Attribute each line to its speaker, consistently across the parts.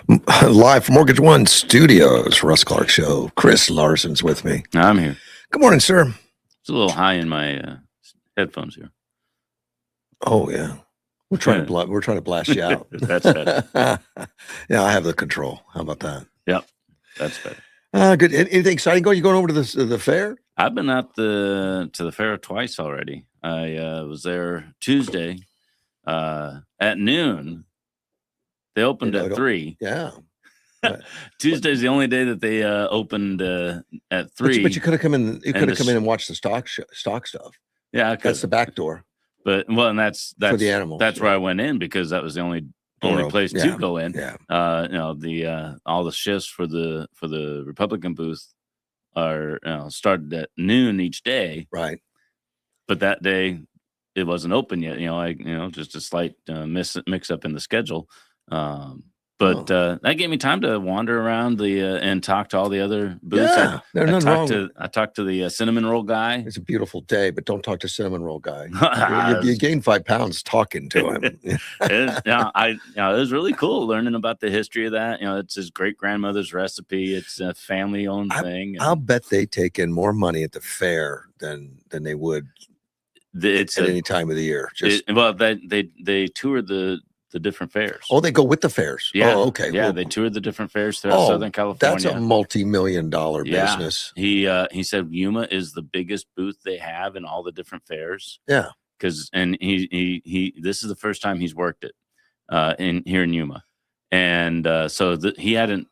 Speaker 1: Live from Mortgage One Studios, Russ Clark Show. Chris Larson's with me.
Speaker 2: I'm here.
Speaker 1: Good morning, sir.
Speaker 2: It's a little high in my headphones here.
Speaker 1: Oh yeah, we're trying to blast you out.
Speaker 2: That's better.
Speaker 1: Yeah, I have the control. How about that?
Speaker 2: Yep, that's better.
Speaker 1: Good. Anything exciting going? You going over to the fair?
Speaker 2: I've been to the fair twice already. I was there Tuesday at noon. They opened at 3.
Speaker 1: Yeah.
Speaker 2: Tuesday's the only day that they opened at 3.
Speaker 1: But you could have come in. You could have come in and watched the stock stuff.
Speaker 2: Yeah,
Speaker 1: that's the back door.
Speaker 2: But and that's
Speaker 1: for the animals.
Speaker 2: That's where I went in because that was the only place to go in.
Speaker 1: Yeah.
Speaker 2: All the shifts for the Republican booth are started at noon each day.
Speaker 1: Right.
Speaker 2: But that day it wasn't open yet. Just a slight mix up in the schedule. That gave me time to wander around and talk to all the other booths.
Speaker 1: Yeah,
Speaker 2: I talked to the cinnamon roll guy.
Speaker 1: It's a beautiful day, but don't talk to cinnamon roll guy. You gain 5 pounds talking to him.
Speaker 2: It was really cool learning about the history of that. It's his great grandmother's recipe. It's a family owned thing.
Speaker 1: I'll bet they take in more money at the fair than they would at any time of the year.
Speaker 2: They tour the different fairs.
Speaker 1: Oh, they go with the fairs.
Speaker 2: Yeah.
Speaker 1: Oh, okay.
Speaker 2: Yeah, they toured the different fairs throughout Southern California.
Speaker 1: That's a multi-million-dollar business.
Speaker 2: He said Yuma is the biggest booth they have in all the different fairs.
Speaker 1: Yeah.
Speaker 2: He this is the first time he's worked it here in Yuma. And he hadn't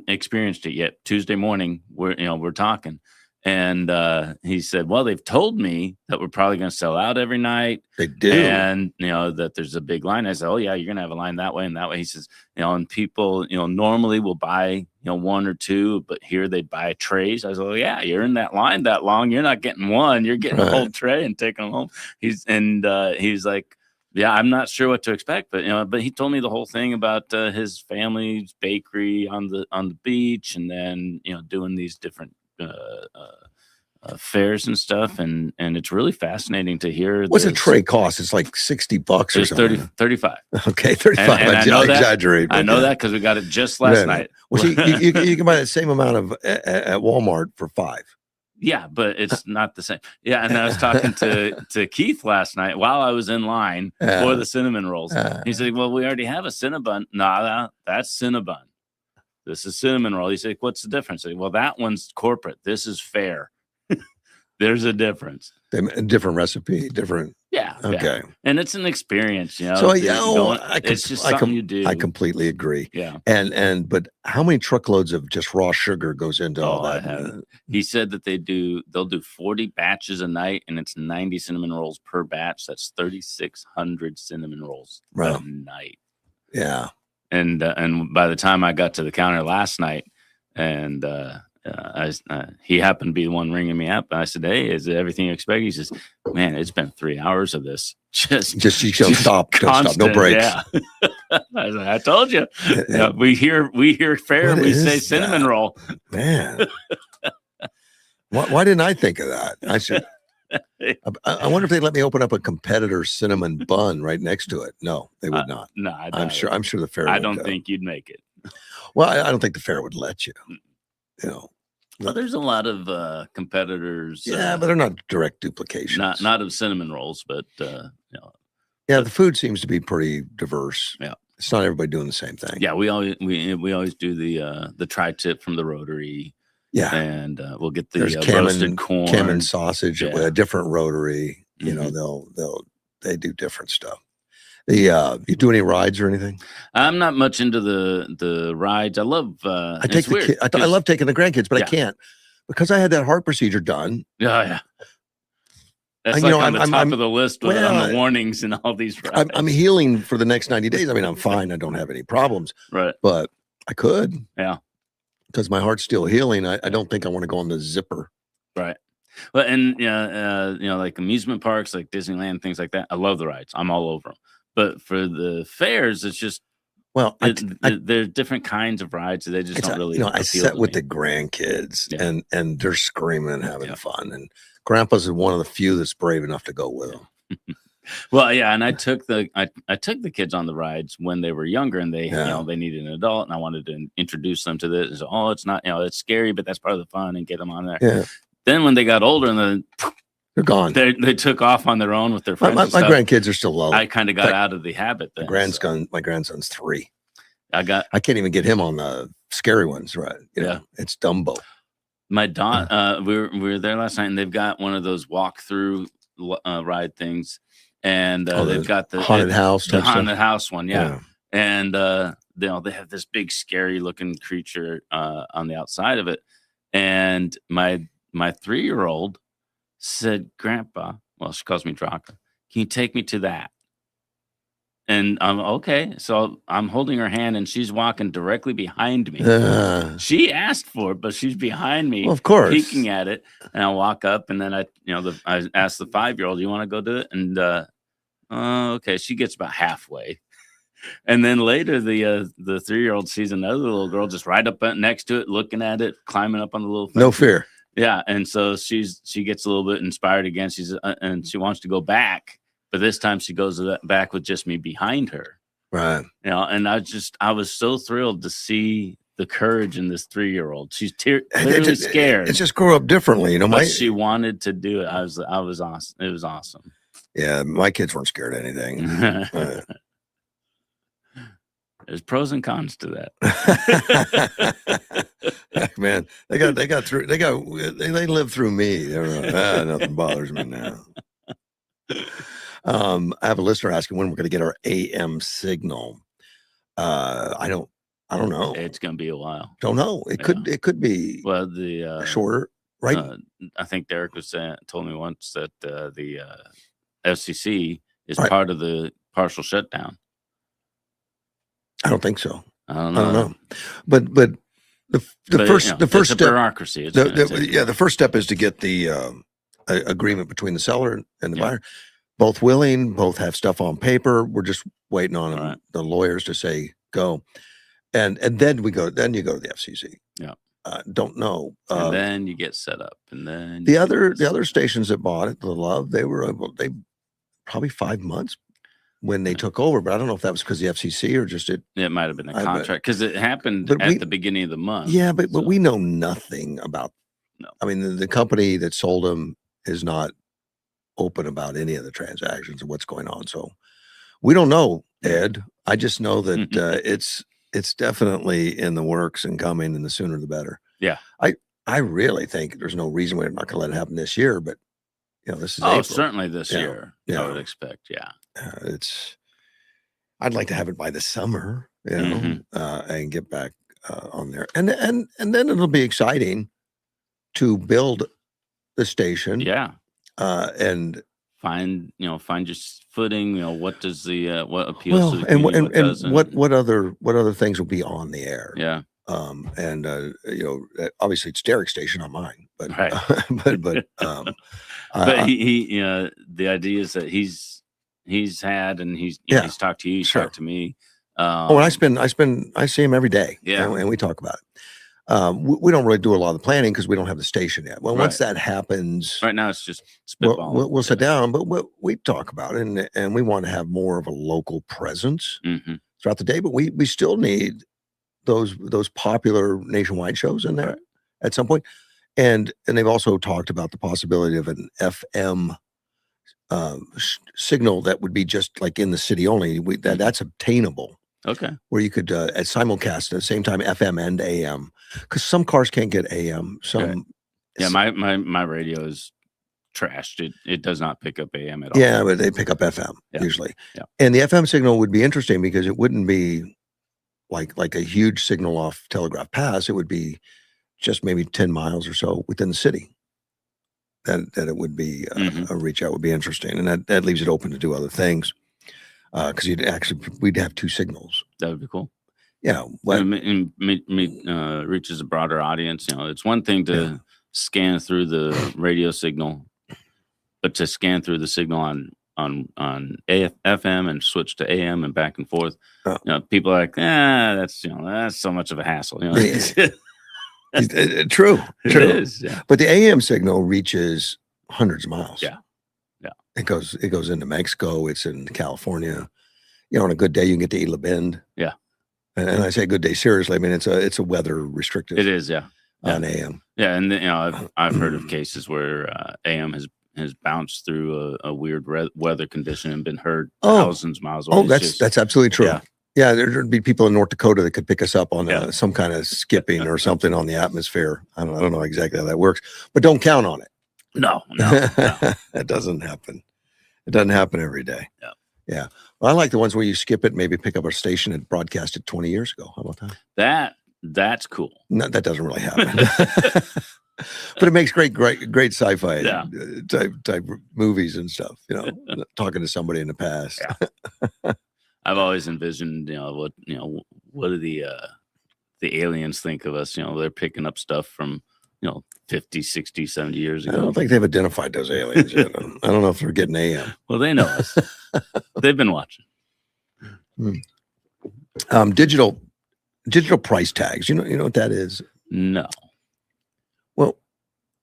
Speaker 2: experienced it yet. Tuesday morning we're talking. And he said, well, they've told me that we're probably going to sell out every night.
Speaker 1: They do.
Speaker 2: And, that there's a big line. I said, oh, yeah, you're going to have a line that way and that way. He says, and people, normally will buy, 1 or 2, but here they buy trays. I said, well, yeah, you're in that line that long. You're not getting one. You're getting a whole tray and taking them home. He's like, yeah, I'm not sure what to expect, but he told me the whole thing about his family's bakery on the beach and then, doing these different fairs and stuff, and it's really fascinating to hear.
Speaker 1: What's a tray cost? It's like $60 or something.
Speaker 2: 35.
Speaker 1: Okay, 35.
Speaker 2: And
Speaker 1: I exaggerate.
Speaker 2: I know that because we got it just last night.
Speaker 1: Well, you can buy the same amount at Walmart for $5.
Speaker 2: Yeah, but it's not the same. Yeah, and I was talking to Keith last night while I was in line for the cinnamon rolls. He said, well, we already have a Cinnabon. No, that's Cinnabon. This is cinnamon roll. He said, what's the difference? I said, well, that one's corporate. This is fair. There's a difference.
Speaker 1: Different recipe, different.
Speaker 2: Yeah.
Speaker 1: Okay.
Speaker 2: Yeah. And it's an experience,
Speaker 1: So
Speaker 2: it's just something you do.
Speaker 1: I completely agree.
Speaker 2: Yeah.
Speaker 1: But how many truckloads of just raw sugar goes into all that?
Speaker 2: He said that they'll do 40 batches a night, and it's 90 cinnamon rolls per batch. That's 3,600 cinnamon rolls a night.
Speaker 1: Yeah.
Speaker 2: And by the time I got to the counter last night, and he happened to be the one ringing me up, and I said, "Hey, is it everything you expect?" He says, "Man, it's been 3 hours of this. Just
Speaker 1: you don't stop, no breaks."
Speaker 2: Yeah. I said, I told you. We hear fair. We say cinnamon roll.
Speaker 1: Man, why didn't I think of that? I should. I wonder if they'd let me open up a competitor's cinnamon bun right next to it. No, they would not.
Speaker 2: No,
Speaker 1: I'm sure the fair.
Speaker 2: I don't think you'd make it.
Speaker 1: Well, I don't think the fair would let you.
Speaker 2: Well, there's a lot of competitors.
Speaker 1: Yeah, but they're not direct duplications.
Speaker 2: Not of cinnamon rolls, but
Speaker 1: Yeah, the food seems to be pretty diverse.
Speaker 2: Yeah,
Speaker 1: it's not everybody doing the same thing.
Speaker 2: Yeah, we always do the tri-tip from the Rotary.
Speaker 1: Yeah,
Speaker 2: and we'll get the
Speaker 1: roasted
Speaker 2: corn,
Speaker 1: Cameron sausage with a different Rotary. They do different stuff. You do any rides or anything?
Speaker 2: I'm not much into the rides. I love.
Speaker 1: I take the kids. I love taking the grandkids, but I can't because I had that heart procedure done.
Speaker 2: Yeah. That's on the top of the list on the warnings and all these rides.
Speaker 1: I'm healing for the next 90 days. I mean, I'm fine. I don't have any problems.
Speaker 2: Right.
Speaker 1: But I could.
Speaker 2: Yeah.
Speaker 1: Because my heart's still healing. I don't think I want to go on the zipper.
Speaker 2: Right. Well, and like amusement parks, like Disneyland, things like that. I love the rides. I'm all over them. But for the fairs, it's just there's different kinds of rides. They just don't really.
Speaker 1: I sat with the grandkids, and they're screaming and having fun. And Grandpa's is one of the few that's brave enough to go with them.
Speaker 2: Well, yeah, and I took the kids on the rides when they were younger, and they
Speaker 1: Yeah.
Speaker 2: they needed an adult, and I wanted to introduce them to this. So, oh, it's not, it's scary, but that's part of the fun, and get them on there.
Speaker 1: Yeah.
Speaker 2: Then when they got older, and then
Speaker 1: They're gone.
Speaker 2: they took off on their own with their friends.
Speaker 1: My
Speaker 2: and stuff,
Speaker 1: grandkids are still low.
Speaker 2: I kind of got out of the habit. Then,
Speaker 1: My grandson's 3.
Speaker 2: I
Speaker 1: can't even get him on the scary ones, right? It's Dumbo.
Speaker 2: My daughter, we were there last night, and they've got one of those walk-through ride things, and they've got the
Speaker 1: haunted house,
Speaker 2: the haunted house one, yeah. And they have this big, scary-looking creature on the outside of it, and my 3-year-old said, "Grandpa," well, she calls me Draka, "can you take me to that?" And I'm okay. So I'm holding her hand, and she's walking directly behind me. She asked for it, but she's behind me,
Speaker 1: of course,
Speaker 2: peeking at it. And I walk up, and then I asked the 5-year-old, "You want to go do it?" And okay, she gets about halfway, and then later the 3-year-old sees another little girl just right up next to it, looking at it, climbing up on the little fence.
Speaker 1: No fear.
Speaker 2: Yeah, and so she gets a little bit inspired again. And she wants to go back. But this time she goes back with just me behind her.
Speaker 1: Right.
Speaker 2: And I was so thrilled to see the courage in this 3-year-old. She's clearly scared.
Speaker 1: It just grew up differently,
Speaker 2: but she wanted to do it. I was awesome. It was awesome.
Speaker 1: Yeah, my kids weren't scared of anything.
Speaker 2: There's pros and cons to that.
Speaker 1: Man, they lived through me. They're nothing bothers me now. I have a listener asking when we're going to get our AM signal. I don't know.
Speaker 2: It's going to be a while.
Speaker 1: Don't know. It could be shorter, right?
Speaker 2: I think Derek told me once that the FCC is part of the partial shutdown.
Speaker 1: I don't think so.
Speaker 2: I don't know.
Speaker 1: But the first step,
Speaker 2: bureaucracy.
Speaker 1: The first step is to get the agreement between the seller and the buyer. Both willing, both have stuff on paper. We're just waiting on the lawyers to say go, and then you go to the FCC.
Speaker 2: Yeah,
Speaker 1: don't know.
Speaker 2: And then you get set up, and then
Speaker 1: the other stations that bought it, the Love, they probably 5 months when they took over, but I don't know if that was because the FCC or just it.
Speaker 2: It might have been a contract because it happened at the beginning of the month.
Speaker 1: Yeah, but we know nothing about. No, I mean the company that sold them is not open about any of the transactions and what's going on. So we don't know, Ed. I just know that it's definitely in the works and coming, and the sooner the better.
Speaker 2: Yeah.
Speaker 1: I really think there's no reason we're not going to let it happen this year, but this is April.
Speaker 2: Certainly this year. Yeah. I would expect. Yeah.
Speaker 1: I'd like to have it by the summer, and get back on there. And then it'll be exciting to build the station.
Speaker 2: Yeah.
Speaker 1: And
Speaker 2: find your footing. What does what appeals to the
Speaker 1: community, and what other things will be on the air?
Speaker 2: Yeah.
Speaker 1: Obviously it's Derek's station, not mine, but
Speaker 2: right. But he the idea is that he's had, and he's talked to you, he's talked to me.
Speaker 1: I see him every day.
Speaker 2: Yeah.
Speaker 1: And we talk about it. We don't really do a lot of the planning because we don't have the station yet. Well, once that happens,
Speaker 2: right now it's just spitballing.
Speaker 1: We'll sit down, but we talk about it, and we want to have more of a local presence throughout the day. But we still need those popular nationwide shows in there at some point. And they've also talked about the possibility of an FM signal that would be just like in the city only. That's obtainable.
Speaker 2: Okay.
Speaker 1: Where you could at simulcast at the same time FM and AM, because some cars can't get AM.
Speaker 2: My radio is trashed. It does not pick up AM at all.
Speaker 1: Yeah, but they pick up FM usually. Yeah. And the FM signal would be interesting because it wouldn't be like a huge signal off Telegraph Pass. It would be just maybe 10 miles or so within the city. That it would be a reach out would be interesting, and that leaves it open to do other things. Because we'd have 2 signals.
Speaker 2: That would be cool.
Speaker 1: Yeah,
Speaker 2: reaches a broader audience. It's one thing to scan through the radio signal, but to scan through the signal on FM and switch to AM and back and forth. People are like, that's so much of a hassle.
Speaker 1: True.
Speaker 2: It is, yeah.
Speaker 1: But the AM signal reaches hundreds of miles.
Speaker 2: Yeah.
Speaker 1: It goes into Mexico. It's in California. You know, on a good day, you can get to Isla Bend.
Speaker 2: Yeah.
Speaker 1: And I say good day seriously. I mean, it's a weather restrictive.
Speaker 2: It is, yeah.
Speaker 1: On AM.
Speaker 2: Yeah, and you know, I've heard of cases where AM has bounced through a weird weather condition and been heard thousands of miles away.
Speaker 1: Oh, that's absolutely true. Yeah, there'd be people in North Dakota that could pick us up on some kind of skipping or something on the atmosphere. I don't know exactly how that works, but don't count on it.
Speaker 2: No.
Speaker 1: It doesn't happen. It doesn't happen every day. Yeah. Well, I like the ones where you skip it, maybe pick up a station and broadcast it 20 years ago. How about that?
Speaker 2: That's cool.
Speaker 1: No, that doesn't really happen. But it makes great sci-fi type movies and stuff, you know, talking to somebody in the past.
Speaker 2: I've always envisioned, what do the aliens think of us? You know, they're picking up stuff from, 50, 60, 70 years ago.
Speaker 1: I don't think they've identified those aliens yet. I don't know if they're getting AM.
Speaker 2: Well, they know us. They've been watching.
Speaker 1: Digital price tags. You know what that is?
Speaker 2: No.
Speaker 1: Well,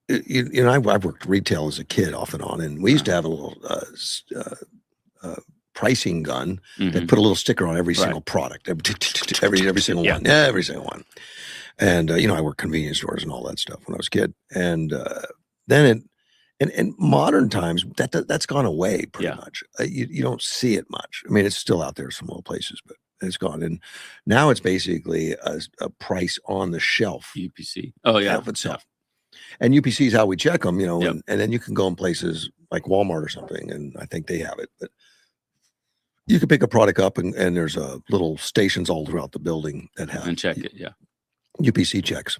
Speaker 1: you know, I've worked retail as a kid off and on, and we used to have a little pricing gun that put a little sticker on every single product, every single one, every single one. And you know, I worked convenience stores and all that stuff when I was a kid, and then in modern times that's gone away pretty much. You don't see it much. I mean, it's still out there some little places, but it's gone. And now it's basically a price on the shelf.
Speaker 2: UPC. Oh yeah.
Speaker 1: Of itself. And UPC is how we check them, you know, and then you can go in places like Walmart or something, and I think they have it, but you can pick a product up and there's little stations all throughout the building that have
Speaker 2: and check it.
Speaker 1: UPC checks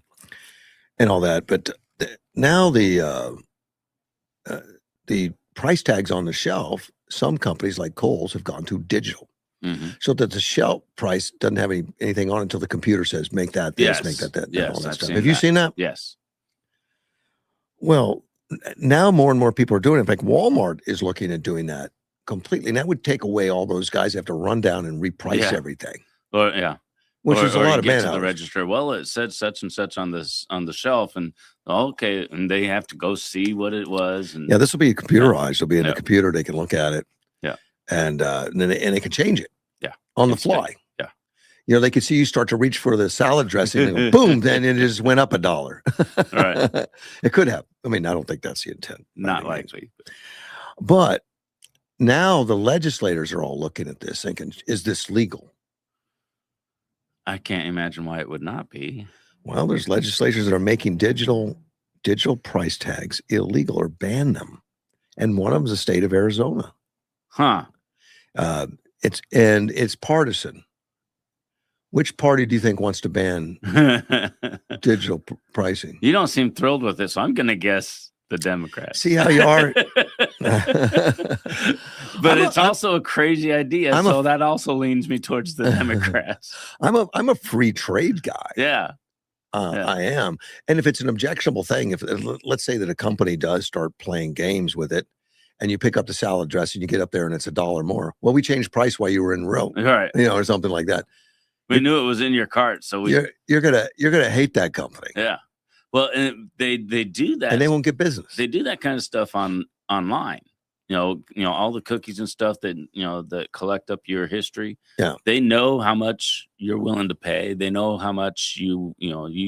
Speaker 1: and all that. But now the price tags on the shelf, some companies like Kohl's have gone to digital. So that the shelf price doesn't have anything on it until the computer says, make that this, make that all that stuff. Have you seen that?
Speaker 2: Yes.
Speaker 1: Well, now more and more people are doing it. In fact, Walmart is looking at doing that completely. And that would take away all those guys who have to run down and reprice everything. Which is a lot of man hours.
Speaker 2: The register. Well, it said such and such on the shelf, and okay, and they have to go see what it was. And
Speaker 1: this will be computerized. It'll be in the computer. They can look at it. And then they can change it. On the fly. You know, they could see you start to reach for the salad dressing and go, boom, then it just went up $1.
Speaker 2: Right.
Speaker 1: It could have. I mean, I don't think that's the intent.
Speaker 2: Not likely.
Speaker 1: But now the legislators are all looking at this thinking, is this legal?
Speaker 2: I can't imagine why it would not be.
Speaker 1: Well, there's legislators that are making digital price tags illegal or ban them. And one of them is the state of Arizona.
Speaker 2: Huh.
Speaker 1: It's partisan. Which party do you think wants to ban digital pricing?
Speaker 2: You don't seem thrilled with it, so I'm going to guess the Democrats.
Speaker 1: See how you are?
Speaker 2: But it's also a crazy idea, so that also leans me towards the Democrats.
Speaker 1: I'm a free trade guy.
Speaker 2: Yeah.
Speaker 1: I am. And if it's an objectionable thing, if let's say that a company does start playing games with it, and you pick up the salad dressing, you get up there and it's $1 more. Well, we changed price while you were in row,
Speaker 2: right?
Speaker 1: You know, or something like that.
Speaker 2: We knew it was in your cart, so
Speaker 1: you're gonna hate that company.
Speaker 2: Yeah. Well, and they do that,
Speaker 1: and they won't get business.
Speaker 2: They do that kind of stuff online. You know, all the cookies and stuff that that collect up your history.
Speaker 1: Yeah.
Speaker 2: They know how much you're willing to pay. They know how much you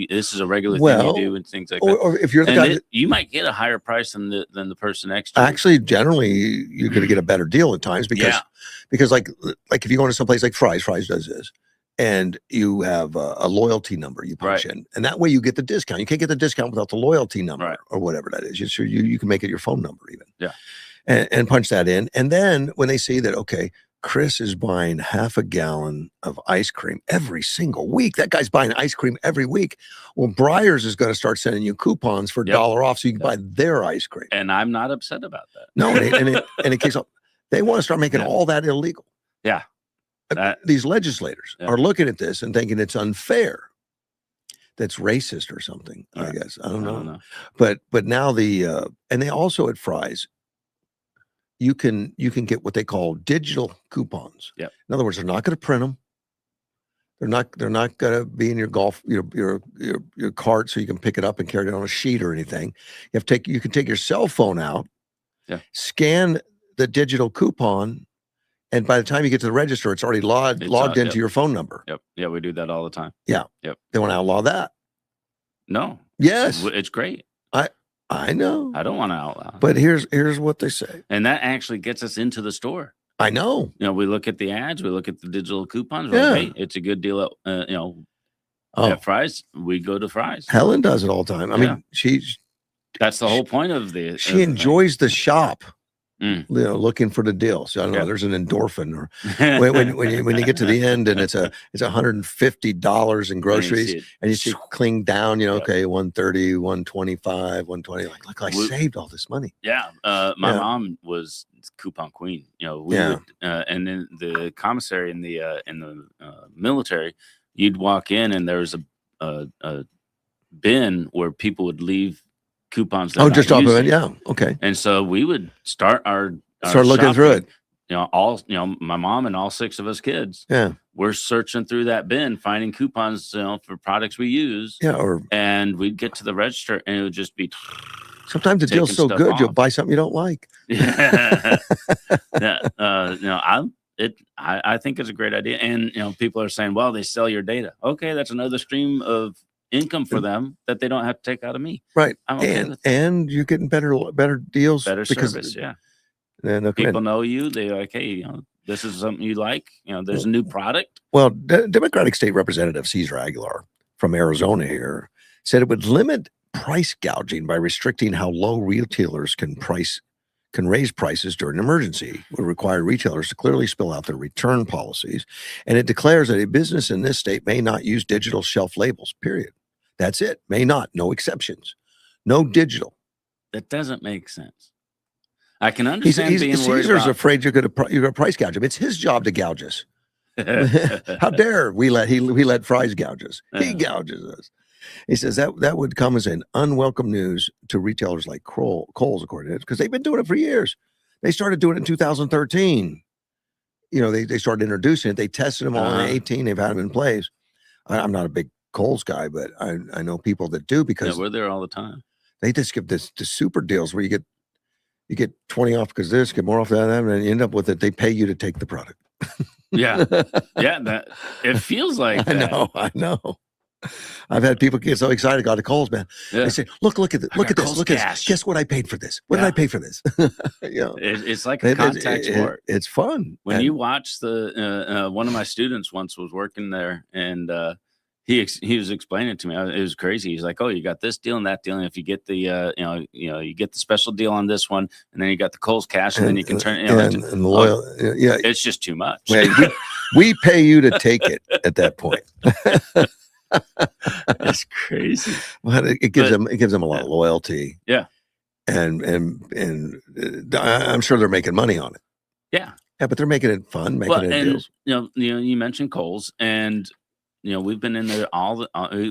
Speaker 2: this is a regular thing you do and things like that.
Speaker 1: Or if you're the guy,
Speaker 2: you might get a higher price than the person next to you.
Speaker 1: Actually, generally, you're going to get a better deal at times because like if you go into someplace like Fry's does this. And you have a loyalty number you punch in, and that way you get the discount. You can't get the discount without the loyalty number or whatever that is. You can make it your phone number even.
Speaker 2: Yeah,
Speaker 1: and punch that in. And then when they see that, okay, Chris is buying half a gallon of ice cream every single week. That guy's buying ice cream every week. Well, Breyers is going to start sending you coupons for $1 off so you can buy their ice cream.
Speaker 2: And I'm not upset about that.
Speaker 1: No, and it kicks off. They want to start making all that illegal.
Speaker 2: Yeah.
Speaker 1: These legislators are looking at this and thinking it's unfair. That's racist or something, I guess. I don't know. But now and they also at Fry's, you can get what they call digital coupons.
Speaker 2: Yep.
Speaker 1: In other words, they're not going to print them. They're not going to be in your your cart so you can pick it up and carry it on a sheet or anything. You can take your cell phone out, scan the digital coupon, and by the time you get to the register, it's already logged into your phone number.
Speaker 2: Yep. Yeah, we do that all the time.
Speaker 1: Yeah.
Speaker 2: Yep.
Speaker 1: They want to outlaw that.
Speaker 2: No.
Speaker 1: Yes.
Speaker 2: It's great.
Speaker 1: I know.
Speaker 2: I don't want to outlaw.
Speaker 1: But here's what they say.
Speaker 2: And that actually gets us into the store.
Speaker 1: I know.
Speaker 2: We look at the ads, we look at the digital coupons. We're like, hey, it's a good deal at, at Fry's. We go to Fry's.
Speaker 1: Helen does it all the time. I mean,
Speaker 2: that's the whole point of the.
Speaker 1: She enjoys the shop. Looking for the deals. I don't know. There's an endorphin, or when you get to the end and it's $150 in groceries, and you see cling down. Okay, 130, 125, 120. Like I saved all this money.
Speaker 2: Yeah, my mom was coupon queen. Would, and in the commissary in the military, you'd walk in and there was a bin where people would leave coupons.
Speaker 1: Just off of it. Yeah. Okay.
Speaker 2: And so we would start
Speaker 1: looking
Speaker 2: shopping,
Speaker 1: through it.
Speaker 2: My mom and all 6 of us kids.
Speaker 1: Yeah.
Speaker 2: We're searching through that bin, finding coupons, for products we use.
Speaker 1: Yeah.
Speaker 2: And we'd get to the register and it would just be.
Speaker 1: Sometimes the deal's so good, you'll buy something you don't like.
Speaker 2: Yeah. I think it's a great idea. And, people are saying, well, they sell your data. Okay. That's another stream of income for them that they don't have to take out of me.
Speaker 1: Right.
Speaker 2: I'm okay with that.
Speaker 1: And you're getting better deals.
Speaker 2: Better service. Yeah. People know you. They're like, hey, this is something you like. There's a new product.
Speaker 1: Well, Democratic State Representative Cesar Aguilar from Arizona here said it would limit price gouging by restricting how low retailers can raise prices during an emergency. It would require retailers to clearly spell out their return policies. And it declares that a business in this state may not use digital shelf labels, period. That's it. May not. No exceptions. No digital.
Speaker 2: That doesn't make sense. I can understand being worried
Speaker 1: Caesar's
Speaker 2: about.
Speaker 1: afraid you're going to price gouge him. It's his job to gouge us. How dare we let Fry's gouge us? He gouges us. He says that would come as an unwelcome news to retailers like Kohl's, according to it, because they've been doing it for years. They started doing it in 2013. They started introducing it. They tested them all in 2018. They've had them in place. I'm not a big Kohl's guy, but I know people that do, because
Speaker 2: we're there all the time.
Speaker 1: They just give the super deals where you get 20 off because this, get more off that, and you end up with it. They pay you to take the product.
Speaker 2: Yeah. That it feels like that.
Speaker 1: I know. I've had people get so excited, got to Kohl's, man. Yeah. They say, look at this. Look at this. Guess what I paid for this? What did I pay for this?
Speaker 2: It's like a contact sport.
Speaker 1: It's fun.
Speaker 2: When you watch one of my students once was working there, and he was explaining it to me. It was crazy. He's like, "Oh, you got this deal and that deal, and if you get the you get the special deal on this one, and then you got the Kohl's cash, and then you can turn and the loyal. It's just too much.
Speaker 1: We pay you to take it at that point."
Speaker 2: It's crazy.
Speaker 1: Well, it gives them a lot of loyalty.
Speaker 2: Yeah,
Speaker 1: and I'm sure they're making money on it.
Speaker 2: Yeah,
Speaker 1: but they're making it fun, deals.
Speaker 2: You mentioned Kohl's, and we've been in there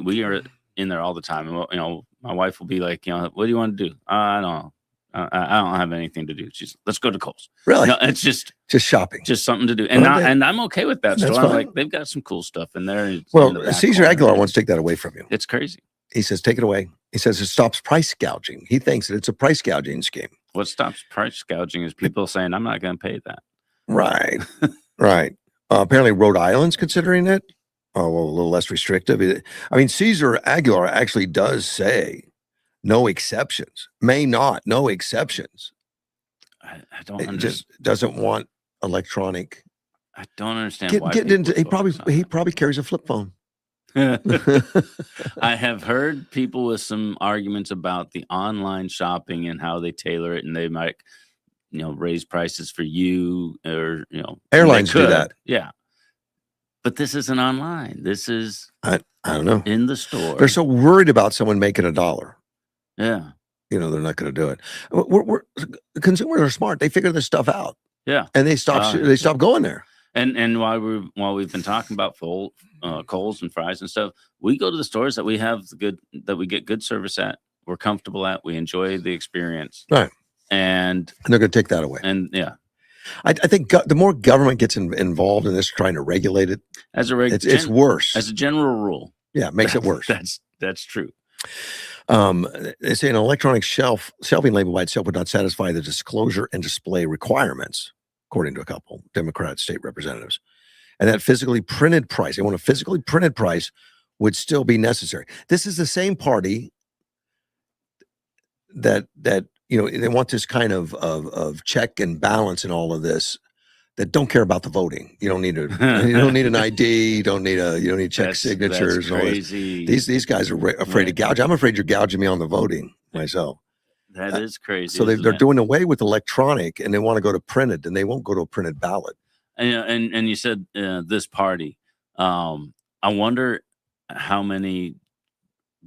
Speaker 2: we are in there all the time. And, my wife will be like, what do you want to do? I don't know. I don't have anything to do. Let's go to Kohl's.
Speaker 1: Really?
Speaker 2: It's just
Speaker 1: shopping,
Speaker 2: just something to do. And I'm okay with that. So I'm like, they've got some cool stuff in there.
Speaker 1: Well, Cesar Aguilar wants to take that away from you.
Speaker 2: It's crazy.
Speaker 1: He says, take it away. He says it stops price gouging. He thinks that it's a price gouging scheme.
Speaker 2: What stops price gouging is people saying, I'm not going to pay that.
Speaker 1: Right. Right. Apparently Rhode Island's considering it. Oh, well, a little less restrictive. I mean, Cesar Aguilar actually does say no exceptions. May not. No exceptions.
Speaker 2: I don't understand.
Speaker 1: Just doesn't want electronic.
Speaker 2: I don't understand why.
Speaker 1: He probably carries a flip phone.
Speaker 2: I have heard people with some arguments about the online shopping and how they tailor it, and they might, raise prices for you, or
Speaker 1: airlines do that.
Speaker 2: Yeah, but this isn't online. This is
Speaker 1: I don't know,
Speaker 2: in the store.
Speaker 1: They're so worried about someone making $1.
Speaker 2: Yeah,
Speaker 1: they're not going to do it. Consumers are smart. They figure this stuff out.
Speaker 2: Yeah,
Speaker 1: and they stop going there.
Speaker 2: And while we've been talking about Kohl's and Fry's and stuff, we go to the stores that we get good service at. We're comfortable at. We enjoy the experience.
Speaker 1: Right.
Speaker 2: And
Speaker 1: they're going to take that away.
Speaker 2: And yeah,
Speaker 1: I think the more government gets involved in this, trying to regulate it,
Speaker 2: it's worse. As a general rule,
Speaker 1: yeah, it makes it worse.
Speaker 2: That's true.
Speaker 1: They say an electronic shelving label by itself would not satisfy the disclosure and display requirements, according to a couple Democrat state representatives. And that physically printed price, they want a physically printed price, would still be necessary. This is the same party that they want this kind of check and balance and all of this, that don't care about the voting. You don't need an ID. You don't need check signatures.
Speaker 2: That's crazy.
Speaker 1: These guys are afraid to gouge. I'm afraid you're gouging me on the voting myself.
Speaker 2: That is crazy.
Speaker 1: So they're doing away with electronic, and they want to go to printed, and they won't go to a printed ballot.
Speaker 2: And you said this party. I wonder how many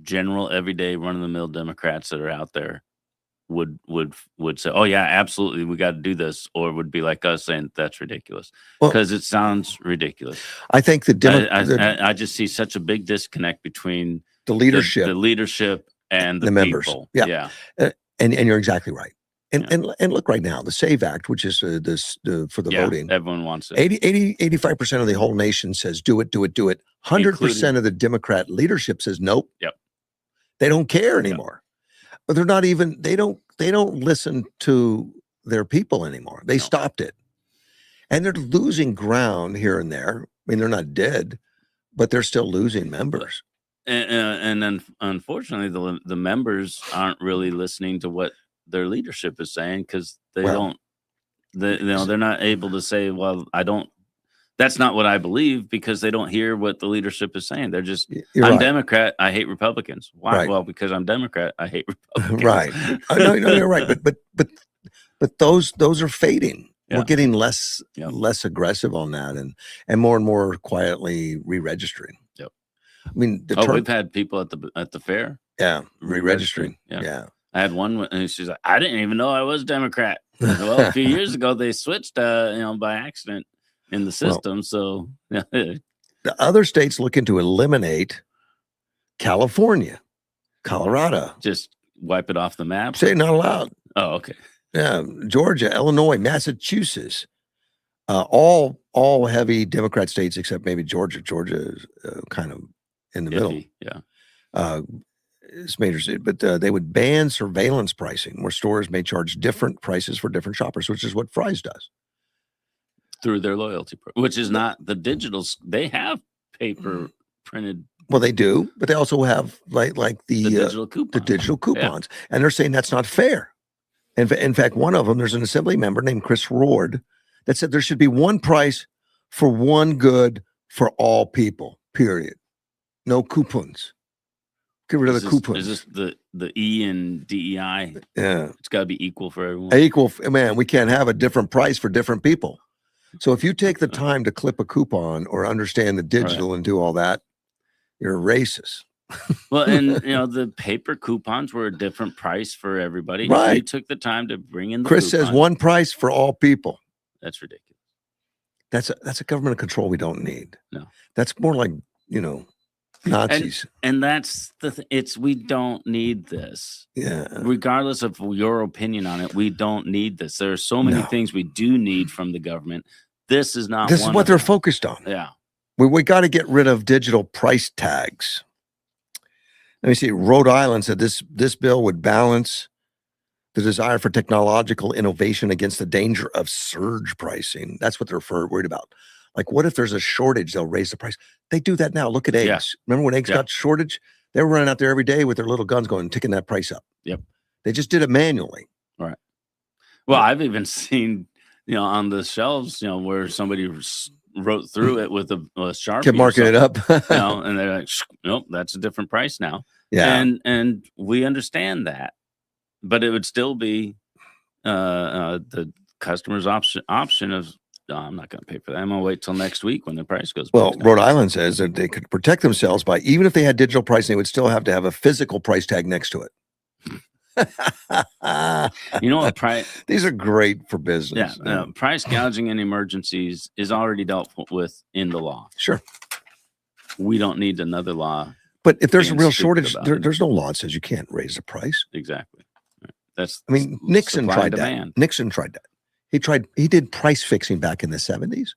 Speaker 2: general, everyday, run-of-the-mill Democrats that are out there would say, "Oh yeah, absolutely, we got to do this," or would be like us saying that's ridiculous, because it sounds ridiculous.
Speaker 1: I think
Speaker 2: I just see such a big disconnect between
Speaker 1: the leadership,
Speaker 2: and
Speaker 1: the members.
Speaker 2: People.
Speaker 1: Yeah. And you're exactly right. And look right now, the SAVE Act, which is for the voting,
Speaker 2: everyone wants it.
Speaker 1: 85% of the whole nation says do it. 100% of the Democrat leadership says nope.
Speaker 2: Yep.
Speaker 1: They don't care anymore. But they're not even, they don't listen to their people anymore. They stopped it. And they're losing ground here and there. I mean, they're not dead, but they're still losing members.
Speaker 2: And then unfortunately, the members aren't really listening to what their leadership is saying, because they're not able to say, well, that's not what I believe, because they don't hear what the leadership is saying. They're just, I'm Democrat, I hate Republicans. Why?
Speaker 1: Right.
Speaker 2: Well, because I'm Democrat, I hate Republicans.
Speaker 1: Right. No, you're right. But those are fading.
Speaker 2: Yeah.
Speaker 1: We're getting less aggressive on that, and more quietly re-registering.
Speaker 2: Yep.
Speaker 1: I mean,
Speaker 2: we've had people at the fair.
Speaker 1: Yeah, re-registering.
Speaker 2: Yeah. I had one, and she's like, I didn't even know I was Democrat. Well, a few years ago they switched, by accident in the system. So
Speaker 1: the other states looking to eliminate California, Colorado,
Speaker 2: just wipe it off the map.
Speaker 1: Say not allowed.
Speaker 2: Oh, okay.
Speaker 1: Yeah, Georgia, Illinois, Massachusetts, all heavy Democrat states except maybe Georgia. Georgia is kind of in the middle.
Speaker 2: Yeah.
Speaker 1: It's major state, but they would ban surveillance pricing, where stores may charge different prices for different shoppers, which is what Fry's does
Speaker 2: through their loyalty program, which is not the digitals. They have paper printed.
Speaker 1: Well, they do, but they also have like the digital coupons, and they're saying that's not fair. And in fact, one of them, there's an assembly member named Chris Ward that said there should be one price for one good for all people. Period. No coupons. Get rid of the coupons.
Speaker 2: Is this the E and DEI?
Speaker 1: Yeah.
Speaker 2: It's got to be equal for everyone.
Speaker 1: Equal, man. We can't have a different price for different people. So if you take the time to clip a coupon or understand the digital and do all that, you're racist.
Speaker 2: Well, and the paper coupons were a different price for everybody.
Speaker 1: Right.
Speaker 2: He took the time to bring in the
Speaker 1: Chris
Speaker 2: coupon.
Speaker 1: says one price for all people.
Speaker 2: That's ridiculous.
Speaker 1: That's a government control we don't need.
Speaker 2: No.
Speaker 1: That's more like, Nazis.
Speaker 2: And that's we don't need this.
Speaker 1: Yeah.
Speaker 2: Regardless of your opinion on it, we don't need this. There are so many things we do need from the government. This is not.
Speaker 1: This is what they're focused on.
Speaker 2: Yeah.
Speaker 1: We got to get rid of digital price tags. Let me see. Rhode Island said this bill would balance the desire for technological innovation against the danger of surge pricing. That's what they're worried about. Like, what if there's a shortage? They'll raise the price. They do that now. Look at eggs. Yeah. Remember when eggs got shortage? They were running out there every day with their little guns going, ticking that price up.
Speaker 2: Yep.
Speaker 1: They just did it manually.
Speaker 2: Right. Well, I've even seen, on the shelves, where somebody wrote through it with a Sharpie.
Speaker 1: Kept marking it up.
Speaker 2: And they're like, nope, that's a different price now.
Speaker 1: Yeah.
Speaker 2: And we understand that, but it would still be the customer's option of, I'm not going to pay for that. I'm going to wait till next week when the price goes.
Speaker 1: Well, Rhode Island says that they could protect themselves by, even if they had digital pricing, they would still have to have a physical price tag next to it.
Speaker 2: What
Speaker 1: these are great for business.
Speaker 2: Yeah, price gouging in emergencies is already dealt with in the law.
Speaker 1: Sure.
Speaker 2: We don't need another law.
Speaker 1: But if there's a real shortage, there's no law that says you can't raise the price.
Speaker 2: Exactly. Right.
Speaker 1: Nixon tried that. Nixon tried that. He did price fixing back in the 70s,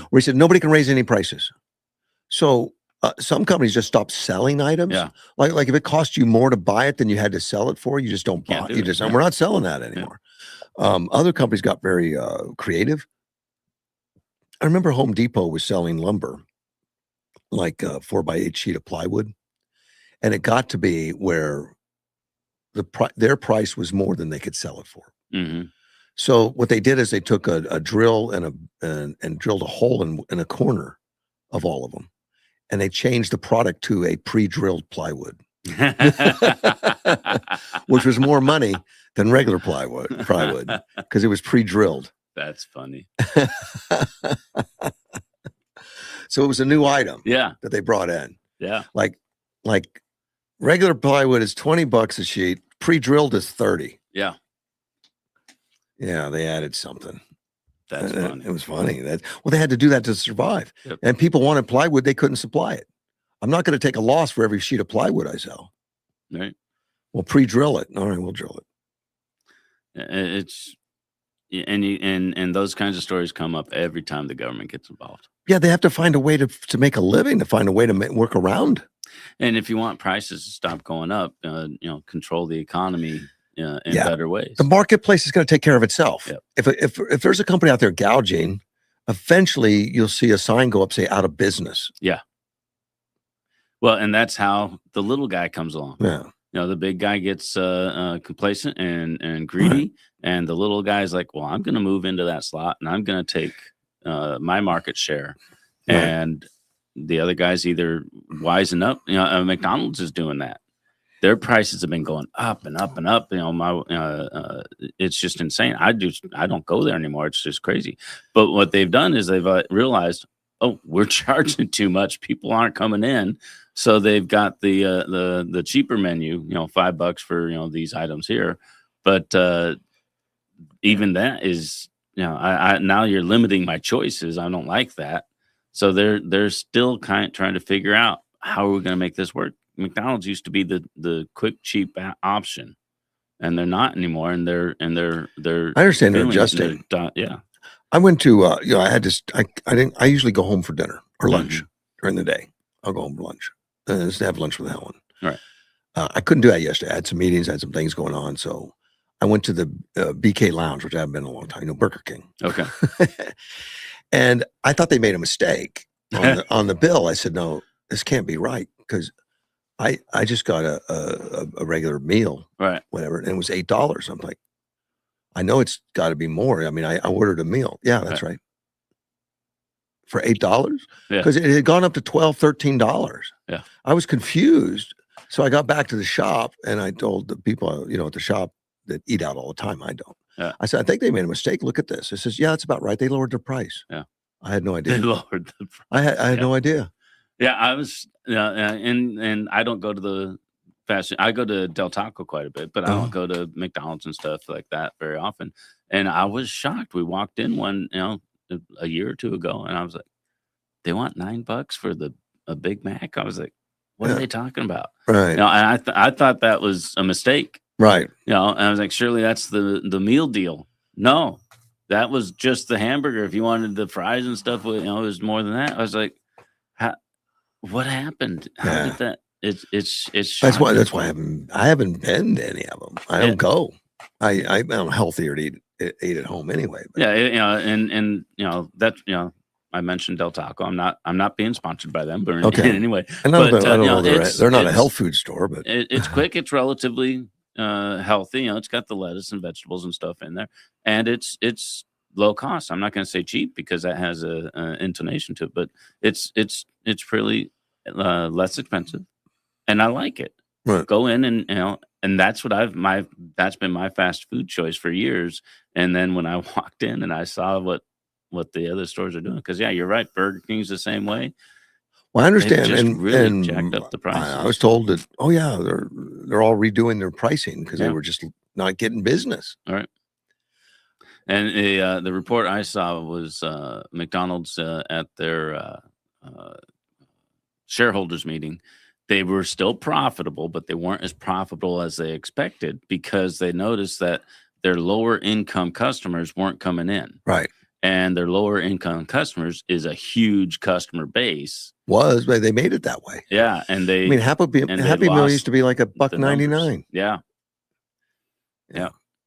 Speaker 1: where he said nobody can raise any prices. So Some companies just stopped selling items.
Speaker 2: Yeah.
Speaker 1: Like if it cost you more to buy it than you had to sell it for, you just don't buy.
Speaker 2: Can't do
Speaker 1: You
Speaker 2: it.
Speaker 1: just
Speaker 2: Yeah.
Speaker 1: we're not selling that anymore. Other companies got very creative. I remember Home Depot was selling lumber, like a 4x8 sheet of plywood, and it got to be where their price was more than they could sell it for.
Speaker 2: Mm-hmm.
Speaker 1: So what they did is they took a drill and drilled a hole in a corner of all of them, and they changed the product to a pre-drilled plywood, which was more money than regular plywood because it was pre-drilled.
Speaker 2: That's funny.
Speaker 1: So it was a new item
Speaker 2: Yeah.
Speaker 1: that they brought in.
Speaker 2: Yeah.
Speaker 1: Like regular plywood is $20 a sheet, pre-drilled is 30.
Speaker 2: Yeah.
Speaker 1: Yeah, they added something.
Speaker 2: That's funny.
Speaker 1: It was funny. Well, they had to do that to survive.
Speaker 2: Yep.
Speaker 1: And people wanted plywood, they couldn't supply it. I'm not going to take a loss for every sheet of plywood I sell.
Speaker 2: Right.
Speaker 1: Well, pre-drill it. All right, we'll drill it.
Speaker 2: It's and those kinds of stories come up every time the government gets involved.
Speaker 1: Yeah, they have to find a way to make a living, to find a way to work around.
Speaker 2: And if you want prices to stop going up, control the economy in better ways.
Speaker 1: The marketplace is going to take care of itself.
Speaker 2: Yep.
Speaker 1: If there's a company out there gouging, eventually you'll see a sign go up, say, out of business.
Speaker 2: Yeah. Well, and that's how the little guy comes along.
Speaker 1: Yeah.
Speaker 2: The big guy gets complacent and greedy, right. And the little guy's like, well, I'm going to move into that slot and I'm going to take my market share. Right. And the other guys either wisen up. McDonald's is doing that. Their prices have been going up and up and up. It's just insane. I don't go there anymore. It's just crazy. But what they've done is they've realized, oh, we're charging too much. People aren't coming in. So they've got the cheaper menu, $5 for, these items here. But even that is, I now you're limiting my choices. I don't like that. So they're still trying to figure out how are we going to make this work. McDonald's used to be the quick, cheap option, and they're not anymore. And they're
Speaker 1: I understand they're adjusting.
Speaker 2: Yeah.
Speaker 1: I went to I had this. I usually go home for dinner or lunch during the day. I'll go home for lunch. Just have lunch with Helen.
Speaker 2: Right.
Speaker 1: I couldn't do that yesterday. I had some meetings, I had some things going on, so I went to the BK Lounge, which I haven't been in a long time. Burger King.
Speaker 2: Okay.
Speaker 1: And I thought they made a mistake on the bill. I said, no, this can't be right because I just got a regular meal,
Speaker 2: right?
Speaker 1: Whatever, and it was $8. I'm like, I know it's got to be more. I mean, I ordered a meal. Yeah, that's right. For $8 because it had gone up to $12, $13.
Speaker 2: Yeah,
Speaker 1: I was confused, so I got back to the shop and I told the people, at the shop that eat out all the time. I don't.
Speaker 2: Yeah.
Speaker 1: I said, I think they made a mistake. Look at this. It says, yeah, that's about right. They lowered their price.
Speaker 2: Yeah,
Speaker 1: I had no idea.
Speaker 2: They lowered the price.
Speaker 1: I had no idea.
Speaker 2: Yeah, I was, and I don't go to the fast food. I go to Del Taco quite a bit, but I don't go to McDonald's and stuff like that very often. And I was shocked. We walked in one, a year or two ago, and I was like, they want $9 for a Big Mac. I was like, what are they talking about?
Speaker 1: Right.
Speaker 2: And I thought that was a mistake.
Speaker 1: Right.
Speaker 2: And I was like, surely that's the meal deal. No, that was just the hamburger. If you wanted the fries and stuff, it was more than that. I was like, what happened? How did that? It's shocking.
Speaker 1: That's why I haven't been to any of them. I don't go. I'm healthier to eat at home anyway. But.
Speaker 2: Yeah, and that I mentioned Del Taco. I'm not being sponsored by them, but anyway.
Speaker 1: I don't know they're not a health food store, but
Speaker 2: it's quick. It's relatively healthy. It's got the lettuce and vegetables and stuff in there, and it's low cost. I'm not going to say cheap because that has a intonation to it, but it's really less expensive, and I like it.
Speaker 1: Right.
Speaker 2: Go in and that's what that's been my fast food choice for years. And then when I walked in and I saw what the other stores are doing, because you're right, Burger King's the same way.
Speaker 1: Well, I understand,
Speaker 2: just
Speaker 1: and
Speaker 2: really jacked up the prices.
Speaker 1: I was told that they're all redoing their pricing because they were just not getting business.
Speaker 2: All right. And the report I saw was McDonald's at their shareholders meeting. They were still profitable, but they weren't as profitable as they expected because they noticed that their lower income customers weren't coming in.
Speaker 1: Right.
Speaker 2: And their lower income customers is a huge customer base
Speaker 1: was, but they made it that way.
Speaker 2: Yeah, and
Speaker 1: I mean, Happy Meal used to be like $1.99.
Speaker 2: Yeah.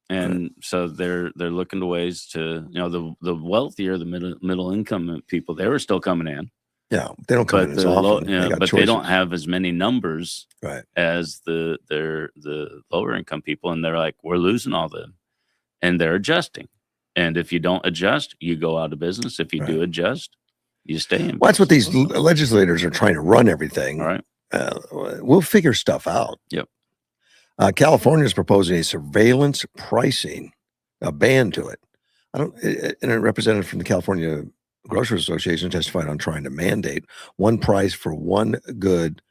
Speaker 2: And so they're looking to ways to, the wealthier, the middle income people, they were still coming in.
Speaker 1: Yeah, they don't come in as often.
Speaker 2: They don't have as many numbers
Speaker 1: right
Speaker 2: as the lower income people, and they're like, we're losing all them, and they're adjusting. And if you don't adjust, you go out of business. If you do adjust, you stay in.
Speaker 1: Well, that's what these legislators are trying to run everything.
Speaker 2: All right.
Speaker 1: We'll figure stuff out.
Speaker 2: Yep.
Speaker 1: California is proposing a surveillance pricing, a ban to it. And a representative from the California Grocers Association testified on trying to mandate one price for one good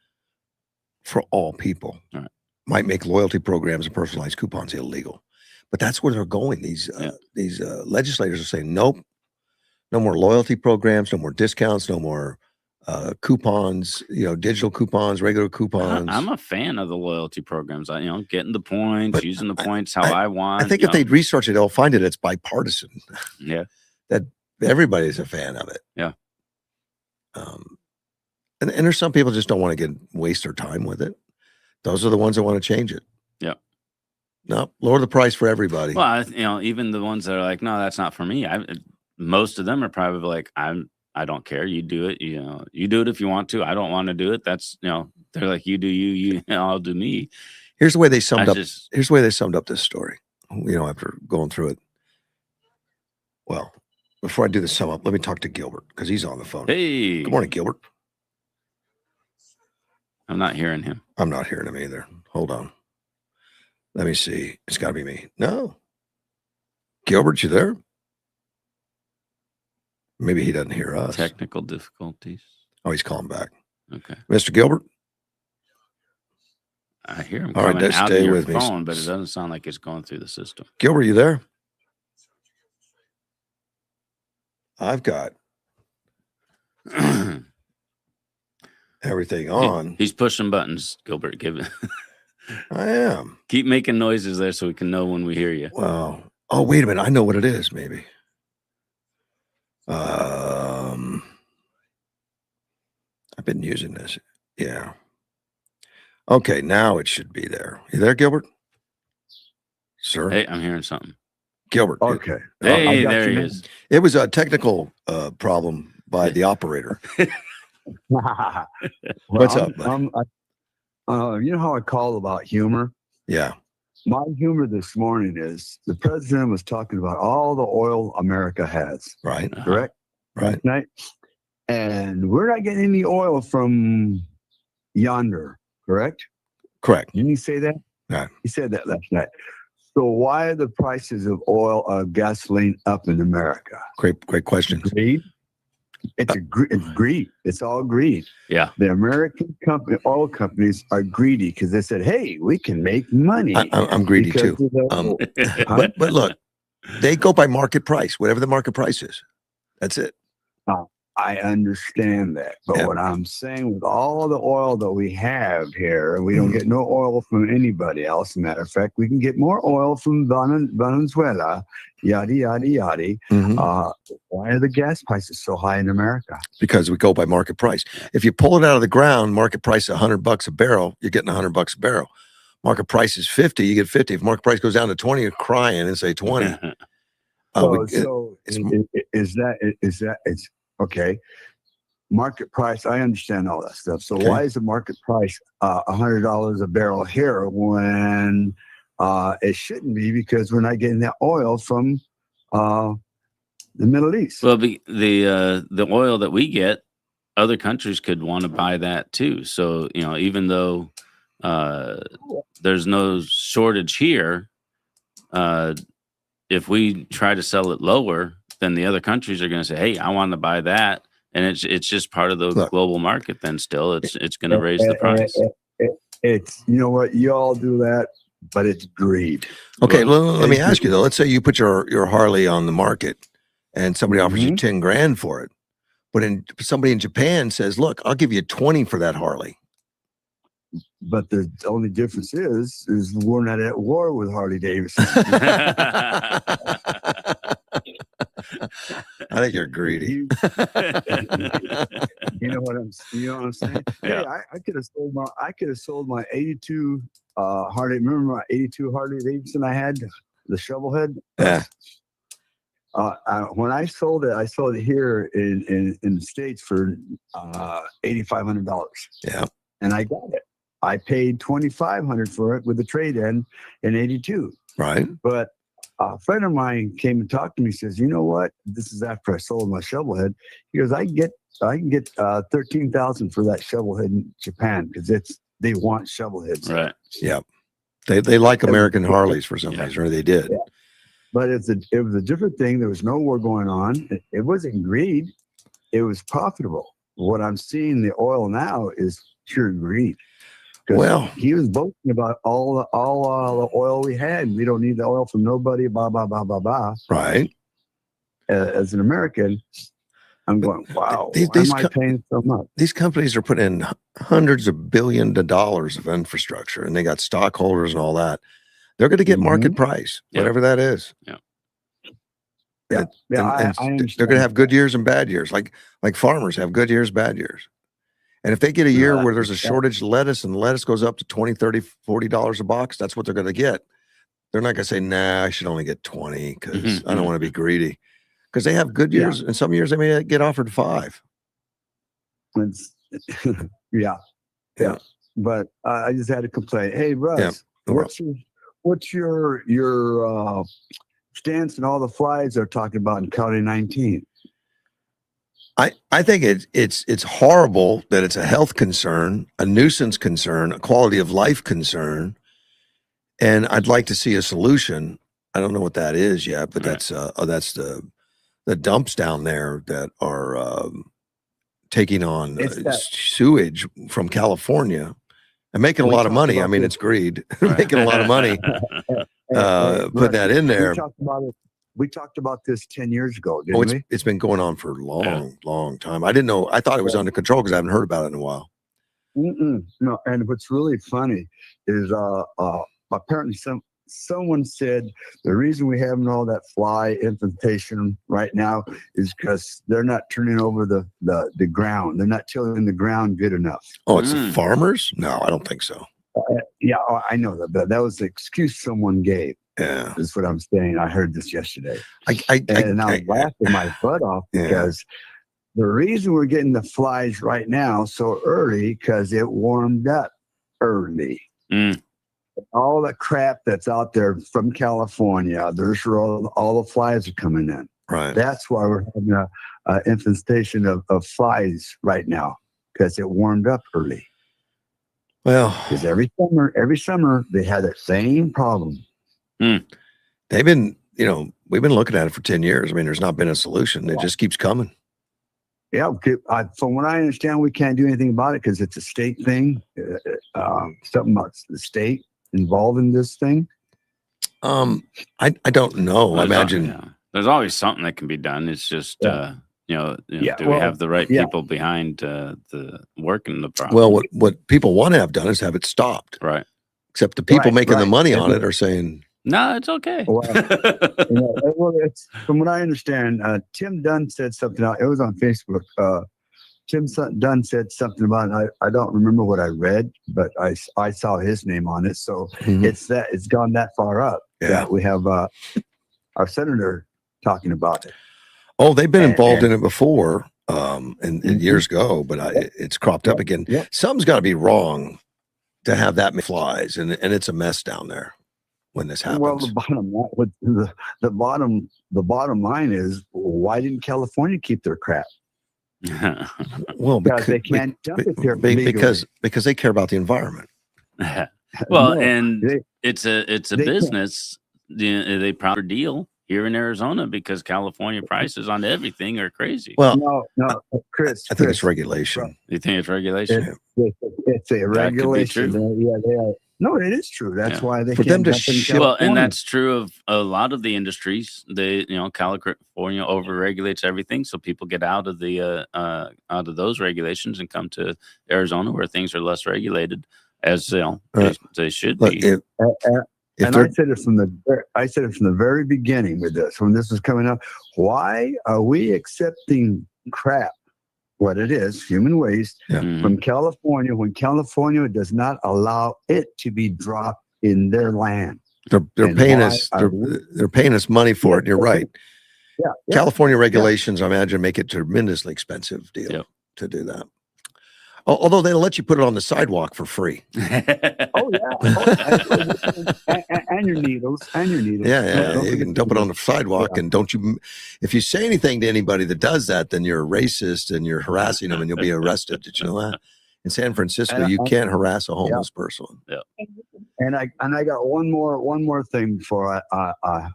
Speaker 1: for all people.
Speaker 2: All right.
Speaker 1: Might make loyalty programs and personalized coupons illegal. But that's where they're going. These legislators are saying, nope, no more loyalty programs, no more discounts, no more coupons, digital coupons, regular coupons.
Speaker 2: I'm a fan of the loyalty programs. Getting the points, using the points how I want.
Speaker 1: I think if they'd research it, they'll find it's bipartisan.
Speaker 2: Yeah.
Speaker 1: That everybody's a fan of it.
Speaker 2: Yeah.
Speaker 1: And there's some people just don't want to waste their time with it. Those are the ones that want to change it.
Speaker 2: Yeah.
Speaker 1: No, lower the price for everybody.
Speaker 2: Well, even the ones that are like, no, that's not for me. Most of them are probably like, I don't care. You do it. You do it if you want to. I don't want to do it. That's, they're like, you do you, I'll do me.
Speaker 1: Here's the way they summed up. Here's the way they summed up this story. After going through it. Well, before I do the sum up, let me talk to Gilbert because he's on the phone.
Speaker 2: Hey,
Speaker 1: good morning, Gilbert.
Speaker 2: I'm not hearing him.
Speaker 1: I'm not hearing him either. Hold on. Let me see. It's got to be me. No. Gilbert, you there? Maybe he doesn't hear us.
Speaker 2: Technical difficulties.
Speaker 1: Oh, he's calling back.
Speaker 2: Okay.
Speaker 1: Mr. Gilbert?
Speaker 2: I hear him
Speaker 1: All right,
Speaker 2: coming out of your
Speaker 1: with
Speaker 2: phone,
Speaker 1: me.
Speaker 2: but it doesn't sound like it's going through the system.
Speaker 1: Gilbert, you there? I've got everything on.
Speaker 2: He's pushing buttons, Gilbert. Give it.
Speaker 1: I am.
Speaker 2: Keep making noises there so we can know when we hear you.
Speaker 1: Wow. Oh, wait a minute. I know what it is, maybe. I've been using this. Yeah. Okay, now it should be there. You there, Gilbert? Sir?
Speaker 2: Hey, I'm hearing something.
Speaker 1: Gilbert.
Speaker 3: Okay.
Speaker 2: Hey, there he is.
Speaker 1: It was a technical problem by the operator. What's up, buddy?
Speaker 3: You know how I call about humor?
Speaker 1: Yeah.
Speaker 3: My humor this morning is the president was talking about all the oil America has.
Speaker 1: Right.
Speaker 3: Correct?
Speaker 1: Right.
Speaker 3: Right. And we're not getting any oil from yonder. Correct?
Speaker 1: Correct.
Speaker 3: Didn't he say that?
Speaker 1: Yeah.
Speaker 3: He said that last night. So why are the prices of oil, gasoline up in America?
Speaker 1: Great question.
Speaker 3: Greed. It's greed. It's all greed.
Speaker 2: Yeah.
Speaker 3: The American oil companies are greedy because they said, "Hey, we can make money."
Speaker 1: I'm greedy too. But look, they go by market price, whatever the market price is. That's it.
Speaker 3: I understand that, but what I'm saying, with all the oil that we have here, we don't get no oil from anybody else. As a matter of fact, we can get more oil from Venezuela, yada, yada, yada. Why are the gas prices so high in America?
Speaker 1: Because we go by market price. If you pull it out of the ground, market price $100 a barrel, you're getting $100 a barrel. Market price is 50, you get 50. If market price goes down to 20, you're crying and say 20. It's
Speaker 3: okay. Market price, I understand all that stuff. So why is the market price $100 a barrel here when it shouldn't be? Because we're not getting that oil from the Middle East.
Speaker 2: Well, the oil that we get, other countries could want to buy that too. So, even though there's no shortage here, if we try to sell it lower, then the other countries are going to say, "Hey, I want to buy that," and it's just part of the global market. Then still, it's going to raise the price.
Speaker 3: It's you all do that, but it's greed.
Speaker 1: Okay, let me ask you though. Let's say you put your Harley on the market, and somebody offers you $10,000 for it, but somebody in Japan says, "Look, I'll give you 20 for that Harley."
Speaker 3: But the only difference is we're not at war with Harley Davidson.
Speaker 1: I think you're greedy.
Speaker 3: You know what I'm saying?
Speaker 2: Yeah.
Speaker 3: Hey, I could have sold my 82 Harley. Remember my 82 Harley Davidson I had, the shovel head?
Speaker 1: Yeah.
Speaker 3: When I sold it here in the States for $8,500.
Speaker 1: Yeah.
Speaker 3: And I got it. I paid $2,500 for it with the trade-in in 82.
Speaker 1: Right.
Speaker 3: But a friend of mine came and talked to me. Says, "You know what? This is after I sold my shovel head." He goes, "I can get 13,000 for that shovel head in Japan because they want shovel heads."
Speaker 2: Right.
Speaker 1: Yeah. They like American Harleys for some reason, or they did.
Speaker 3: Yeah. But it was a different thing. There was no war going on. It wasn't greed. It was profitable. What I'm seeing the oil now is pure greed.
Speaker 1: Well,
Speaker 3: he was boasting about all the oil we had. We don't need the oil from nobody. Blah blah blah blah blah.
Speaker 1: Right.
Speaker 3: As an American, I'm going, wow. Why am I paying so much?
Speaker 1: These companies are putting in hundreds of billions of dollars of infrastructure, and they got stockholders and all that. They're going to get market price, whatever that is.
Speaker 2: Yeah.
Speaker 3: Yeah. I
Speaker 1: they're going to have good years and bad years, like farmers have good years, bad years. And if they get a year where there's a shortage of lettuce and lettuce goes up to $20, $30, $40 a box, that's what they're going to get. They're not going to say, nah, I should only get 20 because I don't want to be greedy. Because they have good years, and some years they may get offered 5.
Speaker 3: Yeah. But I just had to complain. Hey, Russ, what's your stance on all the flies they're talking about in County 19?
Speaker 1: I think it's horrible that it's a health concern, a nuisance concern, a quality of life concern, and I'd like to see a solution. I don't know what that is yet, but that's the dumps down there that are taking on sewage from California and making a lot of money. I mean, it's greed, making a lot of money. Put that in there.
Speaker 3: We talked about this 10 years ago, didn't we?
Speaker 1: It's been going on for a long time. I didn't know. I thought it was under control because I haven't heard about it in a while.
Speaker 3: No, and what's really funny is apparently someone said the reason we having all that fly infestation right now is because they're not turning over the ground. They're not tilling the ground good enough.
Speaker 1: Oh, it's the farmers? No, I don't think so.
Speaker 3: I know that. But that was the excuse someone gave.
Speaker 1: Yeah,
Speaker 3: is what I'm saying. I heard this yesterday,
Speaker 1: and
Speaker 3: I was laughing my butt off because the reason we're getting the flies right now so early because it warmed up early. All the crap that's out there from California, there's where all the flies are coming in.
Speaker 1: Right.
Speaker 3: That's why we're having an infestation of flies right now because it warmed up early.
Speaker 1: Well,
Speaker 3: because every summer they had that same problem.
Speaker 1: They've been, we've been looking at it for 10 years. I mean, there's not been a solution. It just keeps coming.
Speaker 3: Yeah. From what I understand, we can't do anything about it because it's a state thing. Something about the state involved in this thing.
Speaker 1: I don't know. I imagine
Speaker 2: there's always something that can be done. It's just, do we have the right people behind the working the problem?
Speaker 1: Well, what people want to have done is have it stopped.
Speaker 2: Right.
Speaker 1: Except the people making the money on it are saying,
Speaker 2: no, it's okay.
Speaker 3: Well, it's, from what I understand, Tim Dunn said something out. It was on Facebook. Tim Dunn said something about it. I don't remember what I read, but I saw his name on it. So it's gone that far up that we have our senator talking about it.
Speaker 1: Oh, they've been involved in it before, and years ago, but it's cropped up again.
Speaker 3: Yeah.
Speaker 1: Something's got to be wrong to have that many flies, and it's a mess down there when this happens.
Speaker 3: Well, the bottom line is, why didn't California keep their crap?
Speaker 1: Well,
Speaker 3: because they can't dump it there
Speaker 1: because they care about the environment.
Speaker 2: Well, it's a business. They proper deal here in Arizona because California prices on everything are crazy.
Speaker 1: Well,
Speaker 3: no, Chris.
Speaker 1: I think it's regulation.
Speaker 2: You think it's regulation?
Speaker 3: It's a regulation. They are. No, it is true. That's why they
Speaker 1: can't dump in California.
Speaker 2: Well, and that's true of a lot of the industries. California overregulates everything, so people get out of those regulations and come to Arizona where things are less regulated, as they should be.
Speaker 3: And I said it from the very beginning with this, when this was coming up. Why are we accepting crap, what it is, human waste, from California, when California does not allow it to be dropped in their land?
Speaker 1: They're paying us. They're paying us money for it. And you're right.
Speaker 3: Yeah.
Speaker 1: California regulations, I imagine, make it a tremendously expensive deal to do that. Although they'll let you put it on the sidewalk for free.
Speaker 3: Oh yeah, and your needles.
Speaker 1: Yeah. You can dump it on the sidewalk, and if you say anything to anybody that does that, then you're a racist and you're harassing them, and you'll be arrested. Did you know that? In San Francisco, you can't harass a homeless person.
Speaker 2: Yeah.
Speaker 3: And I got one more thing before I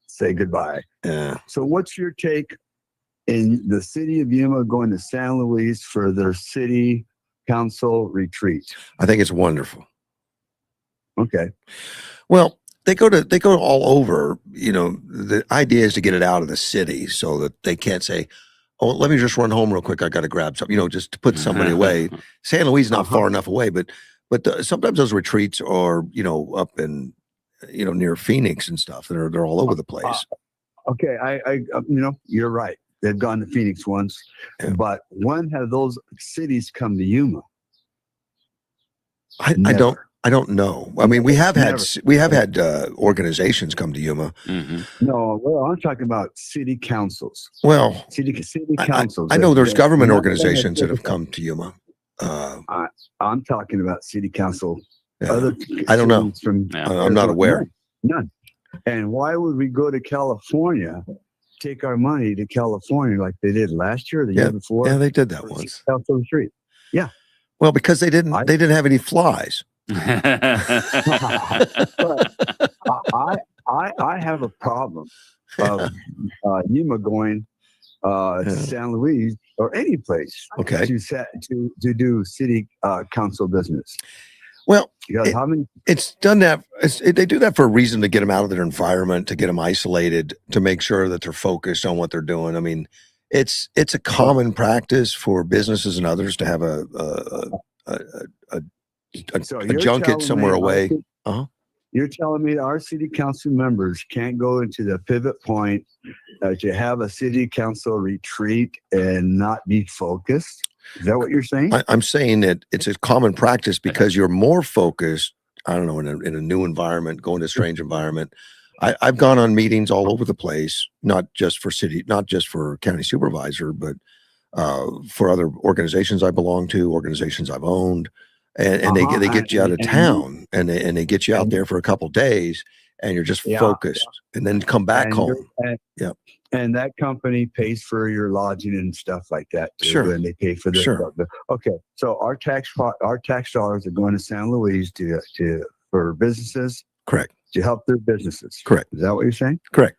Speaker 3: say goodbye.
Speaker 1: Yeah.
Speaker 3: So what's your take in the city of Yuma going to San Luis for their city council retreat?
Speaker 1: I think it's wonderful.
Speaker 3: Okay.
Speaker 1: Well, they go all over. The idea is to get it out of the city so that they can't say, "Oh, let me just run home real quick. I got to grab something." Just to put somebody away. San Luis is not far enough away, but sometimes those retreats are up in near Phoenix and stuff. They're all over the place.
Speaker 3: Okay, I you're right. They've gone to Phoenix once, but when have those cities come to Yuma?
Speaker 1: I don't know. I mean, we have had organizations come to Yuma.
Speaker 2: Mm-hmm.
Speaker 3: No, well, I'm talking about city councils.
Speaker 1: Well,
Speaker 3: city councils.
Speaker 1: I know there's government organizations that have come to Yuma.
Speaker 3: I'm talking about city council.
Speaker 1: I don't know. I'm not aware.
Speaker 3: None. And why would we go to California? Take our money to California like they did last year, the year before.
Speaker 1: Yeah, they did that once.
Speaker 3: Council retreat. Yeah.
Speaker 1: Well, because they didn't have any flies.
Speaker 3: But I have a problem of Yuma going to San Luis or any place to do city council business.
Speaker 1: Well,
Speaker 3: it's
Speaker 1: done that. They do that for a reason, to get them out of their environment, to get them isolated, to make sure that they're focused on what they're doing. I mean, it's a common practice for businesses and others to have a junket somewhere away.
Speaker 3: You're telling me our city council members can't go into the pivot point to have a city council retreat and not be focused? Is that what you're saying?
Speaker 1: I'm saying that it's a common practice because you're more focused. I don't know, in a new environment, going to a strange environment. I've gone on meetings all over the place, not just for county supervisor, but for other organizations I belong to, organizations I've owned, and they get you out of town, and they get you out there for a couple of days, and you're just focused, and then come back home.
Speaker 3: And that company pays for your lodging and stuff like that too.
Speaker 1: Sure.
Speaker 3: And they pay for this.
Speaker 1: Sure.
Speaker 3: Okay. So our tax dollars are going to San Luis for businesses.
Speaker 1: Correct.
Speaker 3: To help their businesses.
Speaker 1: Correct.
Speaker 3: Is that what you're saying?
Speaker 1: Correct.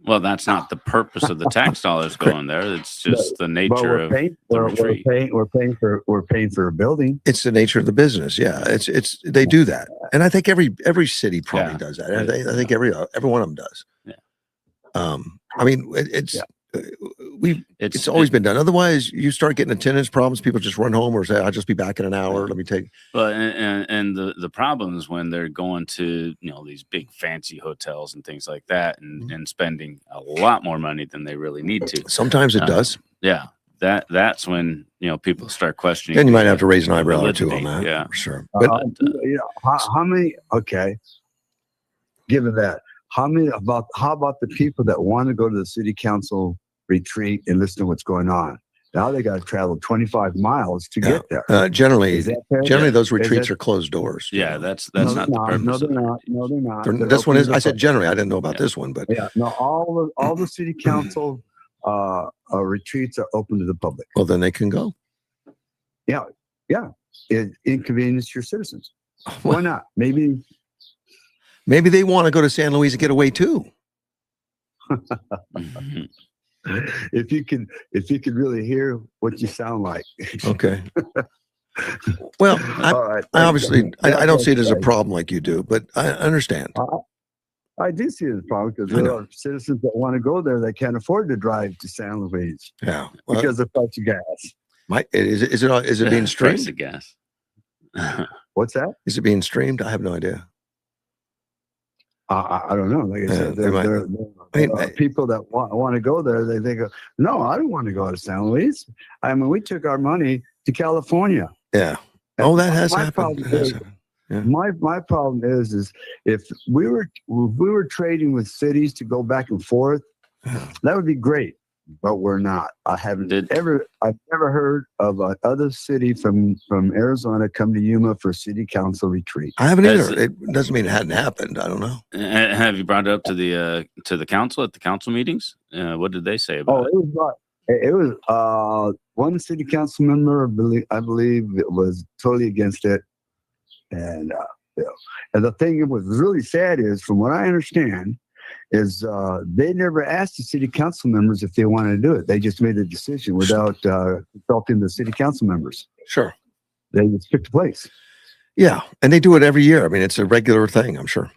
Speaker 2: Well, that's not the purpose of the tax dollars going there. It's just the nature of the retreat.
Speaker 3: We're paying for a building.
Speaker 1: It's the nature of the business. Yeah. They do that. And I think every city probably does that. And I think every one of them does.
Speaker 2: Yeah.
Speaker 1: I mean, it's always been done. Otherwise, you start getting attendance problems. People just run home or say, "I'll just be back in an hour. Let me take."
Speaker 2: But and the problem is when they're going to these big fancy hotels and things like that, and spending a lot more money than they really need to.
Speaker 1: Sometimes it does.
Speaker 2: Yeah, that's when people start questioning.
Speaker 1: Then you might have to raise an eyebrow or two on that.
Speaker 2: Yeah,
Speaker 1: for sure.
Speaker 3: But how many? Okay, given that. How about the people that want to go to the city council retreat and listen to what's going on? Now they got to travel 25 miles to get there.
Speaker 1: Generally, those retreats are closed doors.
Speaker 2: Yeah, that's not the purpose.
Speaker 3: No, they're not.
Speaker 1: This one is. I said generally. I didn't know about this one, but
Speaker 3: no, all the city council retreats are open to the public.
Speaker 1: Well, then they can go.
Speaker 3: Yeah. It inconvenience your citizens. Why not?
Speaker 1: Maybe they want to go to San Luis and get away too.
Speaker 3: If you could really hear what you sound like.
Speaker 1: Okay. Well, I obviously don't see it as a problem like you do, but I understand.
Speaker 3: I do see it as a problem because there are citizens that want to go there that can't afford to drive to San Luis.
Speaker 1: Yeah,
Speaker 3: because of the price of gas.
Speaker 1: Is it being streamed?
Speaker 2: Price of gas.
Speaker 3: What's that?
Speaker 1: Is it being streamed? I have no idea.
Speaker 3: I don't know. Like I said,
Speaker 1: they might-
Speaker 3: there are people that want to go there. They think, no, I don't want to go to San Luis. I mean, we took our money to California.
Speaker 1: Yeah.
Speaker 3: And
Speaker 1: Oh, that has
Speaker 3: my
Speaker 1: happened.
Speaker 3: problem
Speaker 1: It has
Speaker 3: is-
Speaker 1: happened. Yeah.
Speaker 3: My problem is if we were trading with cities to go back and forth, that would be great. But we're not. I've never heard of other city from Arizona come to Yuma for city council retreat.
Speaker 1: I haven't either. It doesn't mean it hadn't happened. I don't know.
Speaker 2: Have you brought it up to the council at the council meetings? What did they say about it?
Speaker 3: It was one city council member, I believe, it was totally against it. And and the thing that was really sad is, from what I understand, is they never asked the city council members if they wanted to do it. They just made a decision without consulting the city council members.
Speaker 1: Sure.
Speaker 3: They just picked a place.
Speaker 1: Yeah, and they do it every year. I mean, it's a regular thing, I'm sure.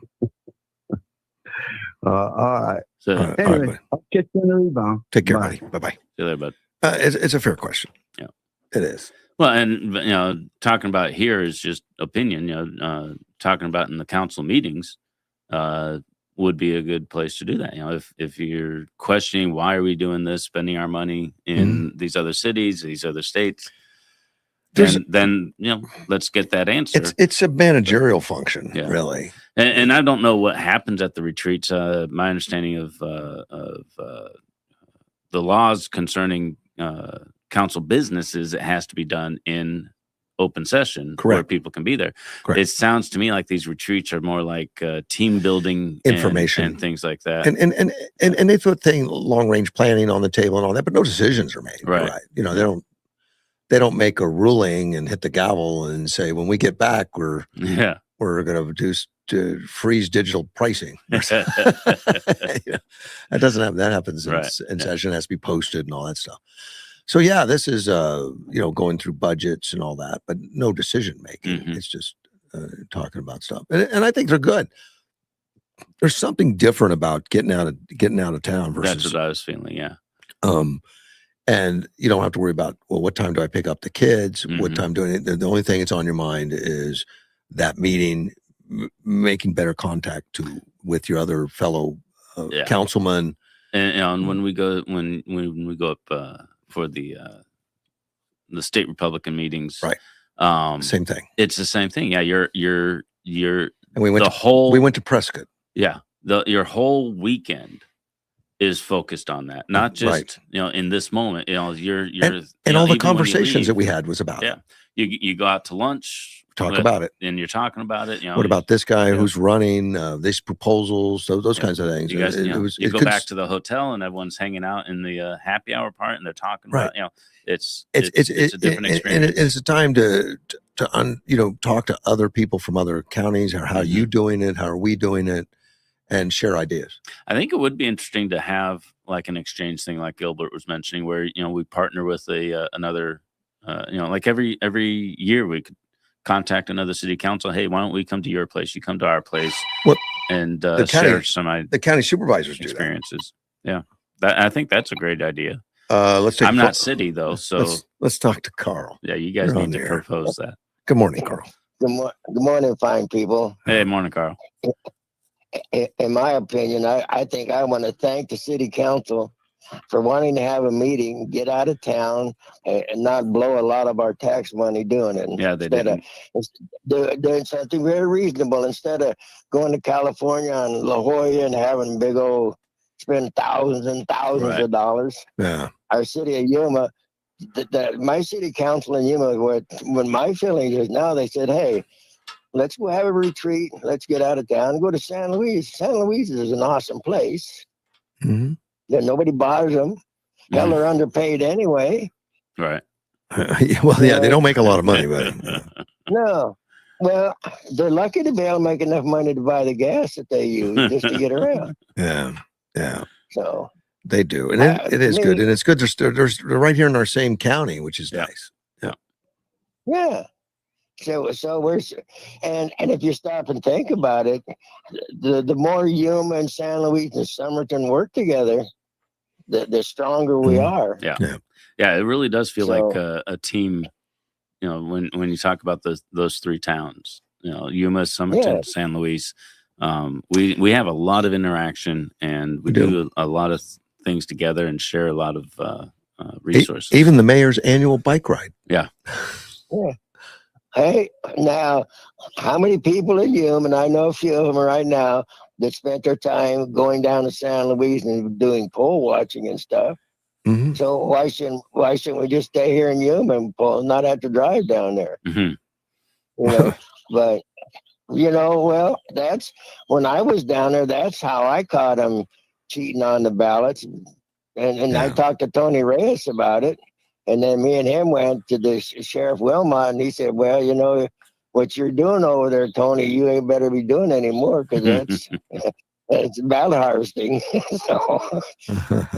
Speaker 3: All right.
Speaker 2: So,
Speaker 1: All right,
Speaker 3: Anyway,
Speaker 1: buddy.
Speaker 3: I'll catch you in the rebound.
Speaker 1: Take care,
Speaker 3: Bye.
Speaker 1: buddy. Bye-bye.
Speaker 2: see you later, bud.
Speaker 1: It's a fair question.
Speaker 2: Yeah.
Speaker 1: It is.
Speaker 2: Well, and talking about here is just opinion. Talking about in the council meetings would be a good place to do that. If you're questioning why are we doing this, spending our money in these other cities, these other states, then let's get that answer.
Speaker 1: It's a managerial function,
Speaker 2: Yeah.
Speaker 1: really.
Speaker 2: And I don't know what happens at the retreats. My understanding of the laws concerning council business is it has to be done in open session where
Speaker 1: Correct.
Speaker 2: people can be there.
Speaker 1: Correct.
Speaker 2: It sounds to me like these retreats are more like team building
Speaker 1: Information.
Speaker 2: and things like that.
Speaker 1: And they put long range planning on the table and all that, but no decisions are made.
Speaker 2: Right.
Speaker 1: They don't make a ruling and hit the gavel and say, when we get back, we're
Speaker 2: Yeah.
Speaker 1: going to freeze digital pricing. That doesn't happen. That happens in session, has to be posted and all that stuff. So yeah, this is going through budgets and all that, but no decision making.
Speaker 2: Mhm.
Speaker 1: It's just talking about stuff, and I think they're good. There's something different about getting out of town versus.
Speaker 2: That's what I was feeling. Yeah.
Speaker 1: And you don't have to worry about, well, what time do I pick up the kids? What
Speaker 2: Mhm.
Speaker 1: time doing it? The only thing that's on your mind is that meeting, making better contact with your other fellow councilmen.
Speaker 2: And when we go up for the state Republican meetings,
Speaker 1: right? Same thing.
Speaker 2: It's the same thing. Yeah, you're
Speaker 1: and we went to Prescott.
Speaker 2: Yeah, your whole weekend is focused on that, not just in this moment. You're
Speaker 1: and all the conversations that we had was about it.
Speaker 2: You go out to lunch,
Speaker 1: talk about it,
Speaker 2: and you're talking about it.
Speaker 1: What about this guy who's running these proposals? Those kinds of things.
Speaker 2: You guys, you go back to the hotel and everyone's hanging out in the happy hour part, and they're talking about it's a different experience.
Speaker 1: And it's a time to talk to other people from other counties. Or how are you doing it? How are we doing it? And share ideas.
Speaker 2: I think it would be interesting to have like an exchange thing, like Gilbert was mentioning, where we partner with another. Like every year we could contact another city council. Hey, why don't we come to your place? You come to our place. And share some
Speaker 1: the county supervisors
Speaker 2: experiences. Yeah, I think that's a great idea.
Speaker 1: I'm
Speaker 2: not city though, so
Speaker 1: let's talk to Carl.
Speaker 2: Yeah, you guys need to propose that.
Speaker 1: Good morning, Carl.
Speaker 4: Good morning, fine people.
Speaker 2: Hey, morning, Carl.
Speaker 4: In my opinion, I think I want to thank the city council for wanting to have a meeting, get out of town, and not blow a lot of our tax money doing it.
Speaker 2: Yeah, they did.
Speaker 4: Doing something very reasonable instead of going to California and La Jolla and having big old spend thousands and thousands of dollars.
Speaker 1: Yeah,
Speaker 4: our city of Yuma, my city council in Yuma, when my feeling is now, they said, hey, let's go have a retreat. Let's get out of town and go to San Luis. San Luis is an awesome place.
Speaker 1: Mm-hmm.
Speaker 4: Yeah, nobody bothers them. Hell, they're underpaid anyway.
Speaker 2: Right.
Speaker 1: Well, yeah, they don't make a lot of money, but
Speaker 4: no. Well, they're lucky to be able to make enough money to buy the gas that they use just to get around.
Speaker 1: Yeah.
Speaker 4: So
Speaker 1: they do, and it is good, and it's good. They're right here in our same county, which is nice.
Speaker 4: Yeah. So we're and if you stop and think about it, the more Yuma and San Luis and Somerton work together, the stronger we are.
Speaker 2: Yeah. It really does feel like a team. When you talk about those three towns, Yuma, Somerton, San Luis, We have a lot of interaction, and we do a lot of things together and share a lot of resources.
Speaker 1: Even the mayor's annual bike ride.
Speaker 2: Yeah.
Speaker 4: Yeah. Hey, now, how many people in Yuma, and I know a few of them right now, that spent their time going down to San Luis and doing pole watching and stuff?
Speaker 1: Mm-hmm.
Speaker 4: So why shouldn't we just stay here in Yuma and not have to drive down there?
Speaker 2: Mm-hmm.
Speaker 4: But well, that's when I was down there. That's how I caught them cheating on the ballots, and I talked to Tony Reyes about it, and then me and him went to the Sheriff Wilmot, and he said, "Well, what you're doing over there, Tony, you ain't better be doing anymore because that's it's ballot harvesting."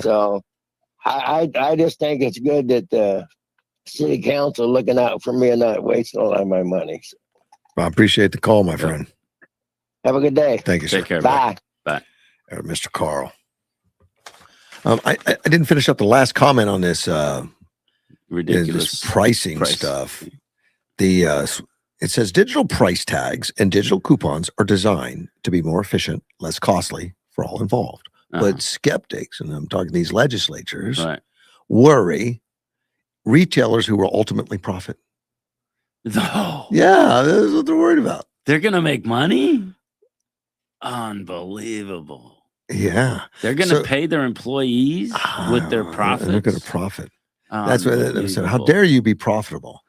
Speaker 4: so. I just think it's good that the city council looking out for me and not wasting a lot of my money. So.
Speaker 1: I appreciate the call, my friend.
Speaker 4: Have a good day.
Speaker 1: Thank you, sir.
Speaker 2: Take care.
Speaker 4: Bye.
Speaker 2: Bye.
Speaker 1: Mr. Carl. I didn't finish up the last comment on this
Speaker 2: Ridiculous
Speaker 1: this pricing stuff. It says digital price tags and digital coupons are designed to be more efficient, less costly for all involved. But skeptics, and I'm talking these legislatures, worry retailers who will ultimately profit.
Speaker 2: No.
Speaker 1: Yeah, that's what they're worried about.
Speaker 2: They're going to make money? Unbelievable.
Speaker 1: Yeah.
Speaker 2: They're going to pay their employees with their profits.
Speaker 1: They're going to profit. That's what they said. How dare you be profitable?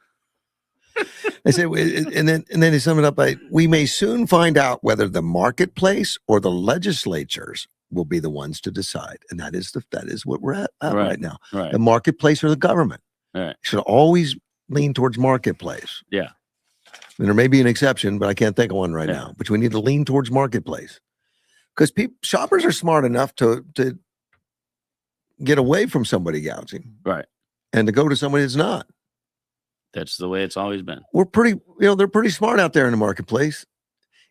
Speaker 1: They say, and then they sum it up by, we may soon find out whether the marketplace or the legislatures will be the ones to decide, and that is what we're at right now.
Speaker 2: Right.
Speaker 1: The marketplace or the government should always lean towards marketplace.
Speaker 2: Yeah,
Speaker 1: and there may be an exception, but I can't think of one right now. But we need to lean towards marketplace because shoppers are smart enough to get away from somebody gouging,
Speaker 2: right,
Speaker 1: and to go to somebody that's not.
Speaker 2: That's the way it's always been.
Speaker 1: We're pretty, they're pretty smart out there in the marketplace.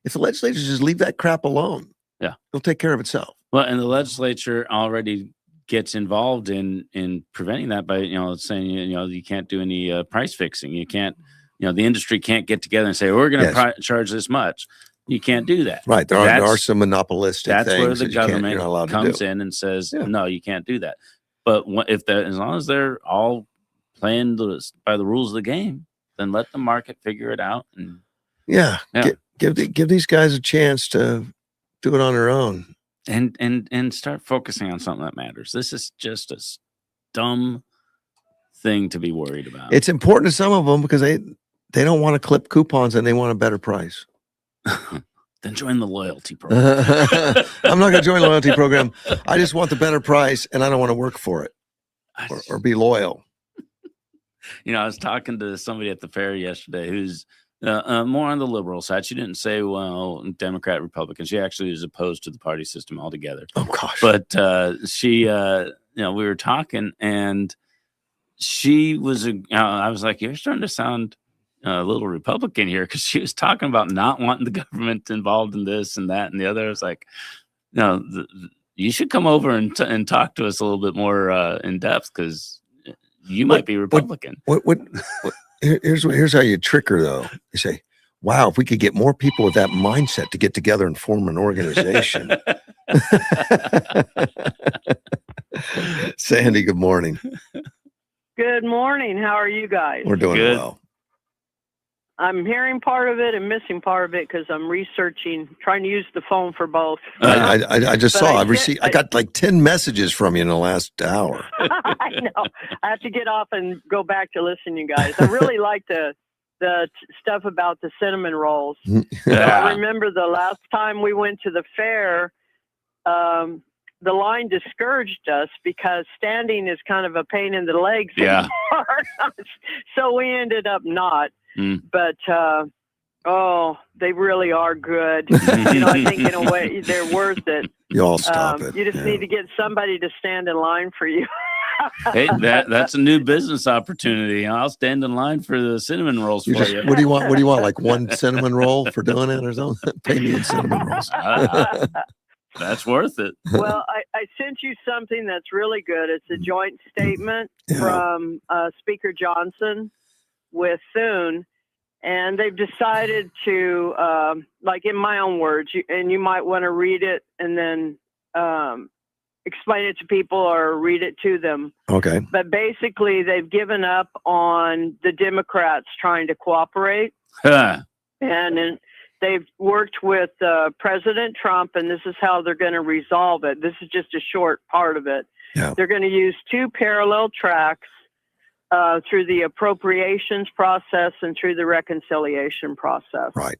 Speaker 1: If the legislatures just leave that crap alone, it'll take care of itself.
Speaker 2: Well, and the legislature already gets involved in preventing that by saying you can't do any price fixing. You can't, the industry can't get together and say we're going to charge this much. You can't do that.
Speaker 1: Right. There are some monopolistic
Speaker 2: things. That's where the
Speaker 1: government
Speaker 2: comes in and says, no, you can't do that. But as long as they're all playing by the rules of the game, then let the market figure it out. And
Speaker 1: give these guys a chance to do it on their own.
Speaker 2: And start focusing on something that matters. This is just a dumb thing to be worried about.
Speaker 1: It's important to some of them because they don't want to clip coupons and they want a better price.
Speaker 2: Then join the loyalty program.
Speaker 1: I'm not going to join the loyalty program. I just want the better price and I don't want to work for it or be loyal.
Speaker 2: I was talking to somebody at the fair yesterday who's more on the liberal side. She didn't say, well, Democrat, Republican. She actually is opposed to the party system altogether.
Speaker 1: Oh, gosh.
Speaker 2: But she, we were talking and she was, I was like, you're starting to sound a little Republican here because she was talking about not wanting the government involved in this and that and the other. I was like, no, you should come over and talk to us a little bit more in depth because you might be Republican.
Speaker 1: Here's how you trick her, though. You say, wow, if we could get more people with that mindset to get together and form an organization. Sandy, good morning.
Speaker 5: Good morning. How are you guys?
Speaker 1: We're doing
Speaker 2: good.
Speaker 1: Well.
Speaker 5: I'm hearing part of it and missing part of it because I'm trying to use the phone for both.
Speaker 1: I just saw. I got like 10 messages from you in the last hour.
Speaker 5: I know. I have to get off and go back to listen to you guys. I really like the stuff about the cinnamon rolls. I remember the last time we went to the fair, the line discouraged us because standing is kind of a pain in the legs.
Speaker 2: Yeah.
Speaker 5: So we ended up not. But they really are good. I think in a way they're worth it.
Speaker 1: You all stop it.
Speaker 5: You just need to get somebody to stand in line for you.
Speaker 2: Hey, that's a new business opportunity. I'll stand in line for the cinnamon rolls for you.
Speaker 1: What do you want? What do you want? Like one cinnamon roll for doing it or something? Pay me in cinnamon rolls.
Speaker 2: That's worth it.
Speaker 5: Well, I sent you something that's really good. It's a joint statement from Speaker Johnson with Thune, And they've decided to, like in my own words, and you might want to read it and then explain it to people or read it to them.
Speaker 1: Okay.
Speaker 5: But basically, they've given up on the Democrats trying to cooperate. And they've worked with President Trump, and this is how they're going to resolve it. This is just a short part of it.
Speaker 1: Yeah.
Speaker 5: They're going to use 2 parallel tracks through the appropriations process and through the reconciliation process.
Speaker 1: Right.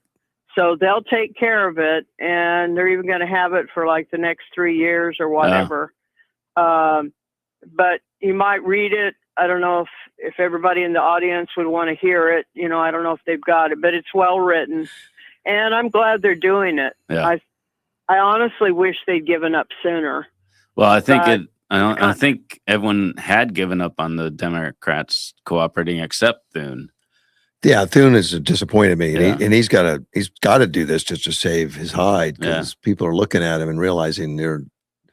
Speaker 5: So they'll take care of it, and they're even going to have it for like the next 3 years or whatever. But you might read it. I don't know if everybody in the audience would want to hear it. You know, I don't know if they've got it, but it's well written, and I'm glad they're doing it.
Speaker 2: Yeah.
Speaker 5: I honestly wish they'd given up sooner.
Speaker 2: Well, I think I think everyone had given up on the Democrats cooperating except Thune.
Speaker 1: Yeah, Thune has disappointed me,
Speaker 2: Yeah.
Speaker 1: and he's got to do this just to save his hide, because people are looking at him and realizing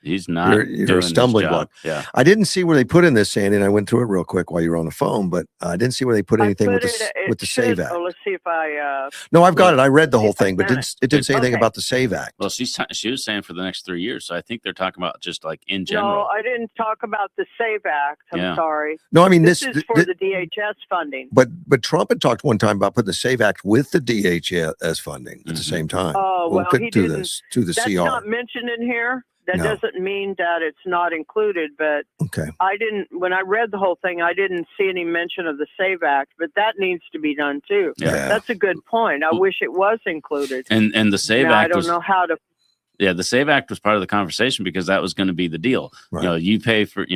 Speaker 2: He's not
Speaker 1: you're
Speaker 2: doing
Speaker 1: a stumbling
Speaker 2: his job.
Speaker 1: block.
Speaker 2: Yeah.
Speaker 1: I didn't see where they put in this, Sandy, and I went through it real quick while you were on the phone, but I didn't see where they put anything with the Save Act.
Speaker 5: Oh, let's see if I.
Speaker 1: No, I've got it. I read the whole
Speaker 5: if I
Speaker 1: thing, but
Speaker 5: found
Speaker 1: it didn't say anything
Speaker 5: Okay.
Speaker 1: about the Save Act.
Speaker 2: Well, she was saying for the next 3 years, so I think they're talking about just like in general.
Speaker 5: No, I didn't talk about the Save Act. I'm sorry.
Speaker 1: No, I mean
Speaker 5: This is for the DHS funding.
Speaker 1: But Trump had talked one time about putting the Save Act with the DHS funding at the same time.
Speaker 5: Oh, well,
Speaker 1: put
Speaker 5: he
Speaker 1: to
Speaker 5: didn't.
Speaker 1: to the
Speaker 5: That's
Speaker 1: CR.
Speaker 5: not mentioned in here. That
Speaker 1: No.
Speaker 5: doesn't mean that it's not included, but
Speaker 1: Okay.
Speaker 5: when I read the whole thing, I didn't see any mention of the Save Act, but that needs to be done too.
Speaker 1: Yeah.
Speaker 5: That's a good point. I wish it was included.
Speaker 2: And the Save
Speaker 5: Now,
Speaker 2: Act
Speaker 5: I don't
Speaker 2: was
Speaker 5: know how to.
Speaker 2: Yeah, the Save Act was part of the conversation because that was going to be the deal.
Speaker 1: Right.
Speaker 2: You know, you pay for,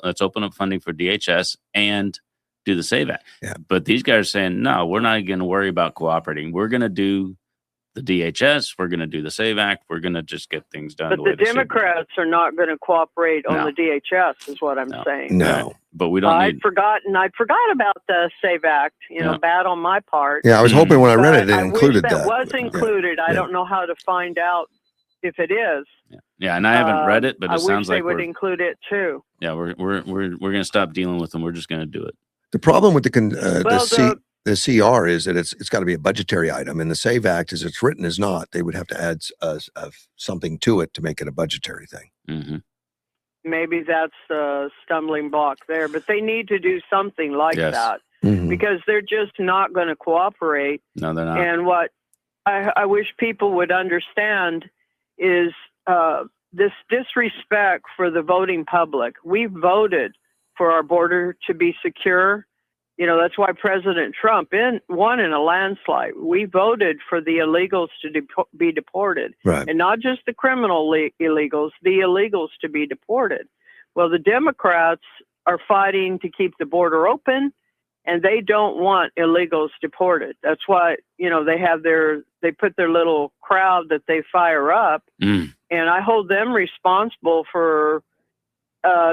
Speaker 2: let's open up funding for DHS and do the Save Act.
Speaker 1: Yeah.
Speaker 2: But these guys are saying, no, we're not going to worry about cooperating. We're going to do the DHS. We're going to do the Save Act. We're going to just get things done.
Speaker 5: But the Democrats are not going to cooperate on
Speaker 2: No.
Speaker 5: the DHS, is what I'm saying.
Speaker 1: No.
Speaker 2: But we don't
Speaker 5: I'd forgot about the Save Act. Bad on my part.
Speaker 1: Yeah, I was hoping when I read it, it
Speaker 5: I
Speaker 1: included
Speaker 5: wish that. Was
Speaker 1: Yeah.
Speaker 5: included. I don't know how to find out if it is.
Speaker 2: Yeah, and I haven't read it, but
Speaker 5: I
Speaker 2: it sounds
Speaker 5: wish they
Speaker 2: like
Speaker 5: would include it too.
Speaker 2: Yeah, we're going to stop dealing with them. We're just going to do it.
Speaker 1: The problem with the CR is that it's got to be a budgetary item, and the Save Act, as it's written, is not. They would have to add something to it to make it a budgetary thing.
Speaker 2: Mm-hmm.
Speaker 5: Maybe that's the stumbling block there, but they need to do something like that
Speaker 1: Mm-hmm.
Speaker 5: because they're just not going to cooperate.
Speaker 2: No, they're not.
Speaker 5: And what I wish people would understand is this disrespect for the voting public. We voted for our border to be secure. That's why President Trump won in a landslide. We voted for the illegals to be deported.
Speaker 1: Right.
Speaker 5: And not just the criminal illegals, the illegals to be deported. Well, the Democrats are fighting to keep the border open, and they don't want illegals deported. That's why, they put their little crowd that they fire up. And I hold them responsible for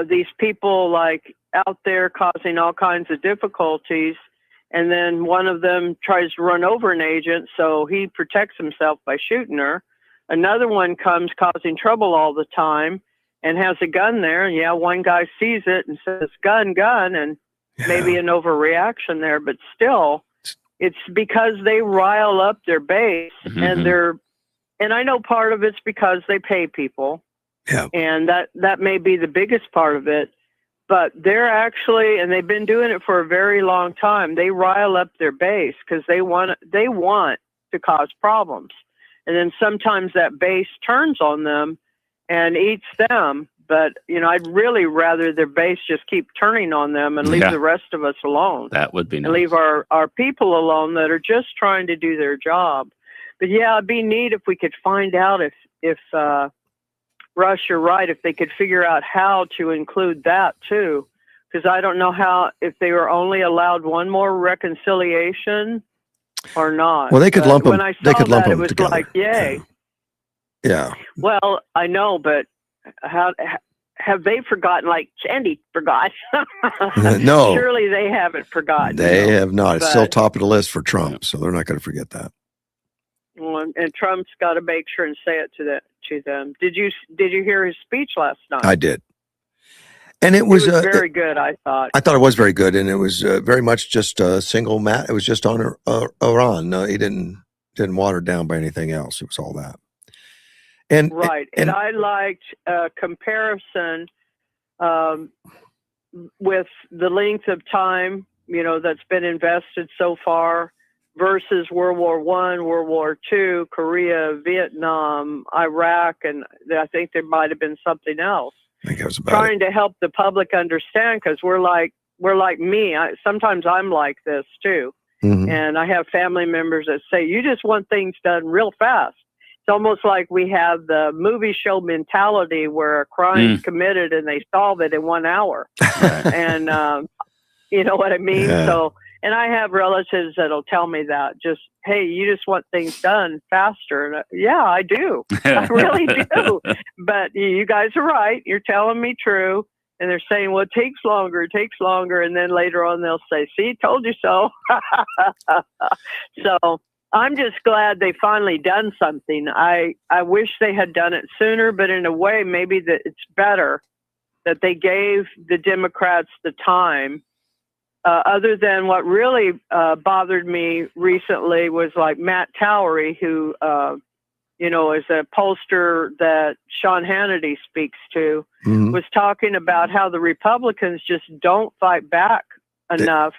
Speaker 5: these people like out there causing all kinds of difficulties. And then one of them tries to run over an agent, so he protects himself by shooting her. Another one comes causing trouble all the time and has a gun there. Yeah, one guy sees it and says, gun, and maybe an overreaction there, but still, it's because they rile up their base.
Speaker 2: Mm-hmm.
Speaker 5: And I know part of it's because they pay people.
Speaker 1: Yeah.
Speaker 5: And that may be the biggest part of it. But they're actually, and they've been doing it for a very long time, they rile up their base because they want to cause problems. And then sometimes that base turns on them and eats them. But, I'd really rather their base just keep turning on them and leave the rest of us alone.
Speaker 2: That would be nice.
Speaker 5: And leave our people alone that are just trying to do their job. But yeah, it'd be neat if we could find out if Russ, you're right, if they could figure out how to include that too. Because I don't know if they were only allowed one more reconciliation or not.
Speaker 1: Well, they could lump them.
Speaker 5: When I saw
Speaker 1: They could lump
Speaker 5: that,
Speaker 1: them
Speaker 5: it was
Speaker 1: together.
Speaker 5: like, yay.
Speaker 1: Yeah.
Speaker 5: Well, I know, but how have they forgotten? Like Sandy forgot.
Speaker 1: No.
Speaker 5: Surely they haven't forgotten.
Speaker 1: They have not. It's still
Speaker 5: But-
Speaker 1: top of the list for Trump, so they're not going to forget that.
Speaker 5: Well, and Trump's got to make sure and say it to them. Did you hear his speech last night?
Speaker 1: I did. And it was
Speaker 5: very good, I thought.
Speaker 1: I thought it was very good, and it was very much just a single mat. It was just on Iran. No, he didn't water it down by anything else. It was all that. And
Speaker 5: right, and I liked a comparison with the length of time, that's been invested so far versus World War I, World War II, Korea, Vietnam, Iraq, and I think there might have been something else.
Speaker 1: I think it was about
Speaker 5: trying to help the public understand, because we're like me. Sometimes I'm like this too, and I have family members that say you just want things done real fast. It's almost like we have the movie show mentality where a crime's committed and they solve it in 1 hour, and you know what I mean.
Speaker 1: Yeah.
Speaker 5: So, and I have relatives that'll tell me that, just, hey, you just want things done faster. And yeah, I do. I really do. But you guys are right. You're telling me true. And they're saying, well, it takes longer. And then later on, they'll say, see, told you so. So I'm just glad they finally done something. I wish they had done it sooner, but in a way, maybe that it's better that they gave the Democrats the time. Other than what really bothered me recently was like Matt Towery, who, is a pollster that Sean Hannity speaks to, was talking about how the Republicans just don't fight back enough,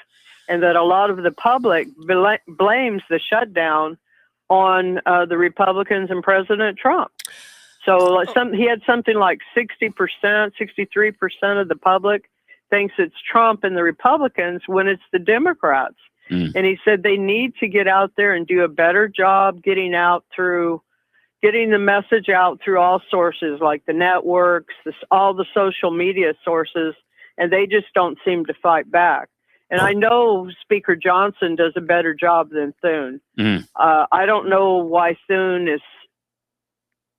Speaker 5: and that a lot of the public blames the shutdown on the Republicans and President Trump. So he had something like 60%, 63% of the public thinks it's Trump and the Republicans when it's the Democrats. And he said they need to get out there and do a better job getting the message out through all sources, like the networks, all the social media sources, and they just don't seem to fight back. And I know Speaker Johnson does a better job than Thune. I don't know why Thune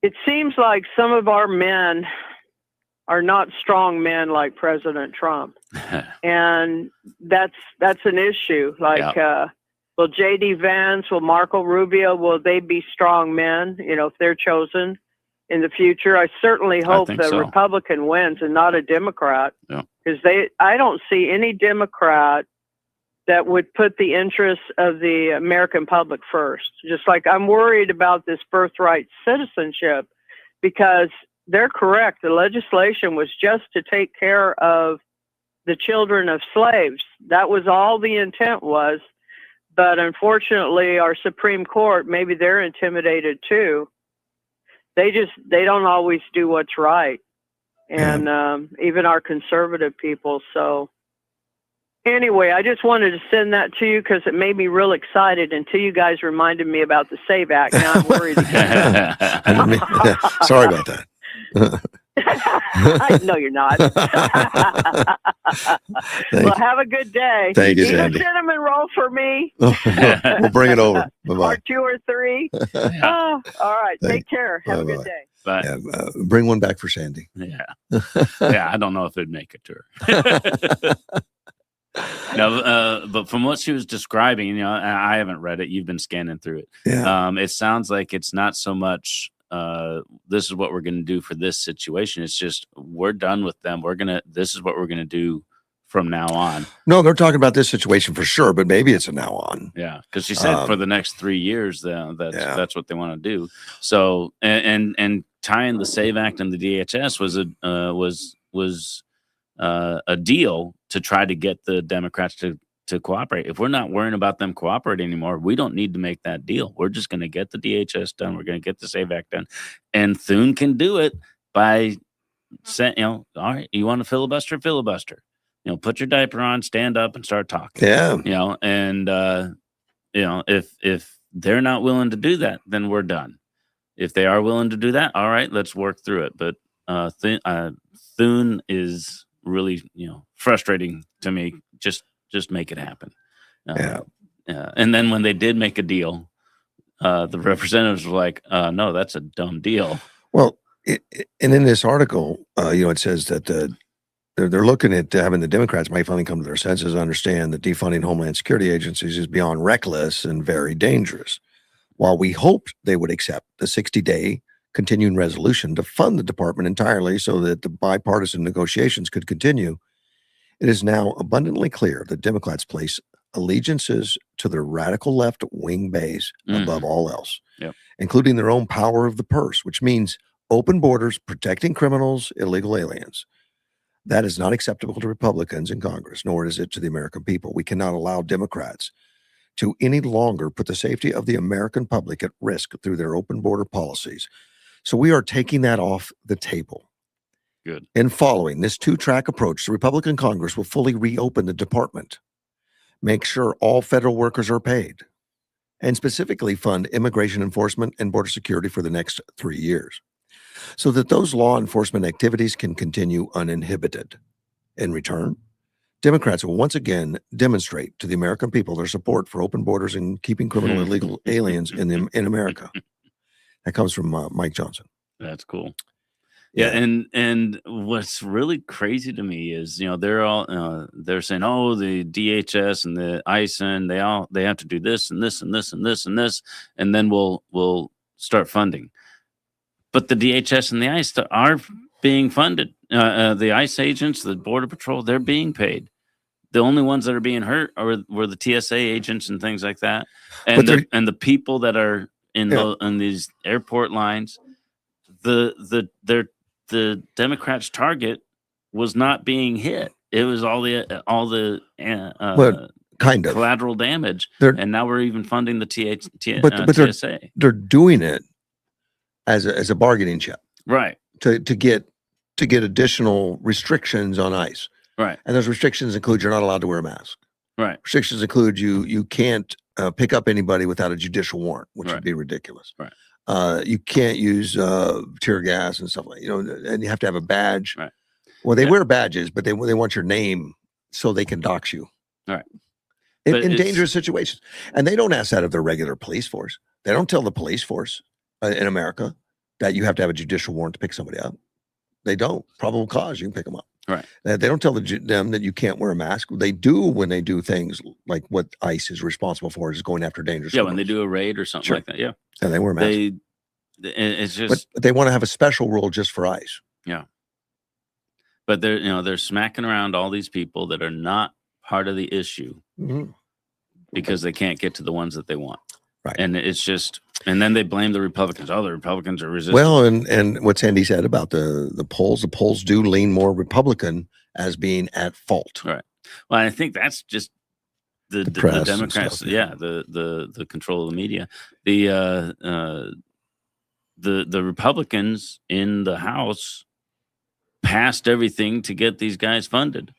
Speaker 5: it seems like some of our men are not strong men like President Trump. And that's an issue. Like, will J.D. Vance, will Marco Rubio, will they be strong men, if they're chosen in the future? I certainly hope the Republican wins and not a Democrat. Because I don't see any Democrat that would put the interests of the American public first. Just like I'm worried about this birthright citizenship, because they're correct. The legislation was just to take care of the children of slaves. That was all the intent was. But unfortunately, our Supreme Court, maybe they're intimidated too. They don't always do what's right. And even our conservative people. So anyway, I just wanted to send that to you because it made me real excited until you guys reminded me about the SAVE Act. Now I'm worried again.
Speaker 1: Sorry about that.
Speaker 5: No, you're not. Well, have a good day.
Speaker 1: Thank you,
Speaker 5: Eat a
Speaker 1: Sandy.
Speaker 5: cinnamon roll for me.
Speaker 1: We'll bring it over. Bye-bye.
Speaker 5: Or 2 or 3. Oh, all right. Take care. Have a good day.
Speaker 2: But
Speaker 1: bring one back for Sandy.
Speaker 2: Yeah, I don't know if it'd make it to her. No, but from what she was describing, I haven't read it. You've been scanning through it.
Speaker 1: Yeah.
Speaker 2: It sounds like it's not so much this is what we're going to do for this situation. It's just we're done with them. This is what we're going to do from now on.
Speaker 1: No, they're talking about this situation for sure, but maybe it's a now on.
Speaker 2: Yeah, because she said for the next 3 years, that's what they want to do. So and tying the SAVE Act and the DHS was a deal to try to get the Democrats to cooperate. If we're not worrying about them cooperating anymore, we don't need to make that deal. We're just going to get the DHS done. We're going to get the SAVE Act done, and Thune can do it by saying, all right, you want to filibuster? Put your diaper on, stand up, and start talking.
Speaker 1: Yeah.
Speaker 2: And if they're not willing to do that, then we're done. If they are willing to do that, all right, let's work through it. But Thune is really, frustrating to me. Just make it happen. And then when they did make a deal, the representatives were like, no, that's a dumb deal.
Speaker 1: Well, and in this article, it says that they're looking at having the Democrats might finally come to their senses and understand that defunding Homeland Security agencies is beyond reckless and very dangerous. While we hoped they would accept the 60-day continuing resolution to fund the department entirely so that the bipartisan negotiations could continue, it is now abundantly clear that Democrats place allegiances to their radical left wing base above all else, including their own power of the purse, which means open borders, protecting criminals, illegal aliens. That is not acceptable to Republicans in Congress, nor is it to the American people. We cannot allow Democrats to any longer put the safety of the American public at risk through their open border policies. So we are taking that off the table.
Speaker 2: Good.
Speaker 1: In following this two-track approach, the Republican Congress will fully reopen the department, make sure all federal workers are paid, and specifically fund immigration enforcement and border security for the next 3 years, so that those law enforcement activities can continue uninhibited. In return, Democrats will once again demonstrate to the American people their support for open borders and keeping criminal illegal aliens in America. That comes from Mike Johnson.
Speaker 2: That's cool. Yeah, and what's really crazy to me is, they're saying, oh, the DHS and the ICE, and they have to do this and this and this and this and this, and then we'll start funding. But the DHS and the ICE are being funded. The ICE agents, the Border Patrol, they're being paid. The only ones that are being hurt were the TSA agents and things like that, and the people that are in these airport lines. The Democrats' target was not being hit. It was all the
Speaker 1: kind of
Speaker 2: collateral damage, and now we're even funding the TSA.
Speaker 1: They're doing it as a bargaining chip,
Speaker 2: right?
Speaker 1: To get additional restrictions on ICE,
Speaker 2: right?
Speaker 1: And those restrictions include you're not allowed to wear a mask,
Speaker 2: right?
Speaker 1: Restrictions include you can't pick up anybody without a judicial warrant, which would be ridiculous,
Speaker 2: right?
Speaker 1: You can't use tear gas and stuff and you have to have a badge.
Speaker 2: Right.
Speaker 1: Well, they wear badges, but they want your name so they can dox you.
Speaker 2: All right.
Speaker 1: In dangerous situations. And they don't ask that of their regular police force. They don't tell the police force in America that you have to have a judicial warrant to pick somebody up. They don't. Probable cause, you can pick them up.
Speaker 2: Right.
Speaker 1: They don't tell them that you can't wear a mask. They do when they do things like what ICE is responsible for, is going after dangerous criminals.
Speaker 2: When they do a raid or something like that. Yeah.
Speaker 1: And they wear masks.
Speaker 2: It's just,
Speaker 1: but they want to have a special rule just for ICE.
Speaker 2: Yeah. But they're smacking around all these people that are not part of the issue because they can't get to the ones that they want.
Speaker 1: Right.
Speaker 2: And it's just, and then they blame the Republicans. Oh, the Republicans are resistant.
Speaker 1: Well, and what Sandy said about the polls do lean more Republican as being at fault.
Speaker 2: Right. Well, I think that's just the Democrats. Stuff, the control of the media. The Republicans in the House passed everything to get these guys funded.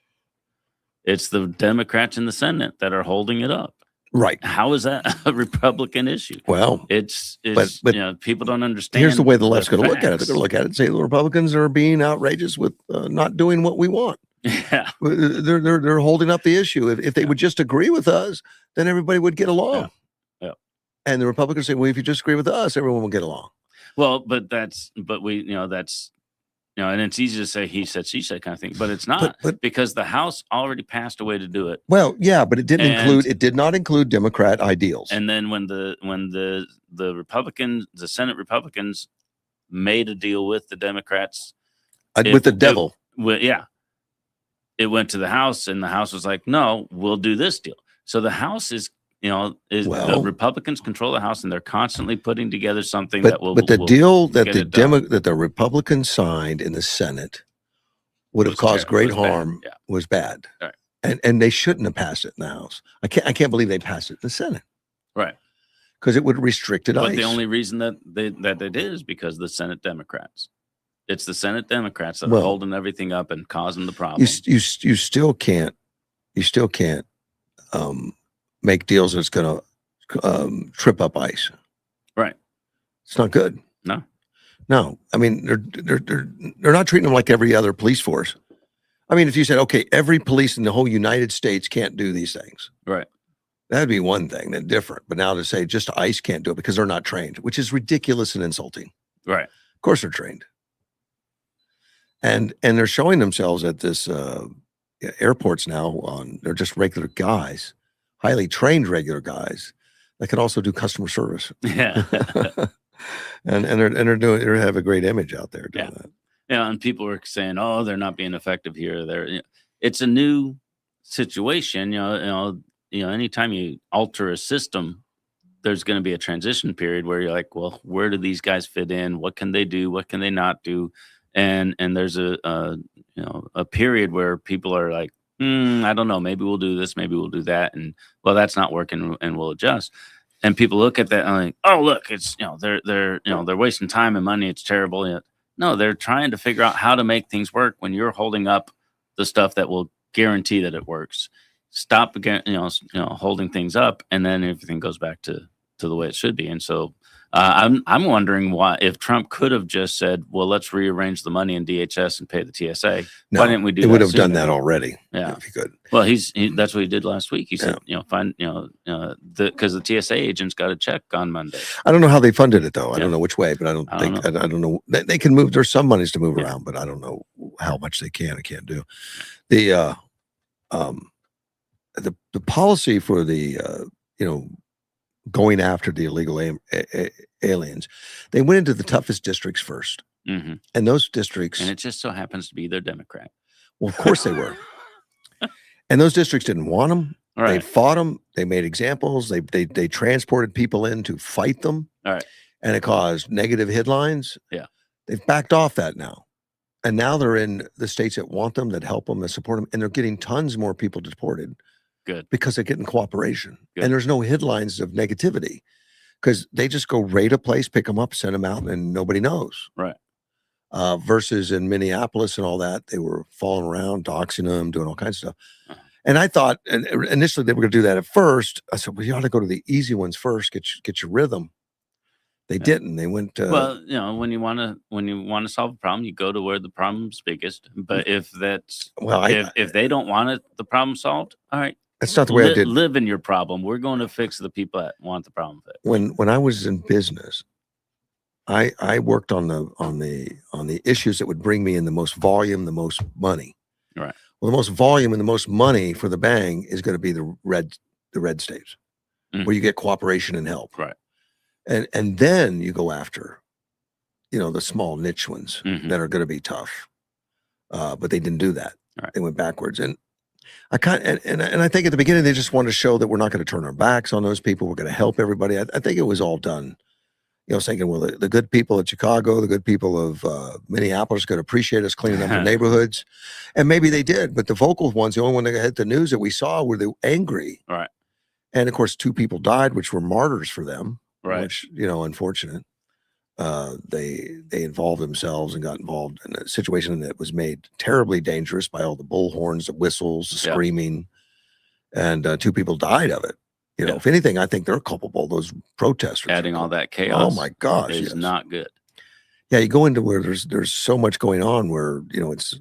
Speaker 2: It's the Democrats in the Senate that are holding it up.
Speaker 1: Right.
Speaker 2: How is that a Republican issue?
Speaker 1: Well,
Speaker 2: it's
Speaker 1: but
Speaker 2: people don't understand.
Speaker 1: Here's the way the left's going to look at it. They're going to look at it and say the Republicans are being outrageous with not doing what we want.
Speaker 2: Yeah.
Speaker 1: They're holding up the issue. If they would just agree with us, then everybody would get along.
Speaker 2: Yeah.
Speaker 1: And the Republicans say, well, if you just agree with us, everyone will get along.
Speaker 2: Well, and it's easy to say he said, she said kind of thing, but it's not because the House already passed a way to do it.
Speaker 1: Well, yeah, but it did not include Democrat ideals.
Speaker 2: And then when the Republicans, the Senate Republicans made a deal with the Democrats,
Speaker 1: with the devil.
Speaker 2: It went to the House and the House was like, no, we'll do this deal. So the House is the Republicans control the House and they're constantly putting together something that will.
Speaker 1: But the deal that the Republicans signed in the Senate would have caused great harm. Was bad,
Speaker 2: right.
Speaker 1: and they shouldn't have passed it in the House. I can't believe they passed it in the Senate,
Speaker 2: right?
Speaker 1: Because it would have restricted ICE.
Speaker 2: But the only reason that they did is because the Senate Democrats. It's the Senate Democrats that are holding everything up and causing the problem.
Speaker 1: You still can't. Make deals that's going to trip up ICE.
Speaker 2: Right.
Speaker 1: It's not good. No. I mean, they're not treating them like every other police force. I mean, if you said, okay, every police in the whole United States can't do these things.
Speaker 2: Right.
Speaker 1: That'd be one thing, that's different. But now to say just ICE can't do it because they're not trained, which is ridiculous and insulting.
Speaker 2: Right.
Speaker 1: Of course they're trained. And they're showing themselves at this airports now they're just regular guys. Highly trained regular guys that can also do customer service.
Speaker 2: Yeah.
Speaker 1: and they're have a great image out there doing that.
Speaker 2: Yeah, and people were saying, "Oh, they're not being effective here or there." It's a new situation. Anytime you alter a system, there's going to be a transition period where you're like, "Well, where do these guys fit in? What can they do? What can they not do?" And there's a period where people are like, I don't know, maybe we'll do this, maybe we'll do that, and well, that's not working, and we'll adjust. And people look at that and like, oh, look, it's they're wasting time and money. It's terrible. No, they're trying to figure out how to make things work when you're holding up the stuff that will guarantee that it works. Stop again, holding things up, and then everything goes back to the way it should be. And so I'm wondering why, if Trump could have just said, well, let's rearrange the money in DHS and pay the TSA.
Speaker 1: No,
Speaker 2: why didn't we do
Speaker 1: that? He would have
Speaker 2: sooner?
Speaker 1: done that already.
Speaker 2: Yeah,
Speaker 1: if he could.
Speaker 2: Well, that's what he did last week. He said, because the TSA agents got a check on Monday.
Speaker 1: I don't know how they funded it though. I don't know which way, but I don't know. They can move. There's some monies to move around, but I don't know how much they can and can't do. The policy for the going after the illegal aliens, they went into the toughest districts first, and those districts,
Speaker 2: and it just so happens to be they're Democrat.
Speaker 1: Well, of course they were, and those districts didn't want them. Right. They fought them. They made examples. They transported people in to fight them.
Speaker 2: All right,
Speaker 1: and it caused negative headlines.
Speaker 2: Yeah,
Speaker 1: they've backed off that now, and now they're in the states that want them, that help them, that support them, and they're getting tons more people deported.
Speaker 2: Good.
Speaker 1: Because they're getting cooperation.
Speaker 2: Good.
Speaker 1: And there's no headlines of negativity because they just go raid a place, pick them up, send them out, and nobody knows.
Speaker 2: Right.
Speaker 1: Versus in Minneapolis and all that, they were falling around, doxing them, doing all kinds of stuff. And I thought, and initially they were going to do that at first. I said, well, you ought to go to the easy ones first, get your rhythm. They didn't. They went to,
Speaker 2: well, when you want to solve a problem, you go to where the problem's biggest. But if that's, if they don't want the problem solved, all right.
Speaker 1: That's not the way I did.
Speaker 2: Live in your problem. We're going to fix the people that want the problem fixed.
Speaker 1: When I was in business, I worked on the issues that would bring me in the most volume, the most money.
Speaker 2: Right.
Speaker 1: Well, the most volume and the most money for the bang is going to be the red states, where you get cooperation and help.
Speaker 2: Right.
Speaker 1: And then you go after, the small niche ones that are going to be tough. But they didn't do that.
Speaker 2: Right.
Speaker 1: They went backwards. And I I think at the beginning they just wanted to show that we're not going to turn our backs on those people. We're going to help everybody. I think it was all done, thinking, well, the good people of Chicago, the good people of Minneapolis are going to appreciate us cleaning up the neighborhoods, and maybe they did. But the vocal ones, the only one that had the news that we saw, were the angry.
Speaker 2: Right.
Speaker 1: And of course, 2 people died, which were martyrs for them.
Speaker 2: Right.
Speaker 1: Which unfortunate. They involved themselves and got involved in a situation that was made terribly dangerous by all the bullhorns, the whistles, the screaming, and 2 people died of it. If anything, I think they're culpable. Those protesters
Speaker 2: adding all that chaos.
Speaker 1: Oh my gosh,
Speaker 2: is not good.
Speaker 1: Yeah, you go into where there's so much going on where it's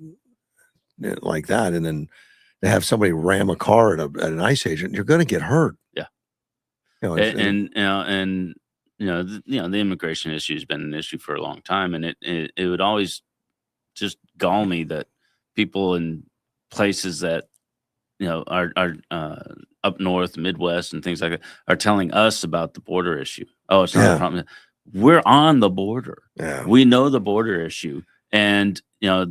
Speaker 1: like that, and then to have somebody ram a car at an ICE agent, you're going to get hurt.
Speaker 2: Yeah, the immigration issue has been an issue for a long time, and it would always just gall me that people in places that are up north, Midwest, and things like that are telling us about the border issue. Oh, it's not a problem. We're on the border.
Speaker 1: Yeah.
Speaker 2: We know the border issue, and I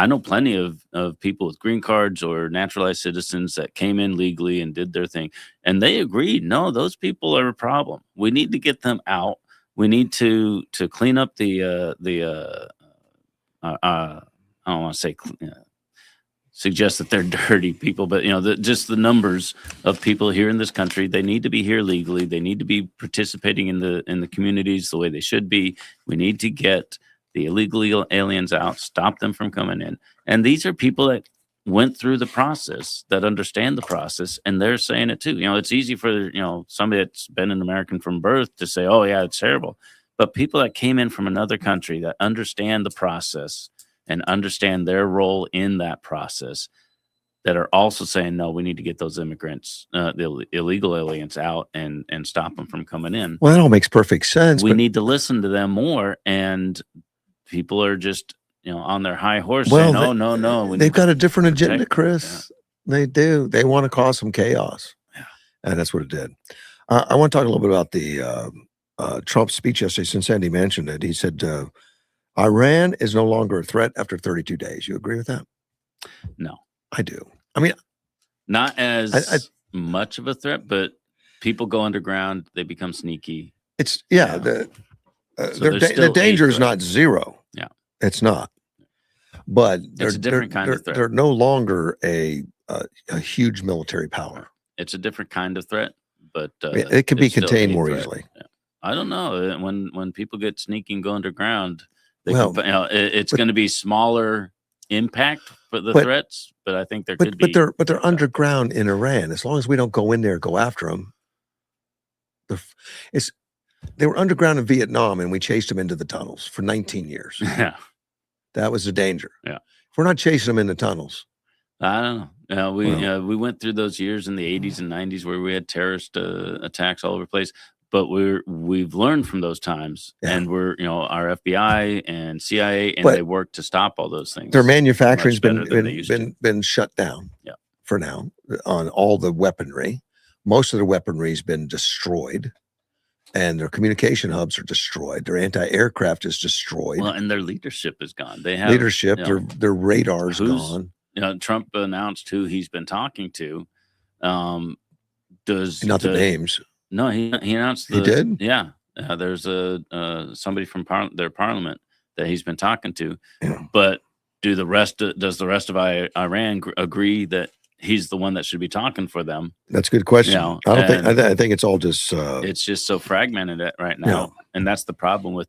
Speaker 2: know plenty of people with green cards or naturalized citizens that came in legally and did their thing, and they agreed, no, those people are a problem. We need to get them out. We need to clean up I don't want to say suggest that they're dirty people, but just the numbers of people here in this country. They need to be here legally. They need to be participating in the communities the way they should be. We need to get the illegal aliens out, stop them from coming in. And these are people that went through the process, that understand the process, and they're saying it too. It's easy for somebody that's been an American from birth to say, oh yeah, it's terrible. But people that came in from another country that understand the process and understand their role in that process, that are also saying, no, we need to get those immigrants, the illegal aliens out and stop them from coming in.
Speaker 1: Well, that all makes perfect sense.
Speaker 2: We need to listen to them more, and people are just, on their high horse saying, oh, no.
Speaker 1: They've got a different agenda, Chris. Yeah. They do. They want to cause some chaos.
Speaker 2: Yeah.
Speaker 1: And that's what it did. I want to talk a little bit about the Trump's speech yesterday. Since Andy mentioned it, he said Iran is no longer a threat after 32 days. You agree with that?
Speaker 2: No,
Speaker 1: I do. I mean,
Speaker 2: not as much of a threat, but people go underground, they become sneaky.
Speaker 1: It's
Speaker 2: Yeah.
Speaker 1: The danger is not zero.
Speaker 2: Yeah,
Speaker 1: it's not. But
Speaker 2: it's a different kind of threat.
Speaker 1: They're no longer a huge military power.
Speaker 2: It's a different kind of threat, but
Speaker 1: it can be contained more easily.
Speaker 2: Yeah. I don't know. When people get sneaky and go underground, it's going to be smaller impact for the threats, but I think could be.
Speaker 1: But they're underground in Iran. As long as we don't go in there and go after them, they were underground in Vietnam, and we chased them into the tunnels for 19 years.
Speaker 2: Yeah,
Speaker 1: that was the danger.
Speaker 2: Yeah,
Speaker 1: if we're not chasing them in the tunnels,
Speaker 2: I don't know. We went through those years in the 80s and 90s where we had terrorist attacks all over the place. But we've learned from those times, and we're our FBI and CIA, and they work to stop all those things.
Speaker 1: Their manufacturing's been shut down.
Speaker 2: Yeah,
Speaker 1: for now on all the weaponry. Most of their weaponry's been destroyed, and their communication hubs are destroyed. Their anti-aircraft is destroyed.
Speaker 2: Well, and their leadership is gone. They have
Speaker 1: leadership. Their radar's gone.
Speaker 2: Trump announced who he's been talking to.
Speaker 1: Not the names.
Speaker 2: No, he announced.
Speaker 1: He did.
Speaker 2: Yeah, there's somebody from their parliament that he's been talking to.
Speaker 1: Yeah.
Speaker 2: But does the rest of Iran agree that he's the one that should be talking for them?
Speaker 1: That's a good question. I don't think. I think it's all just.
Speaker 2: It's just so fragmented right now, and that's the problem with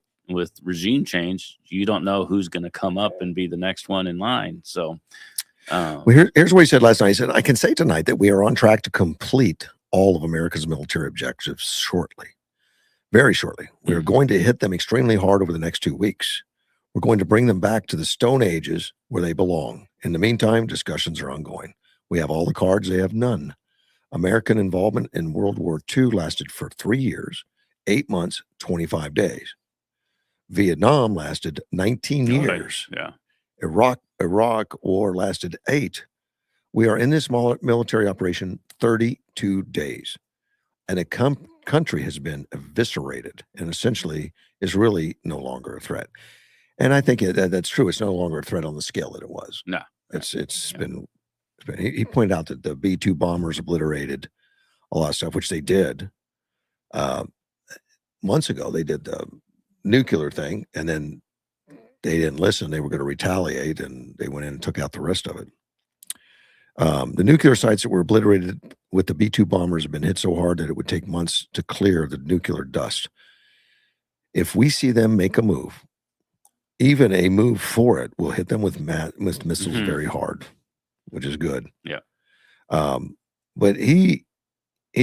Speaker 2: regime change. You don't know who's going to come up and be the next one in line. So,
Speaker 1: here's what he said last night. He said, "I can say tonight that we are on track to complete all of America's military objectives shortly, very shortly. We are going to hit them extremely hard over the next 2 weeks. We're going to bring them back to the Stone Ages where they belong. In the meantime, discussions are ongoing. We have all the cards, they have none. American involvement in World War II lasted for 3 years, 8 months, 25 days. Vietnam lasted 19 years.
Speaker 2: Yeah.
Speaker 1: Iraq war lasted 8. We are in this military operation 32 days, and a country has been eviscerated and essentially is really no longer a threat." And I think that's true. It's no longer a threat on the scale that it was.
Speaker 2: No,
Speaker 1: it's been. He pointed out that the B-2 bombers obliterated a lot of stuff, which they did. Months ago, they did the nuclear thing, and then they didn't listen. They were going to retaliate, and they went in and took out the rest of it. The nuclear sites that were obliterated with the B-2 bombers have been hit so hard that it would take months to clear the nuclear dust. If we see them make a move, even a move for it, will hit them with missiles very hard, which is good.
Speaker 2: Yeah.
Speaker 1: But he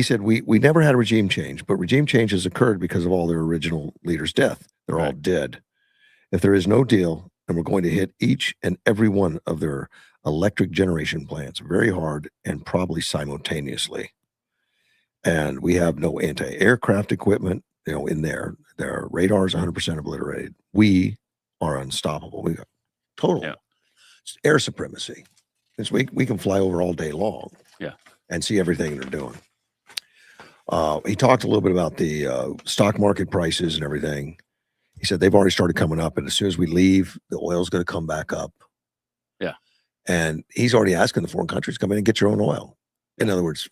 Speaker 1: said we never had a regime change, but regime change has occurred because of all their original leaders' death. They're all dead. If there is no deal, and we're going to hit each and every one of their electric generation plants very hard and probably simultaneously. And we have no anti-aircraft equipment, in there. Their radar is 100% obliterated. We are unstoppable. We got total air supremacy. We can fly over all day long, and see everything they're doing. He talked a little bit about the stock market prices and everything. He said they've already started coming up, and as soon as we leave, the oil's going to come back up.
Speaker 2: Yeah.
Speaker 1: And he's already asking the foreign countries, come in and get your own oil. In other words,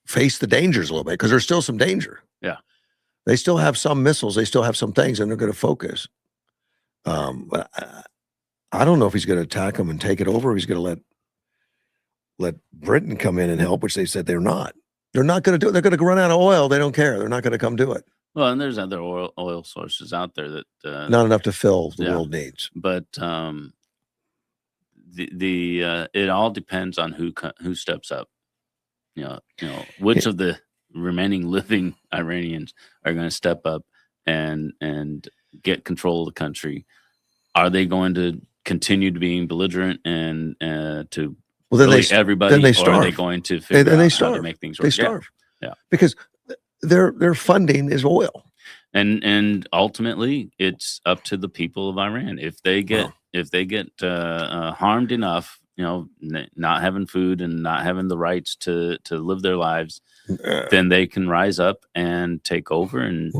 Speaker 1: face the dangers a little bit, because there's still some danger.
Speaker 2: Yeah.
Speaker 1: They still have some missiles. They still have some things, and they're going to focus. But I don't know if he's going to attack them and take it over, or he's going to let Britain come in and help, which they said they're not. They're not going to do it. They're going to run out of oil. They don't care. They're not going to come do it.
Speaker 2: Well, and there's other oil sources out there that
Speaker 1: not enough to fill the world needs.
Speaker 2: But it all depends on who steps up. Which of the remaining living Iranians are going to step up and get control of the country. Are they going to continue to being belligerent and to everybody?
Speaker 1: Then they
Speaker 2: or
Speaker 1: starve.
Speaker 2: are they going to figure out how to make things work?
Speaker 1: They starve.
Speaker 2: Yeah.
Speaker 1: Because their funding is oil.
Speaker 2: And ultimately, it's up to the people of Iran. If they get harmed enough, not having food and not having the rights to live their lives, then they can rise up and take over, and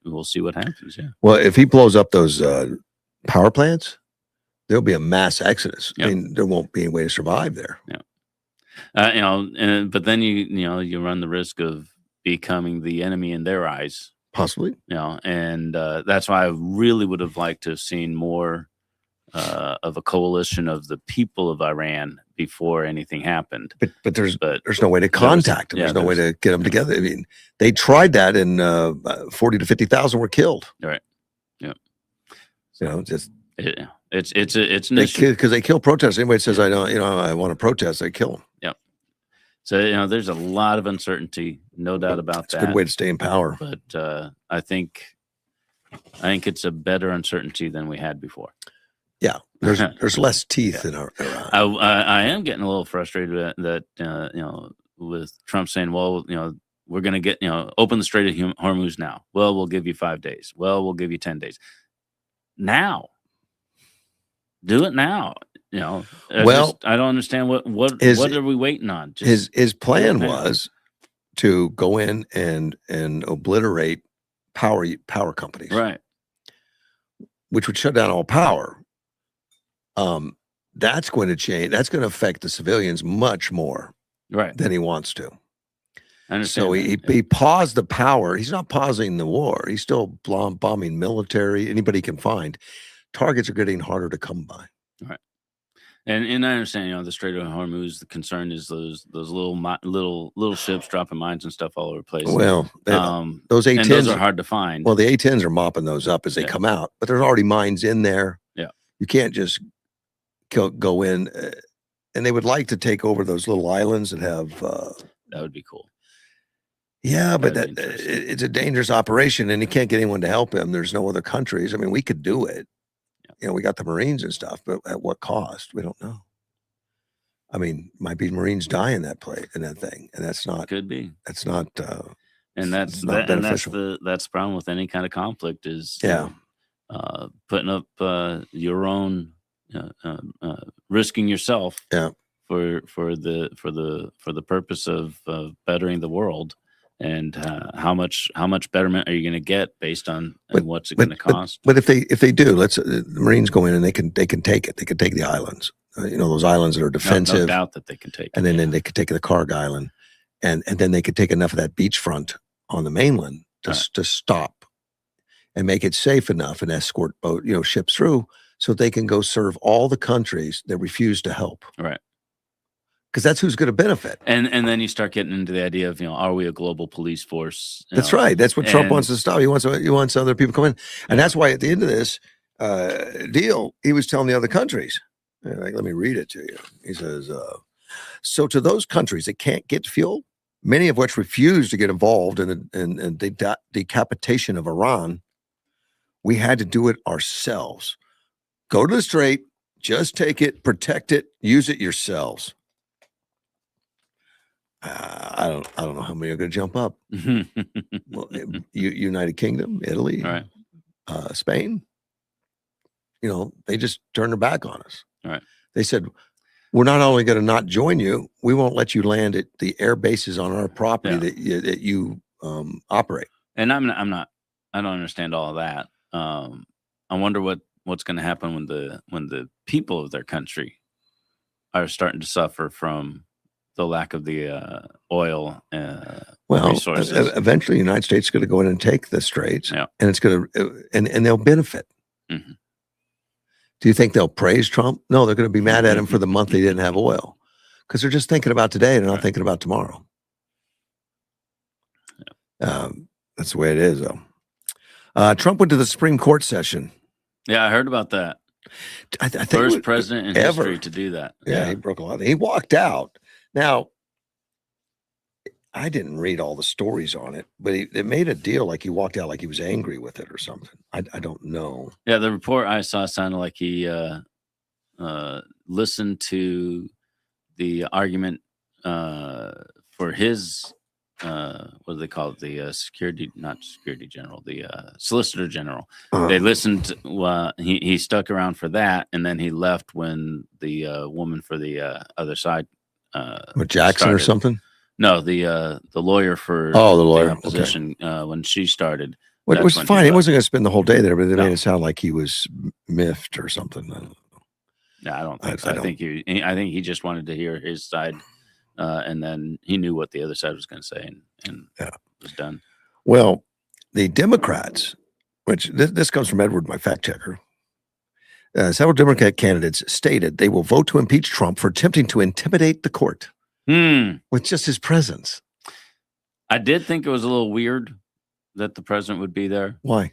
Speaker 2: we'll see what happens. Yeah.
Speaker 1: Well, if he blows up those power plants, there'll be a mass exodus.
Speaker 2: Yep.
Speaker 1: I mean, there won't be any way to survive there.
Speaker 2: Yeah. But then you run the risk of becoming the enemy in their eyes.
Speaker 1: Possibly.
Speaker 2: And that's why I really would have liked to have seen more of a coalition of the people of Iran before anything happened.
Speaker 1: But there's no way to contact them. There's no way to get them together. I mean, they tried that, and 40 to 50,000 were killed.
Speaker 2: Right. Yeah.
Speaker 1: Just
Speaker 2: it's an issue
Speaker 1: because they kill protesters. Anybody says I want to protest, they kill them.
Speaker 2: Yeah. So there's a lot of uncertainty, no doubt about that.
Speaker 1: It's a good way to stay in power.
Speaker 2: But I think it's a better uncertainty than we had before.
Speaker 1: Yeah, there's less teeth in our.
Speaker 2: I am getting a little frustrated that with Trump saying, well, we're going to get open the Strait of Hormuz now. Well, we'll give you 5 days. Well, we'll give you 10 days. Now, do it now. I don't understand what are we waiting on?
Speaker 1: His plan was to go in and obliterate power companies,
Speaker 2: right?
Speaker 1: Which would shut down all power. That's going to change. That's going to affect the civilians much more,
Speaker 2: right,
Speaker 1: than he wants to.
Speaker 2: I understand.
Speaker 1: So he paused the power. He's not pausing the war. He's still bombing military. Anybody he can find. Targets are getting harder to come by.
Speaker 2: Right. And I understand, the Strait of Hormuz, the concern is those little ships dropping mines and stuff all over the place.
Speaker 1: Well, those A-10s
Speaker 2: those are hard to find.
Speaker 1: Well, the A-10s are mopping those up as they come out, but there's already mines in there.
Speaker 2: Yeah.
Speaker 1: You can't just go in, and they would like to take over those little islands that have.
Speaker 2: That would be cool.
Speaker 1: Yeah, but it's a dangerous operation, and he can't get anyone to help him. There's no other countries. I mean, we could do it. We got the Marines and stuff, but at what cost? We don't know. I mean, might be Marines die in that thing, and that's not.
Speaker 2: Could be.
Speaker 1: That's not.
Speaker 2: And that's
Speaker 1: not beneficial.
Speaker 2: And that's the problem with any kind of conflict is putting up your own, risking yourself.
Speaker 1: Yeah.
Speaker 2: For the purpose of bettering the world. And how much betterment are you going to get based on what's it going to cost?
Speaker 1: But if they do, the Marines go in and they can take it. They can take the islands. Those islands that are defensive.
Speaker 2: No doubt that they can take it.
Speaker 1: And then they could take the Karg Island, and then they could take enough of that beachfront on the mainland to stop and make it safe enough and escort ships through so they can go serve all the countries that refuse to help.
Speaker 2: Right.
Speaker 1: Because that's who's going to benefit.
Speaker 2: And then you start getting into the idea of, are we a global police force?
Speaker 1: That's right. That's what Trump wants to stop. He wants other people to come in. And that's why at the end of this deal, he was telling the other countries, let me read it to you. He says, so to those countries that can't get fuel, many of which refuse to get involved in the decapitation of Iran, we had to do it ourselves. Go to the strait, just take it, protect it, use it yourselves. I don't know how many are going to jump up. Well, United Kingdom, Italy,
Speaker 2: right.
Speaker 1: Spain. They just turned their back on us.
Speaker 2: Right. They
Speaker 1: said, "We're not only going to not join you, we won't let you land at the air bases on our property that you operate."
Speaker 2: And I don't understand all of that. I wonder what's going to happen when the people of their country are starting to suffer from the lack of the oil resources.
Speaker 1: Eventually, the United States is going to go in and take the straits, and it's going to and they'll benefit.
Speaker 2: Mm-hmm.
Speaker 1: Do you think they'll praise Trump? No, they're going to be mad at him for the month they didn't have oil, because they're just thinking about today. They're not thinking about tomorrow. Yeah. That's the way it is, though. Trump went to the Supreme Court session.
Speaker 2: Yeah, I heard about that.
Speaker 1: I think
Speaker 2: first president in history to do that.
Speaker 1: Yeah, he broke a lot. He walked out. Now, I didn't read all the stories on it, but it made a deal like he walked out like he was angry with it or something. I don't know.
Speaker 2: Yeah, the report I saw sounded like he listened to the argument for his what do they call it? The Solicitor General. They listened. He stuck around for that, and then he left when the woman for the other side.
Speaker 1: Jackson
Speaker 2: started.
Speaker 1: Or something?
Speaker 2: No, the lawyer for
Speaker 1: the lawyer.
Speaker 2: the opposition when she started.
Speaker 1: Well, it was fine. He wasn't going to spend the whole day there, but they
Speaker 2: No.
Speaker 1: made it sound like he was miffed or something. I don't know.
Speaker 2: No, I don't think so. I think he just wanted to hear his side, and then he knew what the other side was going to say, and was done.
Speaker 1: Well, the Democrats, which this comes from Edward, my fact checker. Several Democrat candidates stated they will vote to impeach Trump for attempting to intimidate the court with just his presence.
Speaker 2: I did think it was a little weird that the president would be there.
Speaker 1: Why?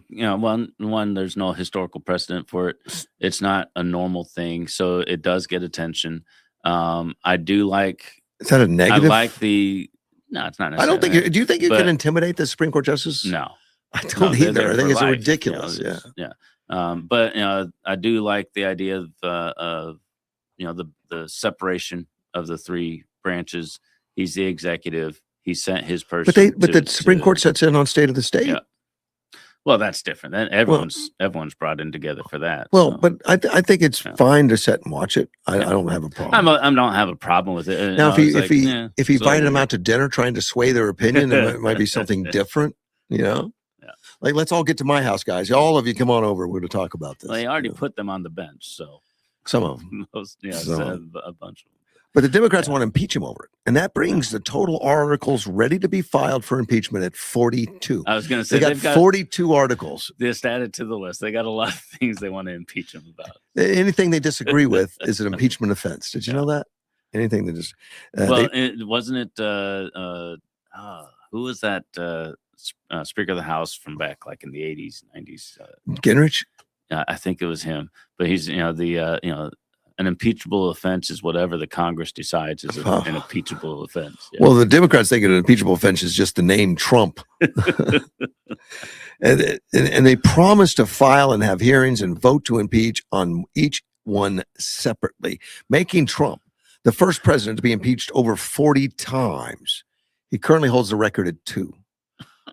Speaker 2: One, there's no historical precedent for it. It's not a normal thing, so it does get attention. I do like.
Speaker 1: Is that a negative?
Speaker 2: I like the. No, it's not necessarily.
Speaker 1: I don't think. Do you think you can intimidate the Supreme Court justice?
Speaker 2: No,
Speaker 1: I don't either. I think it's ridiculous.
Speaker 2: Yeah. But I do like the idea of the separation of the three branches. He's the executive. He sent his person.
Speaker 1: But the Supreme Court sets in on state of the state.
Speaker 2: Yeah. Well, that's different. Then everyone's brought in together for that.
Speaker 1: Well, but I think it's fine to sit and watch it. I don't have a problem.
Speaker 2: I don't have a problem with it.
Speaker 1: Now, if he invited them out to dinner trying to sway their opinion, it might be something different. Yeah. Like, let's all get to my house, guys. All of you come on over. We're going to talk about this.
Speaker 2: Well, they already put them on the bench, so
Speaker 1: some of them,
Speaker 2: a bunch of them.
Speaker 1: But the Democrats want to impeach him over it, and that brings the total articles ready to be filed for impeachment at 42.
Speaker 2: I was going to say
Speaker 1: they've got 42 articles.
Speaker 2: Just added to the list. They got a lot of things they want to impeach him about.
Speaker 1: Anything they disagree with is an impeachment offense. Did you know that? Anything that just
Speaker 2: wasn't it? Who was that? Speaker of the House from back like in the 80s, 90s.
Speaker 1: Gingrich?
Speaker 2: I think it was him. But he's an impeachable offense is whatever the Congress decides is an impeachable offense. Yeah.
Speaker 1: Well, the Democrats think an impeachable offense is just the name Trump. and they promise to file and have hearings and vote to impeach on each one separately, making Trump the first president to be impeached over 40 times. He currently holds the record at 2.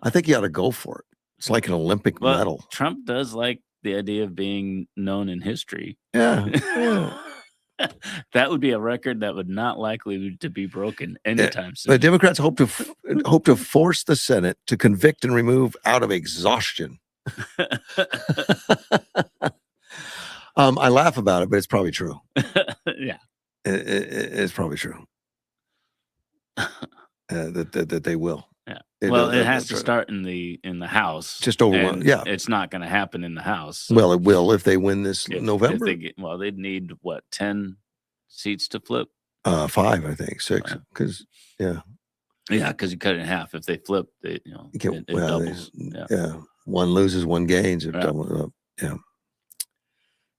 Speaker 1: I think he ought to go for it. It's like an Olympic medal.
Speaker 2: Trump does like the idea of being known in history.
Speaker 1: Yeah.
Speaker 2: That would be a record that would not likely to be broken anytime soon.
Speaker 1: The Democrats hope to force the Senate to convict and remove out of exhaustion. I laugh about it, but it's probably true.
Speaker 2: Yeah,
Speaker 1: it's probably true that they will.
Speaker 2: Yeah. Well, it has to start in the House.
Speaker 1: Just over one. Yeah.
Speaker 2: It's not going to happen in the House. So
Speaker 1: well, it will if they win this November.
Speaker 2: They'd need 10 seats to flip?
Speaker 1: 5, I think. 6. Because
Speaker 2: because you cut it in half. If they flip, it doubles.
Speaker 1: One loses, one gains. Yeah.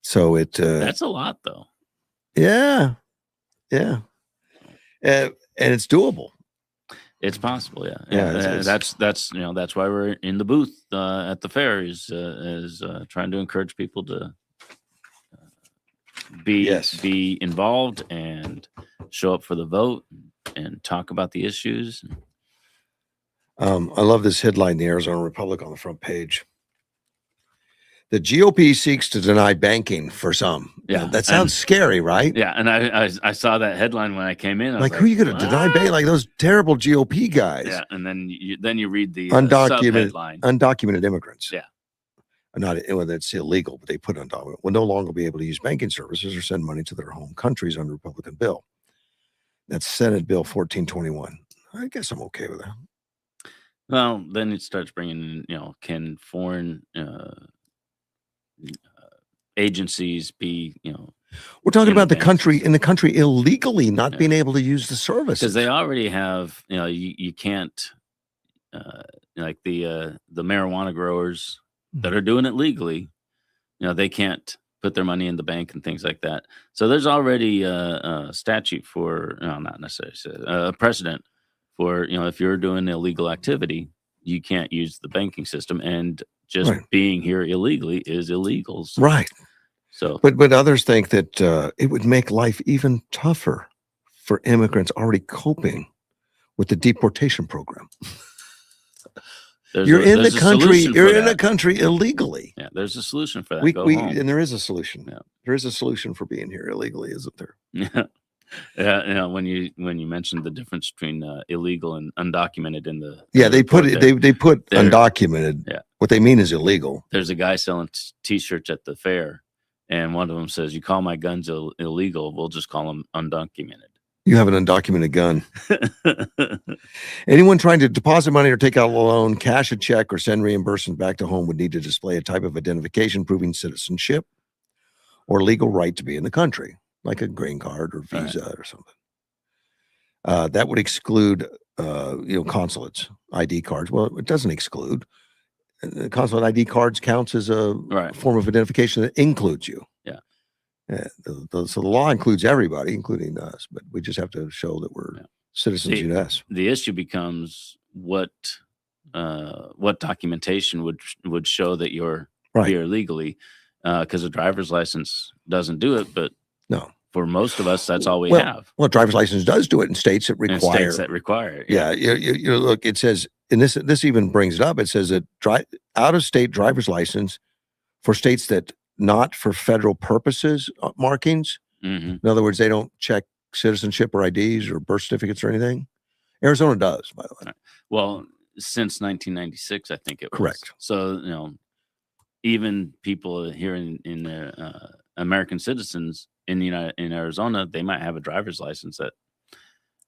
Speaker 1: So
Speaker 2: that's a lot, though.
Speaker 1: Yeah. And it's doable.
Speaker 2: It's possible, that's why we're in the booth at the fair is trying to encourage people to be involved and show up for the vote and talk about the issues.
Speaker 1: I love this headline in the Arizona Republic on the front page. The GOP seeks to deny banking for some.
Speaker 2: Yeah,
Speaker 1: that sounds scary, right?
Speaker 2: Yeah, and I saw that headline when I came in.
Speaker 1: Like, who are you going to deny banking? Like those terrible GOP guys.
Speaker 2: Yeah, and then you read the
Speaker 1: undocumented immigrants.
Speaker 2: Yeah,
Speaker 1: that's illegal, but they put undocumented will no longer be able to use banking services or send money to their home countries under Republican bill. That's Senate Bill 1421. I guess I'm okay with that.
Speaker 2: Well, then it starts bringing in, can foreign agencies be,
Speaker 1: we're talking about the country illegally not being able to use the service
Speaker 2: because they already have, you can't like the marijuana growers that are doing it legally, they can't put their money in the bank and things like that. So there's already a statute for, not necessarily a precedent for, if you're doing illegal activity, you can't use the banking system, and just being here illegally is illegal. So,
Speaker 1: right.
Speaker 2: So,
Speaker 1: but others think that it would make life even tougher for immigrants already coping with the deportation program. You're in the country illegally.
Speaker 2: Yeah, there's a solution for that.
Speaker 1: And there is a solution. Yeah. There is a solution for being here illegally, isn't there?
Speaker 2: Yeah. Yeah, when you mentioned the difference between illegal and undocumented in the
Speaker 1: they put
Speaker 2: report
Speaker 1: it, they put
Speaker 2: There-
Speaker 1: undocumented.
Speaker 2: Yeah.
Speaker 1: What they mean is illegal.
Speaker 2: there's a guy selling T-shirts at the fair, and one of them says, "You call my guns illegal, we'll just call them undocumented."
Speaker 1: You have an undocumented gun. Anyone trying to deposit money or take out a loan, cash a check, or send reimbursement back to home would need to display a type of identification proving citizenship or legal right to be in the country, like a green card or visa or something. That would exclude, consulates, ID cards. Well, it doesn't exclude. Consulate ID cards counts as a form of identification that includes you.
Speaker 2: Yeah.
Speaker 1: So the law includes everybody, including us, but we just have to show that we're citizens of the U.S.
Speaker 2: The issue becomes what documentation would show that you're here legally, because a driver's license doesn't do it. But
Speaker 1: no,
Speaker 2: for most of us, that's all we have.
Speaker 1: Well, driver's license does do it in states that require.
Speaker 2: In states that require it.
Speaker 1: Yeah. You look, it says, and this even brings it up. It says that out-of-state driver's license for states that not for federal purposes markings.
Speaker 2: Mm-hmm.
Speaker 1: In other words, they don't check citizenship or IDs or birth certificates or anything. Arizona does, by the way.
Speaker 2: Well, since 1996, I think it was.
Speaker 1: Correct.
Speaker 2: So, even people here in American citizens in Arizona, they might have a driver's license that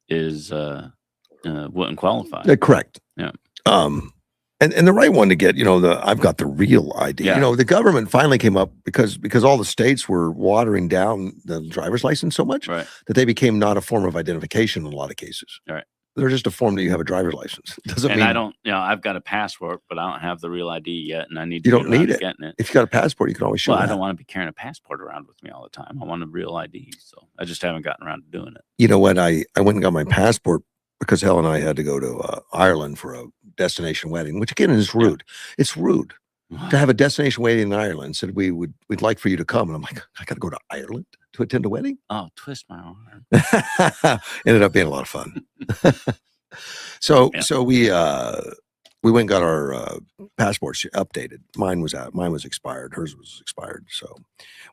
Speaker 2: is wouldn't qualify.
Speaker 1: Correct.
Speaker 2: Yeah.
Speaker 1: And the right one to get, I've got the real ID.
Speaker 2: Yeah.
Speaker 1: The government finally came up because all the states were watering down the driver's license so much that they became not a form of identification in a lot of cases.
Speaker 2: All right.
Speaker 1: They're just a form that you have a driver's license. Doesn't mean
Speaker 2: I don't, I've got a passport, but I don't have the real ID yet, and I need to
Speaker 1: you don't need it.
Speaker 2: Getting it.
Speaker 1: If you got a passport, you can always show
Speaker 2: Well,
Speaker 1: that.
Speaker 2: I don't want to be carrying a passport around with me all the time. I want a real ID, so I just haven't gotten around to doing it.
Speaker 1: You know what? I went and got my passport because Helen and I had to go to Ireland for a destination wedding, which again is rude. Yeah. It's rude to have a destination wedding in Ireland. Said we'd like for you to come, and I'm like, I got to go to Ireland to attend a wedding.
Speaker 2: Oh, twist my arm.
Speaker 1: Ended up being a lot of fun. So we went and got our passports updated. Mine was out. Mine was expired. Hers was expired. So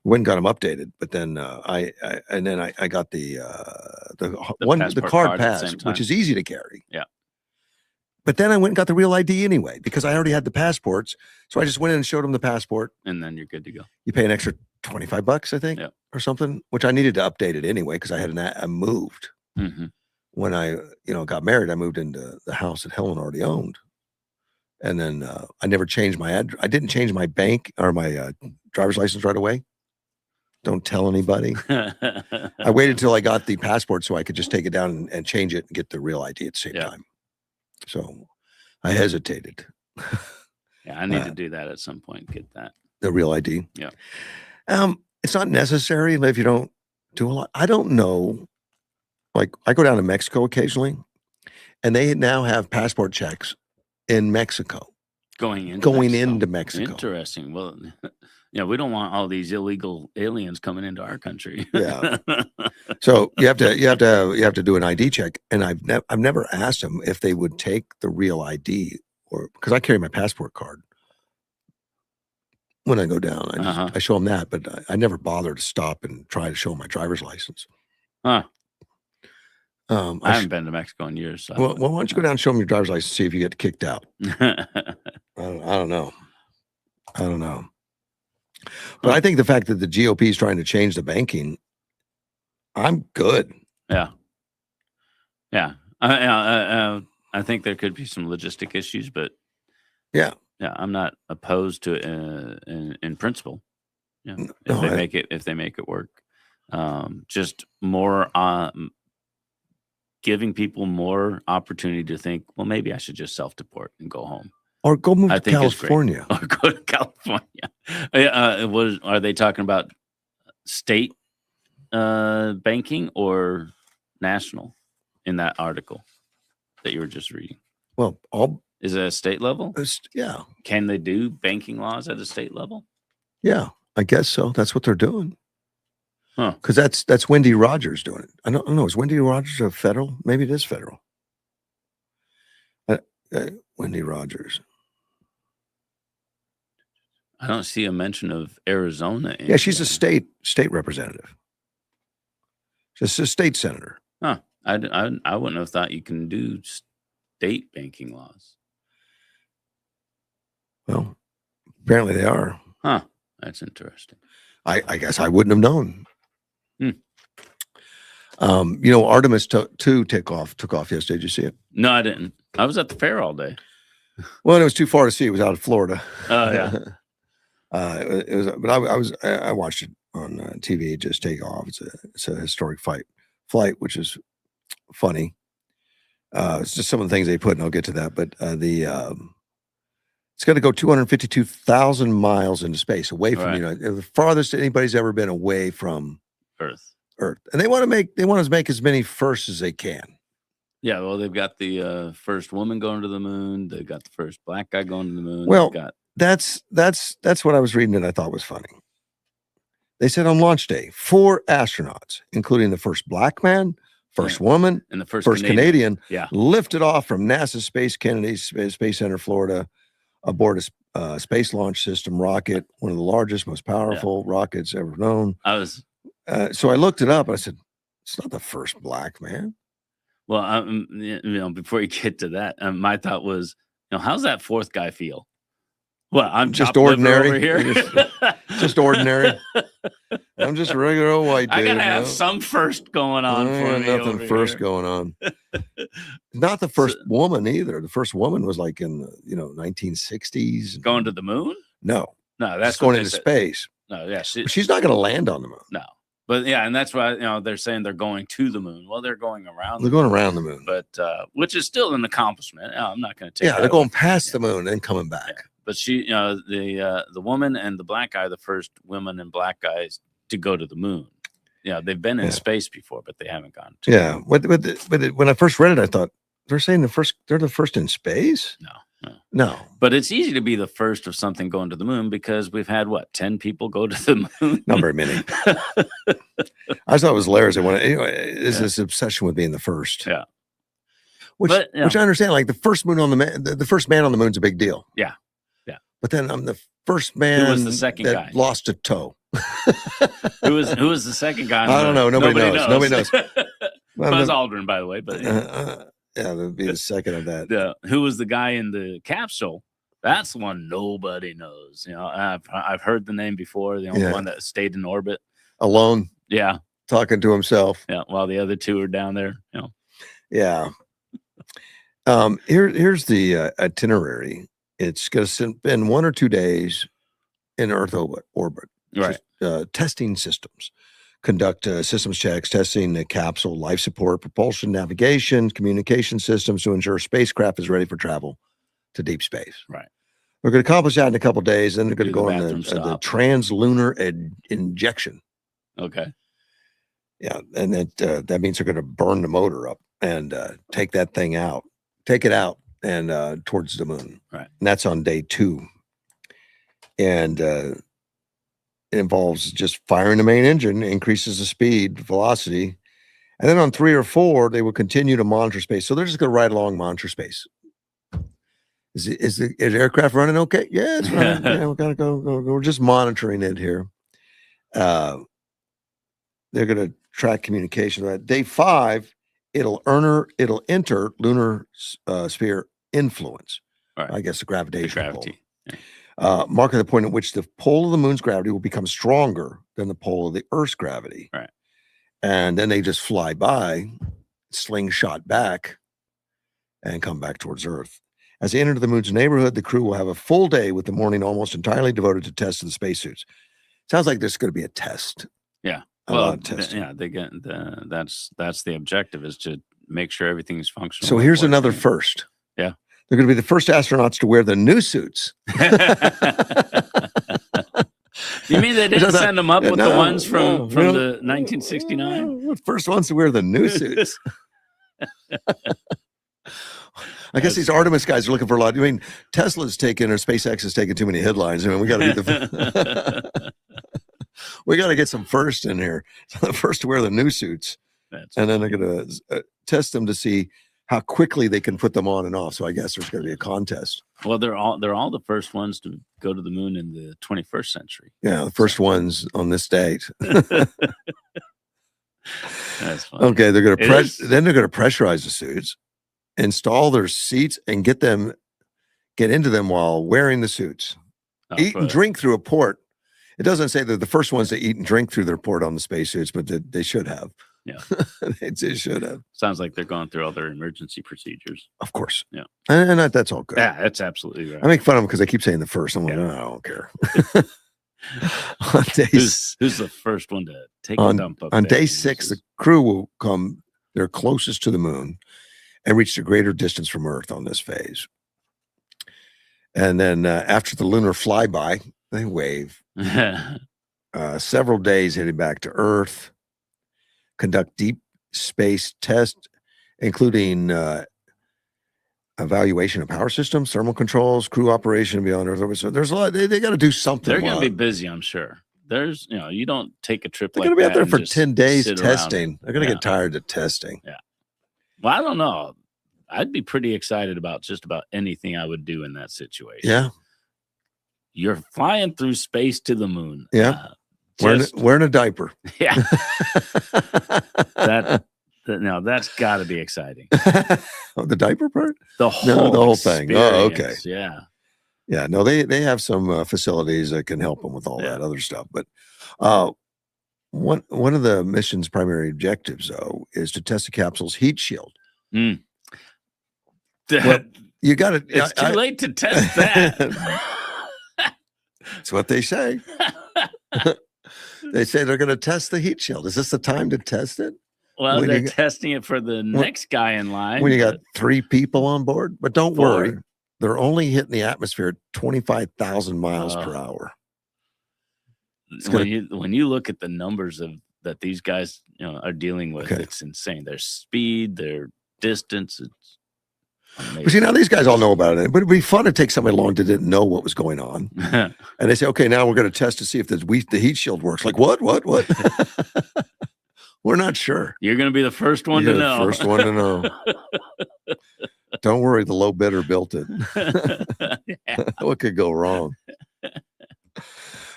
Speaker 1: we went and got them updated. But then I got the card pass, which is easy to carry.
Speaker 2: Yeah.
Speaker 1: But then I went and got the real ID anyway because I already had the passports. So I just went in and showed them the passport.
Speaker 2: And then you're good to go.
Speaker 1: You pay an extra $25, I think, or something, which I needed to update it anyway because I moved.
Speaker 2: Mm-hmm.
Speaker 1: When I, got married, I moved into the house that Helen already owned. And then I never changed my address. I didn't change my bank or my driver's license right away. Don't tell anybody. I waited till I got the passport so I could just take it down and change it and get the real ID at the same time. So I hesitated.
Speaker 2: Yeah, I need to do that at some point. Get that.
Speaker 1: The real ID.
Speaker 2: Yeah.
Speaker 1: It's not necessary if you don't do a lot. I don't know. Like I go down to Mexico occasionally, and they now have passport checks in Mexico.
Speaker 2: Going into
Speaker 1: Mexico.
Speaker 2: Interesting. Well, we don't want all these illegal aliens coming into our country.
Speaker 1: Yeah. So you have to do an ID check, and I've never asked them if they would take the real ID or because I carry my passport card when I go down. I show them that, but I never bother to stop and try to show my driver's license.
Speaker 2: Huh. I haven't been to Mexico in years. So
Speaker 1: well, why don't you go down and show them your driver's license, see if you get kicked out? I don't know. But I think the fact that the GOP is trying to change the banking, I'm good.
Speaker 2: Yeah. Yeah. I think there could be some logistic issues, but yeah, I'm not opposed to it in principle. Yeah. If they make it work, just more giving people more opportunity to think, well, maybe I should just self-deport and go home.
Speaker 1: Or go move to California.
Speaker 2: Or go to California. Are they talking about state banking or national in that article that you were just reading?
Speaker 1: Well,
Speaker 2: is it a state level?
Speaker 1: Yeah.
Speaker 2: Can they do banking laws at a state level?
Speaker 1: Yeah, I guess so. That's what they're doing.
Speaker 2: Huh.
Speaker 1: Because that's Wendy Rogers doing it. I don't know. Is Wendy Rogers a federal? Maybe it is federal. Wendy Rogers.
Speaker 2: I don't see a mention of Arizona.
Speaker 1: Yeah, she's a state representative. Just a state senator.
Speaker 2: Huh. I wouldn't have thought you can do state banking laws.
Speaker 1: Well, apparently they are.
Speaker 2: Huh. That's interesting.
Speaker 1: I guess I wouldn't have known.
Speaker 2: Hmm.
Speaker 1: Artemis 2 took off yesterday. Did you see it?
Speaker 2: No, I didn't. I was at the fair all day.
Speaker 1: Well, it was too far to see. It was out of Florida.
Speaker 2: Oh, yeah.
Speaker 1: It was, but I watched it on TV. Just take off. It's a historic flight, which is funny. It's just some of the things they put, and I'll get to that. But it's going to go 252,000 miles into space, away from the farthest anybody's ever been away from
Speaker 2: Earth.
Speaker 1: And they want to make as many firsts as they can.
Speaker 2: Yeah, well, they've got the first woman going to the moon. They've got the first black guy going to the moon.
Speaker 1: Well, that's what I was reading that I thought was funny. They said on launch day, 4 astronauts, including the first black man, first woman,
Speaker 2: and the first
Speaker 1: Canadian,
Speaker 2: yeah,
Speaker 1: lifted off from NASA's Space Kennedy Space Center, Florida, aboard a space launch system rocket, one of the largest, most powerful rockets ever known. So I looked it up. And I said, it's not the first black man.
Speaker 2: Well, before you get to that, my thought was, how's that fourth guy feel? Well, I'm
Speaker 1: just ordinary
Speaker 2: over here.
Speaker 1: just ordinary. I'm just a regular old white dude.
Speaker 2: I gotta have some first going on for me.
Speaker 1: Nothing first going on. Not the first woman either. The first woman was like in the 1960s.
Speaker 2: Going to the moon?
Speaker 1: No,
Speaker 2: that's
Speaker 1: going into space.
Speaker 2: No, yeah,
Speaker 1: she's not going to land on the moon.
Speaker 2: No. But yeah, and that's why they're saying they're going to the moon. Well, they're going around.
Speaker 1: They're going around the moon,
Speaker 2: but which is still an accomplishment. I'm not going to take.
Speaker 1: Yeah, they're going past the moon and coming back.
Speaker 2: Yeah. But the woman and the black guy, the first women and black guys to go to the moon. Yeah, they've been in space before, but they haven't gone.
Speaker 1: But when I first read it, I thought they're saying they're the first in space. No.
Speaker 2: But it's easy to be the first of something going to the moon because we've had 10 people go to the moon.
Speaker 1: Not very many. I thought it was hilarious. There's this obsession with being the first.
Speaker 2: Yeah.
Speaker 1: Which I understand. Like the first man on the moon's a big deal.
Speaker 2: Yeah. Yeah.
Speaker 1: But then I'm the first man.
Speaker 2: Who was the second guy?
Speaker 1: Lost a toe.
Speaker 2: Who was the second guy?
Speaker 1: I don't know. Nobody knows. Nobody knows.
Speaker 2: Buzz Aldrin, by the way. But
Speaker 1: yeah, that would be the second of that.
Speaker 2: Who was the guy in the capsule? That's the one nobody knows. I've heard the name before. The only one that stayed in orbit
Speaker 1: alone.
Speaker 2: Yeah,
Speaker 1: talking to himself.
Speaker 2: Yeah, while the other 2 are down there.
Speaker 1: Yeah. Here's the itinerary. It's going to spend 1 or 2 days in Earth orbit.
Speaker 2: Right.
Speaker 1: Testing systems. Conduct systems checks, testing the capsule, life support, propulsion, navigation, communication systems to ensure spacecraft is ready for travel to deep space.
Speaker 2: Right.
Speaker 1: We're going to accomplish that in a couple of days. Then they're going to go on the translunar injection.
Speaker 2: Okay.
Speaker 1: Yeah, and that means they're going to burn the motor up and take it out and towards the moon.
Speaker 2: Right.
Speaker 1: And that's on day 2. And it involves just firing the main engine, increases the speed, velocity. And then on 3 or 4, they will continue to monitor space. So they're just going to ride along, monitor space. Is the aircraft running okay? Yeah, it's running. Yeah, we're going to go. We're just monitoring it here. They're going to track communication. Day 5, it'll enter lunar sphere influence.
Speaker 2: Right.
Speaker 1: I guess the gravitational pull.
Speaker 2: Yeah.
Speaker 1: Marking the point at which the pole of the moon's gravity will become stronger than the pole of the Earth's gravity.
Speaker 2: Right.
Speaker 1: And then they just fly by, slingshot back, and come back towards Earth. As they enter the moon's neighborhood, the crew will have a full day with the morning almost entirely devoted to tests of the spacesuits. Sounds like there's going to be a test.
Speaker 2: Yeah. They get that's the objective, is to make sure everything's functional.
Speaker 1: So here's another first.
Speaker 2: Yeah.
Speaker 1: They're going to be the first astronauts to wear the new suits.
Speaker 2: You mean they didn't send them up with the ones from the 1969?
Speaker 1: First ones to wear the new suits. I guess these Artemis guys are looking for a lot. I mean, Tesla's taken, or SpaceX has taken too many headlines. I mean, we got to be we got to get some first in here. The first to wear the new suits, and then they're going to test them to see how quickly they can put them on and off. So I guess there's going to be a contest.
Speaker 2: Well, they're all the first ones to go to the moon in the 21st century.
Speaker 1: Yeah, the first ones on this date.
Speaker 2: That's funny.
Speaker 1: Okay, they're going to
Speaker 2: Then
Speaker 1: they're going to pressurize the suits, install their seats, and get into them while wearing the suits. Eat and drink through a port. It doesn't say they're the first ones to eat and drink through their port on the spacesuits, but they should have.
Speaker 2: Yeah,
Speaker 1: they should have.
Speaker 2: Sounds like they're going through all their emergency procedures.
Speaker 1: Of course.
Speaker 2: Yeah,
Speaker 1: and that's all good.
Speaker 2: Yeah, that's absolutely right.
Speaker 1: I make fun of them because they keep saying the first. I'm like, I don't care. On
Speaker 2: who's the first one to take a dump up
Speaker 1: on
Speaker 2: there?
Speaker 1: day 6? The crew will come their closest to the moon and reach a greater distance from Earth on this phase. And then after the lunar flyby, they wave. Several days heading back to Earth, conduct deep space tests, including evaluation of power systems, thermal controls, crew operation beyond Earth. So there's a lot. They got to do something.
Speaker 2: They're going to be busy, I'm sure. There's, you don't take a trip.
Speaker 1: They're
Speaker 2: going to
Speaker 1: be out there for 10 days testing. They're going to get tired of testing.
Speaker 2: Yeah. Well, I don't know. I'd be pretty excited about just about anything I would do in that situation.
Speaker 1: Yeah.
Speaker 2: You're flying through space to the moon.
Speaker 1: Yeah. Wearing a diaper.
Speaker 2: Yeah. That's got to be exciting.
Speaker 1: Oh, the diaper part?
Speaker 2: The whole
Speaker 1: thing. Oh, okay.
Speaker 2: Yeah.
Speaker 1: Yeah. No, they have some facilities that can help them with all that other stuff. But one of the mission's primary objectives, though, is to test the capsule's heat shield.
Speaker 2: Mm.
Speaker 1: Well, you got to.
Speaker 2: It's too late to test that.
Speaker 1: That's what they say. They say they're going to test the heat shield. Is this the time to test it?
Speaker 2: Well, they're testing it for the next guy in line.
Speaker 1: When you got 3 people on board. But don't worry. They're only hitting the atmosphere at 25,000 miles per hour.
Speaker 2: When you look at the numbers that these guys are dealing with, it's insane. Their speed, their distance. It's amazing.
Speaker 1: But see, now these guys all know about it. But it'd be fun to take somebody along that didn't know what was going on. And they say, okay, now we're going to test to see if the heat shield works. Like, what? We're not sure.
Speaker 2: You're going to be the first one to know.
Speaker 1: First one to know. Don't worry, the low bidder built it. What could go wrong?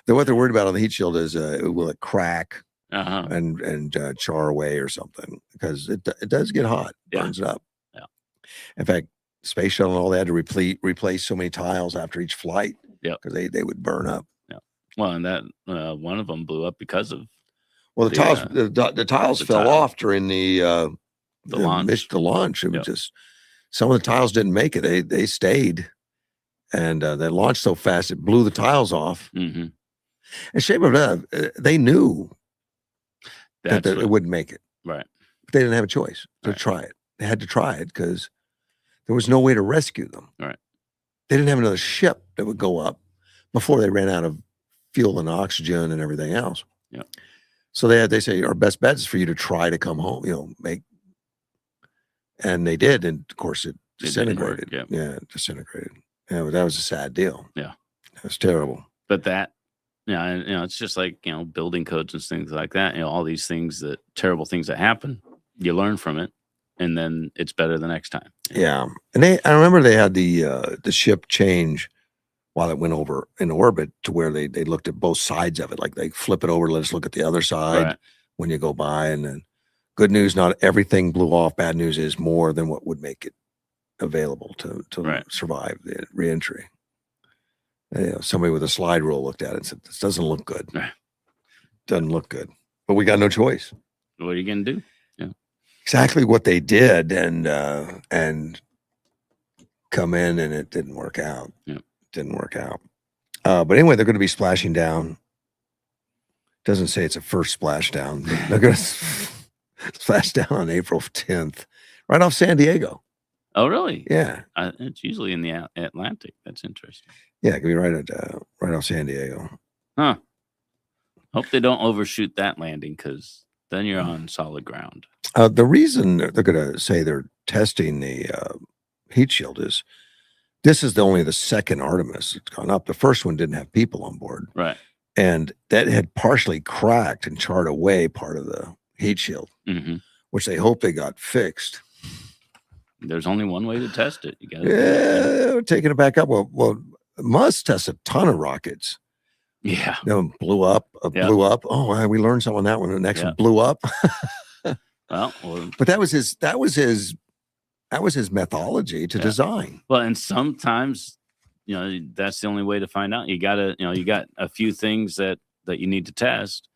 Speaker 1: What they're worried about on the heat shield is will it crack and char away or something, because it does get hot, burns it up.
Speaker 2: Yeah.
Speaker 1: In fact, space shuttle and all, they had to replace so many tiles after each flight because they would burn up.
Speaker 2: Yeah. Well, and that one of them blew up because of.
Speaker 1: Well, the tiles fell off during the
Speaker 2: launch.
Speaker 1: The launch. It was just some of the tiles didn't make it. They stayed, and they launched so fast it blew the tiles off.
Speaker 2: Mm-hmm.
Speaker 1: And shame of that, they knew that it wouldn't make it.
Speaker 2: Right.
Speaker 1: But they didn't have a choice to try it. They had to try it because there was no way to rescue them.
Speaker 2: Right.
Speaker 1: They didn't have another ship that would go up before they ran out of fuel and oxygen and everything else.
Speaker 2: Yeah.
Speaker 1: So they say our best bet is for you to try to come home, and they did. And of course it disintegrated. It disintegrated. Yeah, that was a sad deal.
Speaker 2: Yeah.
Speaker 1: It was terrible.
Speaker 2: But that, it's just like, building codes and things like that. All these things, terrible things that happen, you learn from it, and then it's better the next time.
Speaker 1: Yeah. And I remember they had the ship change while it went over in orbit to where they looked at both sides of it. Like they flip it over, let us look at the other side when you go by. And then good news, not everything blew off. Bad news is more than what would make it available to survive the reentry. Somebody with a slide rule looked at it and said, this doesn't look good. Doesn't look good. But we got no choice.
Speaker 2: What are you going to do? Yeah.
Speaker 1: Exactly what they did, and come in, and it didn't work out.
Speaker 2: Yeah.
Speaker 1: Didn't work out. But anyway, they're going to be splashing down. Doesn't say it's a first splashdown. They're going to splash down on April 10th, right off San Diego.
Speaker 2: Oh, really?
Speaker 1: Yeah.
Speaker 2: It's usually in the Atlantic. That's interesting.
Speaker 1: Yeah, it could be right off San Diego.
Speaker 2: Huh. Hope they don't overshoot that landing, because then you're on solid ground.
Speaker 1: The reason they're going to say they're testing the heat shield is this is only the second Artemis that's gone up. The first one didn't have people on board.
Speaker 2: Right.
Speaker 1: And that had partially cracked and charred away part of the heat shield, which they hope they got fixed.
Speaker 2: There's only one way to test it. You got
Speaker 1: we're taking it back up. Well, Musk tests a ton of rockets.
Speaker 2: Yeah.
Speaker 1: Blew up. Oh, we learned something on that one. The next one blew up. But that was his methodology to design.
Speaker 2: Well, and sometimes, that's the only way to find out. You gotta, you got a few things that you need to test.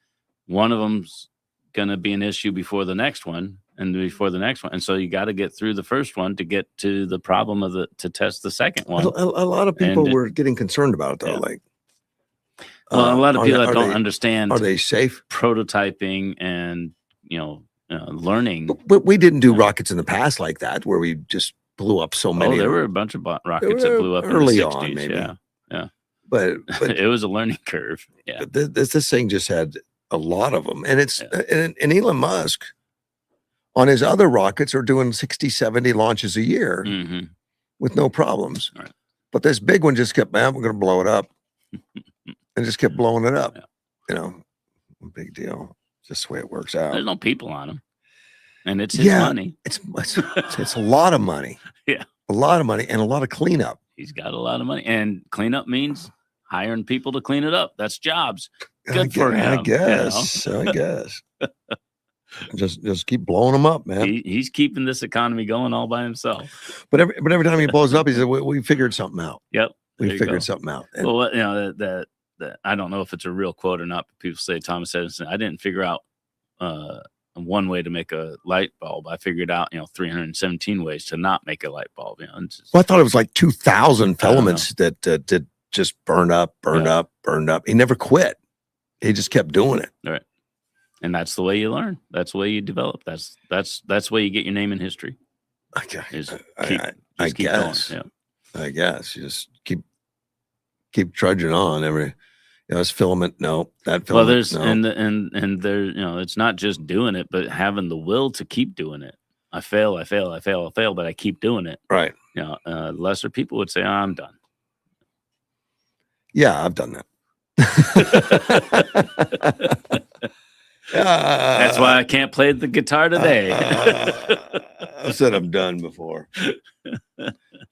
Speaker 2: One of them's gonna be an issue before the next one, and before the next one, and so you got to get through the first one to get to the problem to test the second one.
Speaker 1: A lot of people were getting concerned about it, though. Like,
Speaker 2: a lot of people that don't understand.
Speaker 1: Are they safe?
Speaker 2: Prototyping and learning.
Speaker 1: But we didn't do rockets in the past like that, where we just blew up so many.
Speaker 2: Oh, there were a bunch of rockets that blew up
Speaker 1: early
Speaker 2: in the 60s,
Speaker 1: on, maybe.
Speaker 2: Yeah.
Speaker 1: But
Speaker 2: it was a learning curve. Yeah.
Speaker 1: But this thing just had a lot of them, and it's and Elon Musk on his other rockets are doing 60, 70 launches a year with no problems.
Speaker 2: Right.
Speaker 1: But this big one just kept, man, we're going to blow it up, and just kept blowing it up.
Speaker 2: Yeah.
Speaker 1: Big deal. Just the way it works out.
Speaker 2: There's no people on them, and it's his money.
Speaker 1: It's a lot of money.
Speaker 2: Yeah,
Speaker 1: a lot of money and a lot of cleanup.
Speaker 2: He's got a lot of money, and cleanup means hiring people to clean it up. That's jobs. Good for him.
Speaker 1: I guess. I guess. Just keep blowing them up, man.
Speaker 2: He's keeping this economy going all by himself.
Speaker 1: But every time he blows up, he said, "We figured something out."
Speaker 2: Yep,
Speaker 1: we figured something out. And,
Speaker 2: well, that I don't know if it's a real quote or not, but people say Thomas Edison. I didn't figure out one way to make a light bulb. I figured out 317 ways to not make a light bulb.
Speaker 1: Well, I thought it was like 2,000 filaments that did just burn up. He never quit. He just kept doing it.
Speaker 2: All right. And that's the way you learn. That's the way you develop. That's the way you get your name in history.
Speaker 1: Okay.
Speaker 2: I guess.
Speaker 1: Going. Yeah. I guess you just keep trudging on. It's filament. No, that filament.
Speaker 2: Well, there's
Speaker 1: no.
Speaker 2: and there, it's not just doing it, but having the will to keep doing it. I fail, but I keep doing it.
Speaker 1: Right.
Speaker 2: Lesser people would say, oh, I'm done.
Speaker 1: Yeah, I've done that.
Speaker 2: That's why I can't play the guitar today.
Speaker 1: I said I'm done before.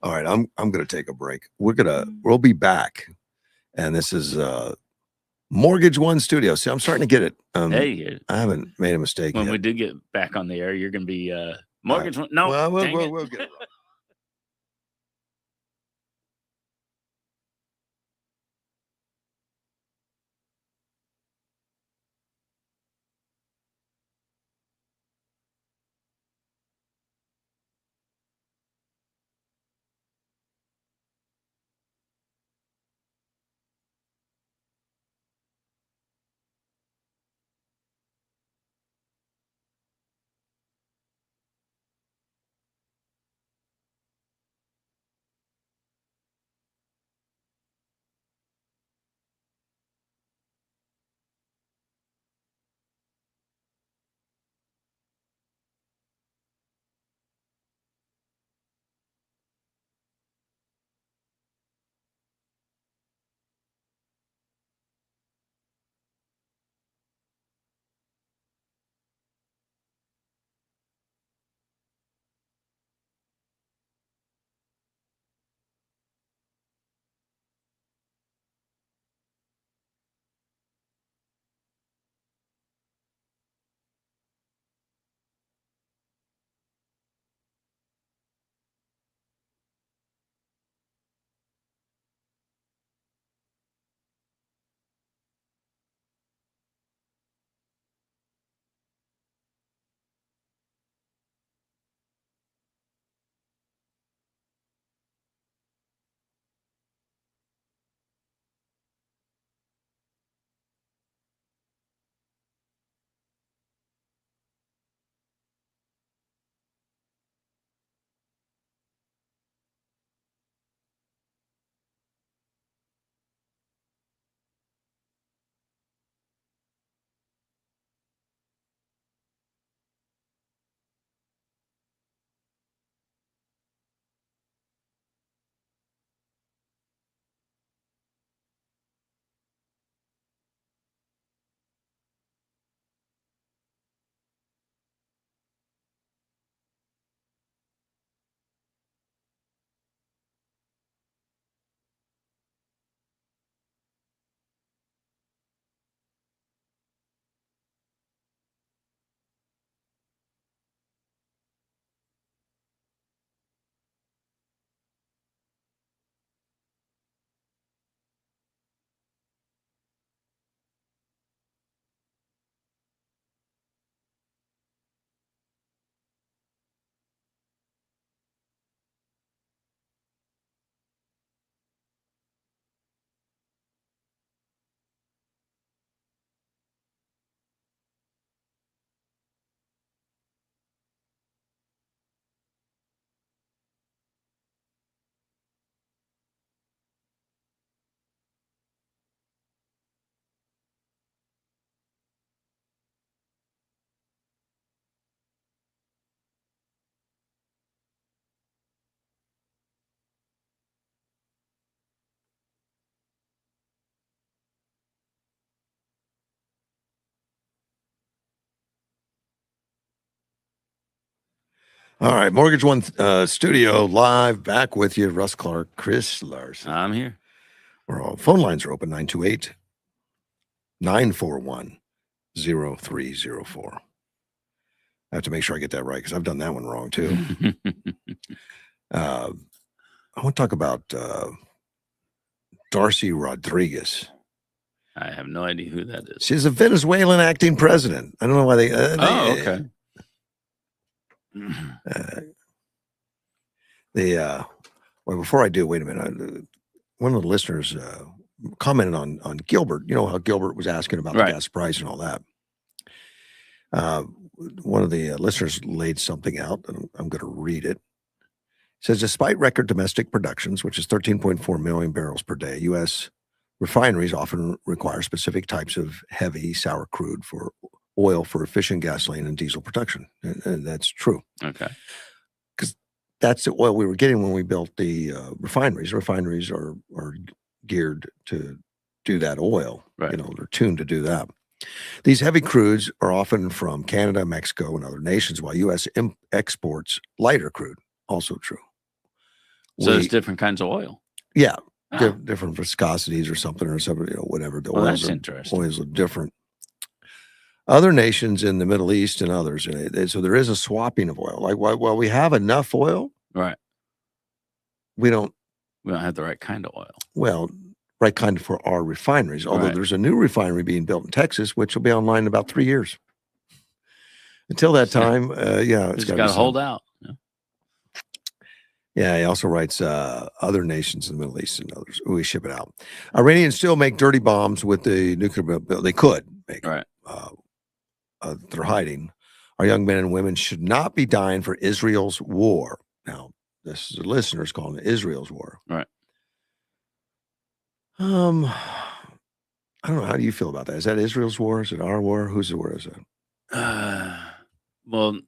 Speaker 1: All right, I'm going to take a break. We'll be back, and this is Mortgage One Studio. See, I'm starting to get it.
Speaker 2: Hey,
Speaker 1: I haven't made a mistake
Speaker 2: when
Speaker 1: yet.
Speaker 2: we do get back on the air, you're going to be Mortgage One. No,
Speaker 1: well, we'll get it right. All right, Mortgage One Studio live, back with you, Russ Clark, Chris Larson.
Speaker 2: I'm here.
Speaker 1: We're all phone lines are open 928-941-0304. I have to make sure I get that right because I've done that one wrong too. I want to talk about Darcy Rodriguez.
Speaker 2: I have no idea who that is.
Speaker 1: She's a Venezuelan acting president. I don't know why they.
Speaker 2: Okay.
Speaker 1: Well, before I do, wait a minute. One of the listeners commented on Gilbert. You know how Gilbert was asking about the gas price and all that. One of the listeners laid something out, and I'm going to read it. It says, despite record domestic productions, which is 13.4 million barrels per day, U.S. refineries often require specific types of heavy sour crude for oil for efficient gasoline and diesel production. And that's true.
Speaker 2: Okay.
Speaker 1: Because that's the oil we were getting when we built the refineries. Refineries are geared to do that oil.
Speaker 2: Right.
Speaker 1: You know, they're tuned to do that. These heavy crudes are often from Canada, Mexico, and other nations, while U.S. exports lighter crude. Also true.
Speaker 2: So there's different kinds of oil.
Speaker 1: Yeah. Different viscosities or something, whatever. The
Speaker 2: that's interesting.
Speaker 1: Oils are different. Other nations in the Middle East and others, so there is a swapping of oil. Like while we have enough oil,
Speaker 2: right?
Speaker 1: We don't
Speaker 2: have the right kind of oil.
Speaker 1: Well, right kind for our refineries. Although there's a new refinery being built in Texas, which will be online in about 3 years. Until that time, it's got to
Speaker 2: hold out.
Speaker 1: Yeah, he also writes other nations in the Middle East and others. We ship it out. Iranians still make dirty bombs with the nuclear bill. They could make they're hiding. Our young men and women should not be dying for Israel's war. Now, this is the listeners calling it Israel's war.
Speaker 2: Right.
Speaker 1: I don't know. How do you feel about that? Is that Israel's war? Is it our war? Whose war is it?
Speaker 2: Well,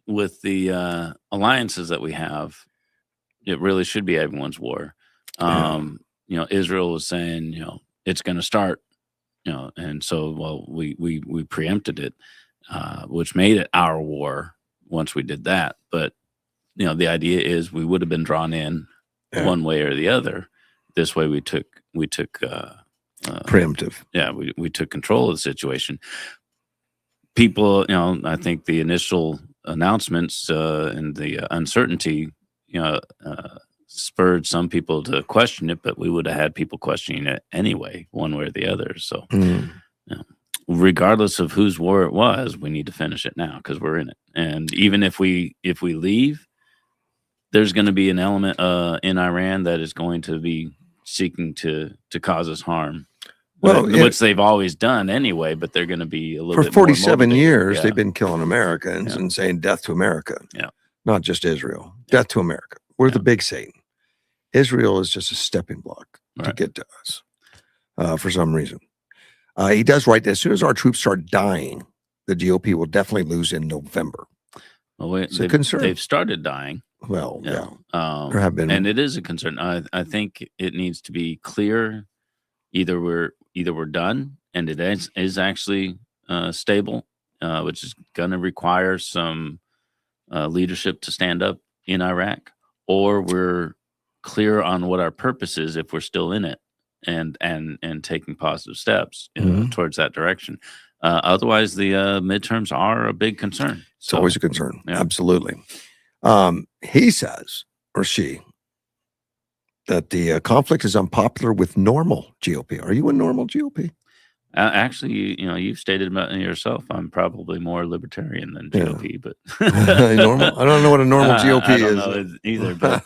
Speaker 2: with the alliances that we have, it really should be everyone's war. You know, Israel was saying, it's going to start, and so, we preempted it, which made it our war once we did that. But, the idea is we would have been drawn in one way or the other. This way we took
Speaker 1: preemptive.
Speaker 2: Yeah. We took control of the situation. People, I think the initial announcements and the uncertainty, spurred some people to question it, but we would have had people questioning it anyway, one way or the other. So, regardless of whose war it was, we need to finish it now because we're in it. And even if we leave, there's going to be an element in Iran that is going to be seeking to cause us harm. Well, which they've always done anyway, but they're going to be a little bit
Speaker 1: 47 years. They've been killing Americans and saying death to America.
Speaker 2: Yeah,
Speaker 1: not just Israel. Death to America. We're the big Satan. Israel is just a stepping block to get to us for some reason. He does write that as soon as our troops start dying, the GOP will definitely lose in November.
Speaker 2: Well, it's a concern. They've started dying.
Speaker 1: Well, there have been,
Speaker 2: and it is a concern. I think it needs to be clear. Either we're done, and it is actually stable, which is going to require some leadership to stand up in Iraq, or we're clear on what our purpose is if we're still in it, and taking positive steps towards that direction. Otherwise, the midterms are a big concern.
Speaker 1: It's always a concern. Yeah. Absolutely. He says, or she, that the conflict is unpopular with normal GOP. Are you a normal GOP?
Speaker 2: Actually, you've stated about yourself. I'm probably more libertarian than GOP, but
Speaker 1: normal. I don't know what a normal GOP is.
Speaker 2: I don't know either, but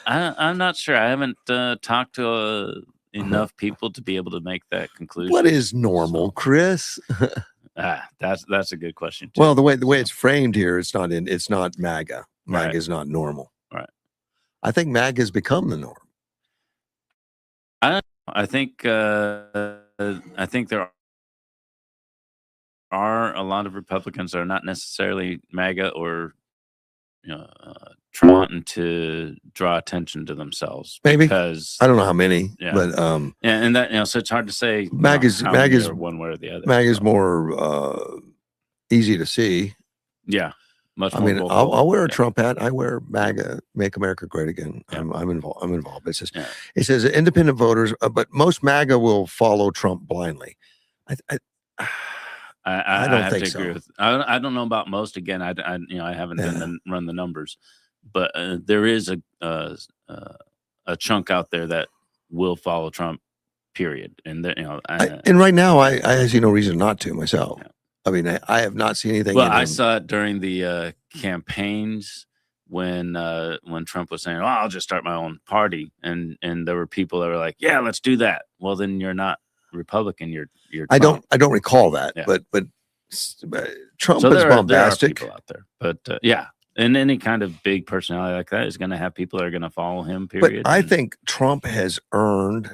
Speaker 2: I'm not sure. I haven't talked to enough people to be able to make that conclusion.
Speaker 1: What is normal, Chris?
Speaker 2: That's a good question too.
Speaker 1: Well, the way it's framed here, it's not MAGA. MAGA is not normal.
Speaker 2: Right.
Speaker 1: I think MAGA has become the norm.
Speaker 2: I think there are a lot of Republicans that are not necessarily MAGA or trying to draw attention to themselves.
Speaker 1: Maybe,
Speaker 2: because
Speaker 1: I don't know how many, but
Speaker 2: and that so it's hard to say.
Speaker 1: MAGA's
Speaker 2: one way or the other.
Speaker 1: MAGA's more easy to see.
Speaker 2: Yeah. Much
Speaker 1: I
Speaker 2: more
Speaker 1: mean,
Speaker 2: vocal.
Speaker 1: I'll wear a Trump hat. I wear MAGA, Make America Great Again.
Speaker 2: Yeah.
Speaker 1: I'm involved. I'm involved.
Speaker 2: Yeah.
Speaker 1: It says independent voters, but most MAGA will follow Trump blindly. I don't
Speaker 2: have
Speaker 1: think
Speaker 2: to
Speaker 1: so.
Speaker 2: agree with. I don't know about most. Again, I haven't run the numbers, but there is a chunk out there that will follow Trump. Period. And
Speaker 1: and right now, I see no reason not to myself.
Speaker 2: Yeah.
Speaker 1: I mean, I have not seen anything.
Speaker 2: Well, I saw it during the campaigns when Trump was saying, "Oh, I'll just start my own party," and there were people that were like, "Yeah, let's do that." Well, then you're not Republican. You're Trump.
Speaker 1: I don't recall that,
Speaker 2: Yeah.
Speaker 1: but Trump
Speaker 2: So
Speaker 1: is
Speaker 2: there
Speaker 1: bombastic.
Speaker 2: are people out there, but yeah, and any kind of big personality like that is going to have people that are going to follow him. Period.
Speaker 1: But I think Trump has earned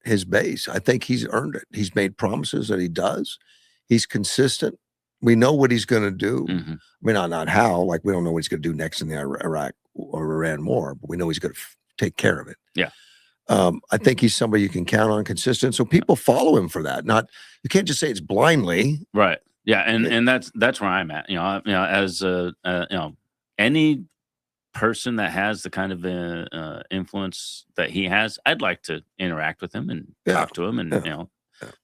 Speaker 1: his base. I think he's earned it. He's made promises that he does. He's consistent. We know what he's going to do.
Speaker 2: Mm-hmm.
Speaker 1: I mean, not how. Like, we don't know what he's going to do next in the Iraq or Iran war, but we know he's going to take care of it.
Speaker 2: Yeah.
Speaker 1: I think he's somebody you can count on, consistent. So people follow him for that. Not, you can't just say it's blindly.
Speaker 2: Right. Yeah. And that's where I'm at. As any person that has the kind of influence that he has, I'd like to interact with him and talk to him and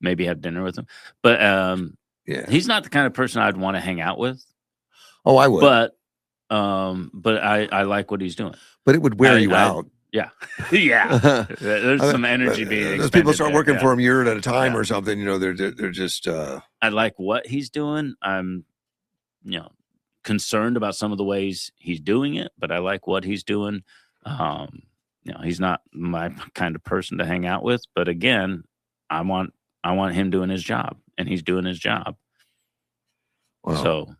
Speaker 2: maybe have dinner with him. But he's not the kind of person I'd want to hang out with.
Speaker 1: Oh, I would.
Speaker 2: But I like what he's doing.
Speaker 1: But it would wear you out.
Speaker 2: Yeah. Yeah. There's some energy being
Speaker 1: those people start working for him a year at a time
Speaker 2: Yeah.
Speaker 1: or something, they're just
Speaker 2: I like what he's doing. I'm concerned about some of the ways he's doing it, but I like what he's doing. He's not my kind of person to hang out with, but again, I want him doing his job, and he's doing his job.
Speaker 1: Wow.
Speaker 2: So,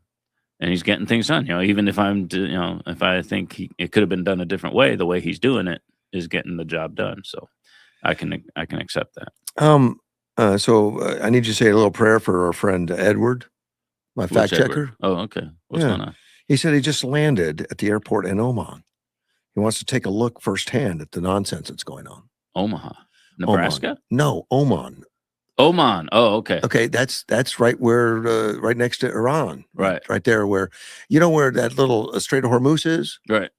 Speaker 2: and he's getting things done. Even if if I think it could have been done a different way, the way he's doing it is getting the job done. So, I can accept that.
Speaker 1: So I need you to say a little prayer for our friend Edward, my fact checker.
Speaker 2: Oh, okay. What's going on?
Speaker 1: He said he just landed at the airport in Oman. He wants to take a look firsthand at the nonsense that's going on.
Speaker 2: Omaha, Nebraska?
Speaker 1: Oman. No, Oman.
Speaker 2: Oman. Oh, okay.
Speaker 1: Okay, that's right where right next to Iran.
Speaker 2: Right.
Speaker 1: Right there where where that little Strait of Hormuz is?
Speaker 2: Right.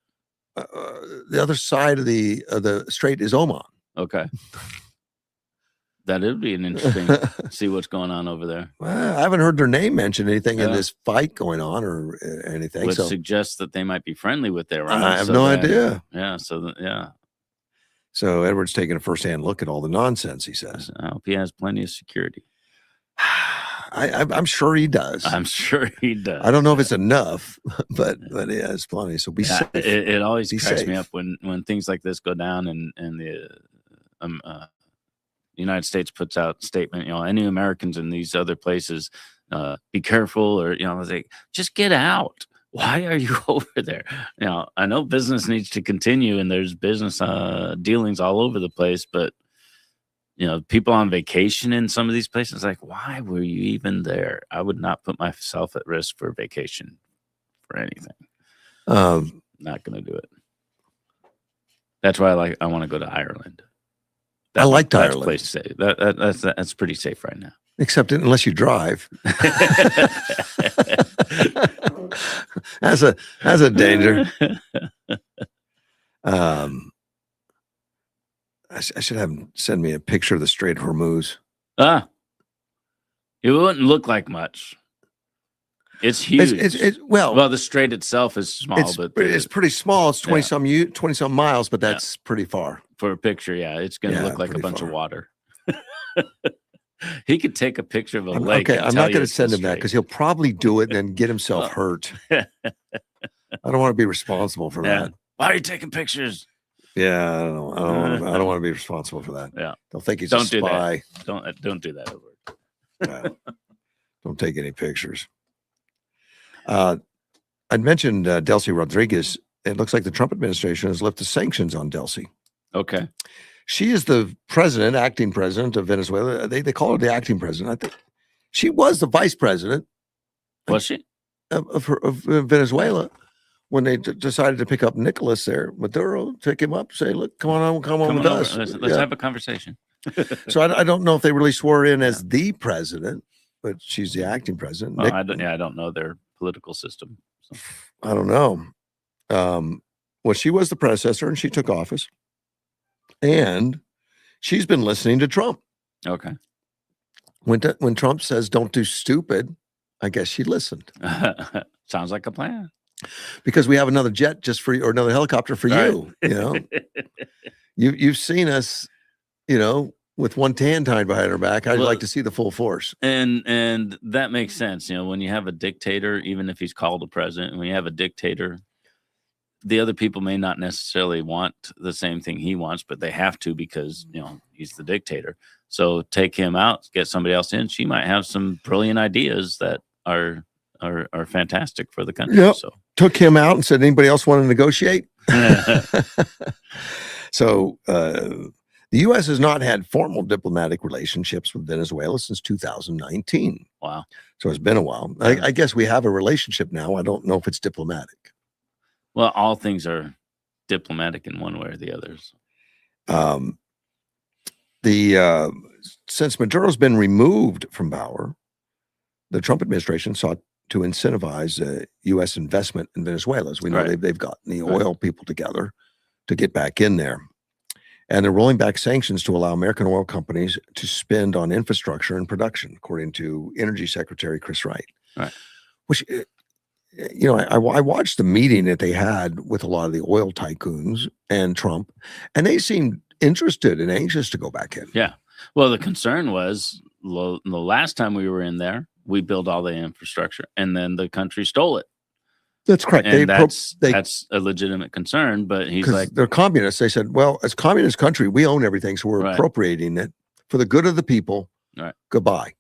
Speaker 1: The other side of the strait is Oman.
Speaker 2: Okay. That would be an interesting see what's going on over there.
Speaker 1: Well, I haven't heard their name mention anything in this fight going on or anything.
Speaker 2: Would suggest that they might be friendly with Iran.
Speaker 1: I have no idea.
Speaker 2: Yeah.
Speaker 1: So Edward's taking a first-hand look at all the nonsense, he says.
Speaker 2: I hope he has plenty of security.
Speaker 1: I'm sure he does.
Speaker 2: I'm sure he does.
Speaker 1: I don't know if it's enough, but he has plenty. So be safe.
Speaker 2: It always cracks me up when things like this go down and the United States puts out statement, any Americans in these other places, be careful, or, like, just get out. Why are you over there? I know business needs to continue and there's business dealings all over the place, but people on vacation in some of these places, like, why were you even there? I would not put myself at risk for vacation for anything. Not going to do it. That's why I want to go to Ireland.
Speaker 1: I liked
Speaker 2: That's
Speaker 1: Ireland.
Speaker 2: Place safe. That's pretty safe right now.
Speaker 1: Except unless you drive. That's a danger. I should have him send me a picture of the Strait of Hormuz.
Speaker 2: It wouldn't look like much. It's huge.
Speaker 1: Well,
Speaker 2: the strait itself is small, but
Speaker 1: it's pretty small. It's 20 some miles, but that's pretty far.
Speaker 2: For a picture, it's going to look like a bunch of water. He could take a picture of a lake.
Speaker 1: Okay, I'm not going to send him that because he'll probably do it and then get himself hurt. I don't want to be responsible for that.
Speaker 2: Why are you taking pictures?
Speaker 1: Yeah, I don't want to be responsible for that.
Speaker 2: Yeah,
Speaker 1: they'll think he's a spy.
Speaker 2: Don't do that, Edward.
Speaker 1: Don't take any pictures. I'd mentioned Delcy Rodriguez. It looks like the Trump administration has lifted sanctions on Delcy.
Speaker 2: Okay.
Speaker 1: She is the acting president of Venezuela. They call her the acting president. I think she was the vice president.
Speaker 2: Was she?
Speaker 1: Of Venezuela when they decided to pick up Nicolas there. Maduro, pick him up, say, look, come on with us.
Speaker 2: Let's have a conversation.
Speaker 1: So I don't know if they really swore in as the president, but she's the acting president.
Speaker 2: I don't know their political system. So.
Speaker 1: I don't know. Well, she was the predecessor, and she took office, and she's been listening to Trump.
Speaker 2: Okay.
Speaker 1: When Trump says "don't do stupid," I guess she listened.
Speaker 2: Sounds like a plan.
Speaker 1: Because we have another jet just for you, or another helicopter for you. You know, you've seen us, with one tan tied behind our back. I'd like to see the full force.
Speaker 2: And that makes sense. When you have a dictator, even if he's called a president, when you have a dictator, the other people may not necessarily want the same thing he wants, but they have to because, he's the dictator. So take him out, get somebody else in. She might have some brilliant ideas that are fantastic for the country.
Speaker 1: Yep.
Speaker 2: So
Speaker 1: took him out and said, anybody else want to negotiate? So the U.S. has not had formal diplomatic relationships with Venezuela since 2019.
Speaker 2: Wow.
Speaker 1: So it's been a while. I guess we have a relationship now. I don't know if it's diplomatic.
Speaker 2: Well, all things are diplomatic in one way or the others.
Speaker 1: Since Maduro's been removed from power, the Trump administration sought to incentivize U.S. investment in Venezuela. As we know, they've gotten the oil people together to get back in there. And they're rolling back sanctions to allow American oil companies to spend on infrastructure and production, according to Energy Secretary Chris Wright.
Speaker 2: Right.
Speaker 1: Which, I watched the meeting that they had with a lot of the oil tycoons and Trump, and they seemed interested and anxious to go back in.
Speaker 2: Yeah. Well, the concern was the last time we were in there, we built all the infrastructure, and then the country stole it.
Speaker 1: That's correct.
Speaker 2: And that's a legitimate concern, but he's like,
Speaker 1: they're communists. They said, well, as communist country, we own everything, so we're appropriating it for the good of the people.
Speaker 2: Right.
Speaker 1: Goodbye.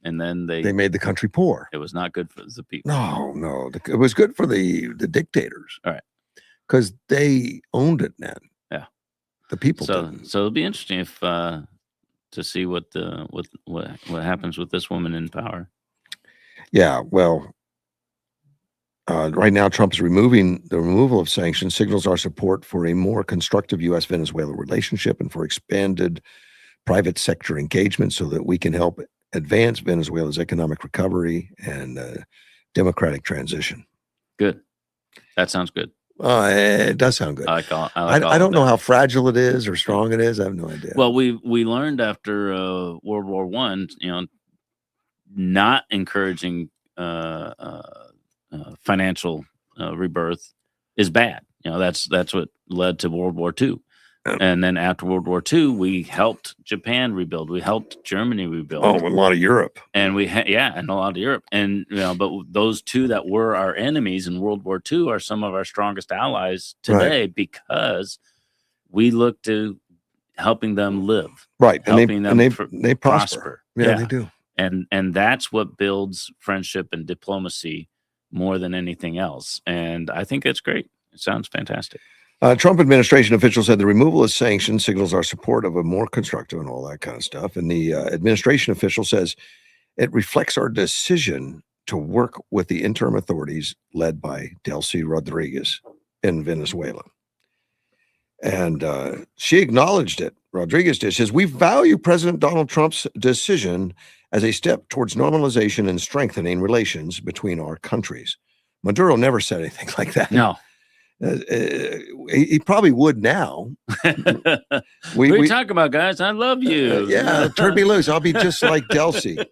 Speaker 2: And then they
Speaker 1: made the country poor.
Speaker 2: It was not good for the people.
Speaker 1: No. It was good for the dictators.
Speaker 2: All right.
Speaker 1: Because they owned it then.
Speaker 2: Yeah.
Speaker 1: The people
Speaker 2: didn't. So it'll be interesting if to see what happens with this woman in power.
Speaker 1: Yeah, well, right now Trump is removing the removal of sanctions signals our support for a more constructive U.S.-Venezuela relationship and for expanded private sector engagement so that we can help advance Venezuela's economic recovery and democratic transition.
Speaker 2: Good. That sounds good.
Speaker 1: It does sound good. I don't know how fragile it is or strong it is. I have no idea.
Speaker 2: Well, we learned after World War I, not encouraging financial rebirth is bad. That's what led to World War II. And then after World War II, we helped Japan rebuild. We helped Germany rebuild.
Speaker 1: Oh, a lot of Europe.
Speaker 2: And and a lot of Europe. And but those two that were our enemies in World War II are some of our strongest allies today because we look to helping them live.
Speaker 1: Right.
Speaker 2: Helping them
Speaker 1: they prosper. Yeah, they do.
Speaker 2: And that's what builds friendship and diplomacy more than anything else. And I think that's great. It sounds fantastic.
Speaker 1: Trump administration officials said the removal of sanctions signals our support of a more constructive and all that kind of stuff. And the administration official says it reflects our decision to work with the interim authorities led by Delcy Rodriguez in Venezuela. And she acknowledged it. Rodriguez did. She says, we value President Donald Trump's decision as a step towards normalization and strengthening relations between our countries. Maduro never said anything like that.
Speaker 2: No.
Speaker 1: He probably would now.
Speaker 2: What are you talking about, guys? I love you.
Speaker 1: Turn me loose. I'll be just like Delcy.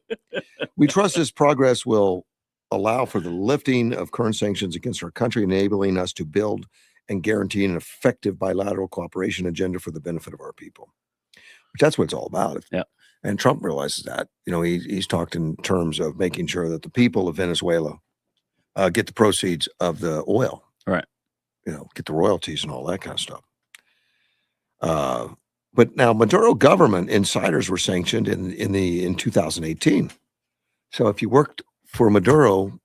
Speaker 1: We trust this progress will allow for the lifting of current sanctions against our country, enabling us to build and guarantee an effective bilateral cooperation agenda for the benefit of our people. Which that's what it's all about.
Speaker 2: Yeah.
Speaker 1: And Trump realizes that. He's talked in terms of making sure that the people of Venezuela get the proceeds of the oil.
Speaker 2: Right.
Speaker 1: Get the royalties and all that kind of stuff. But now Maduro government insiders were sanctioned in 2018. So if you worked for Maduro,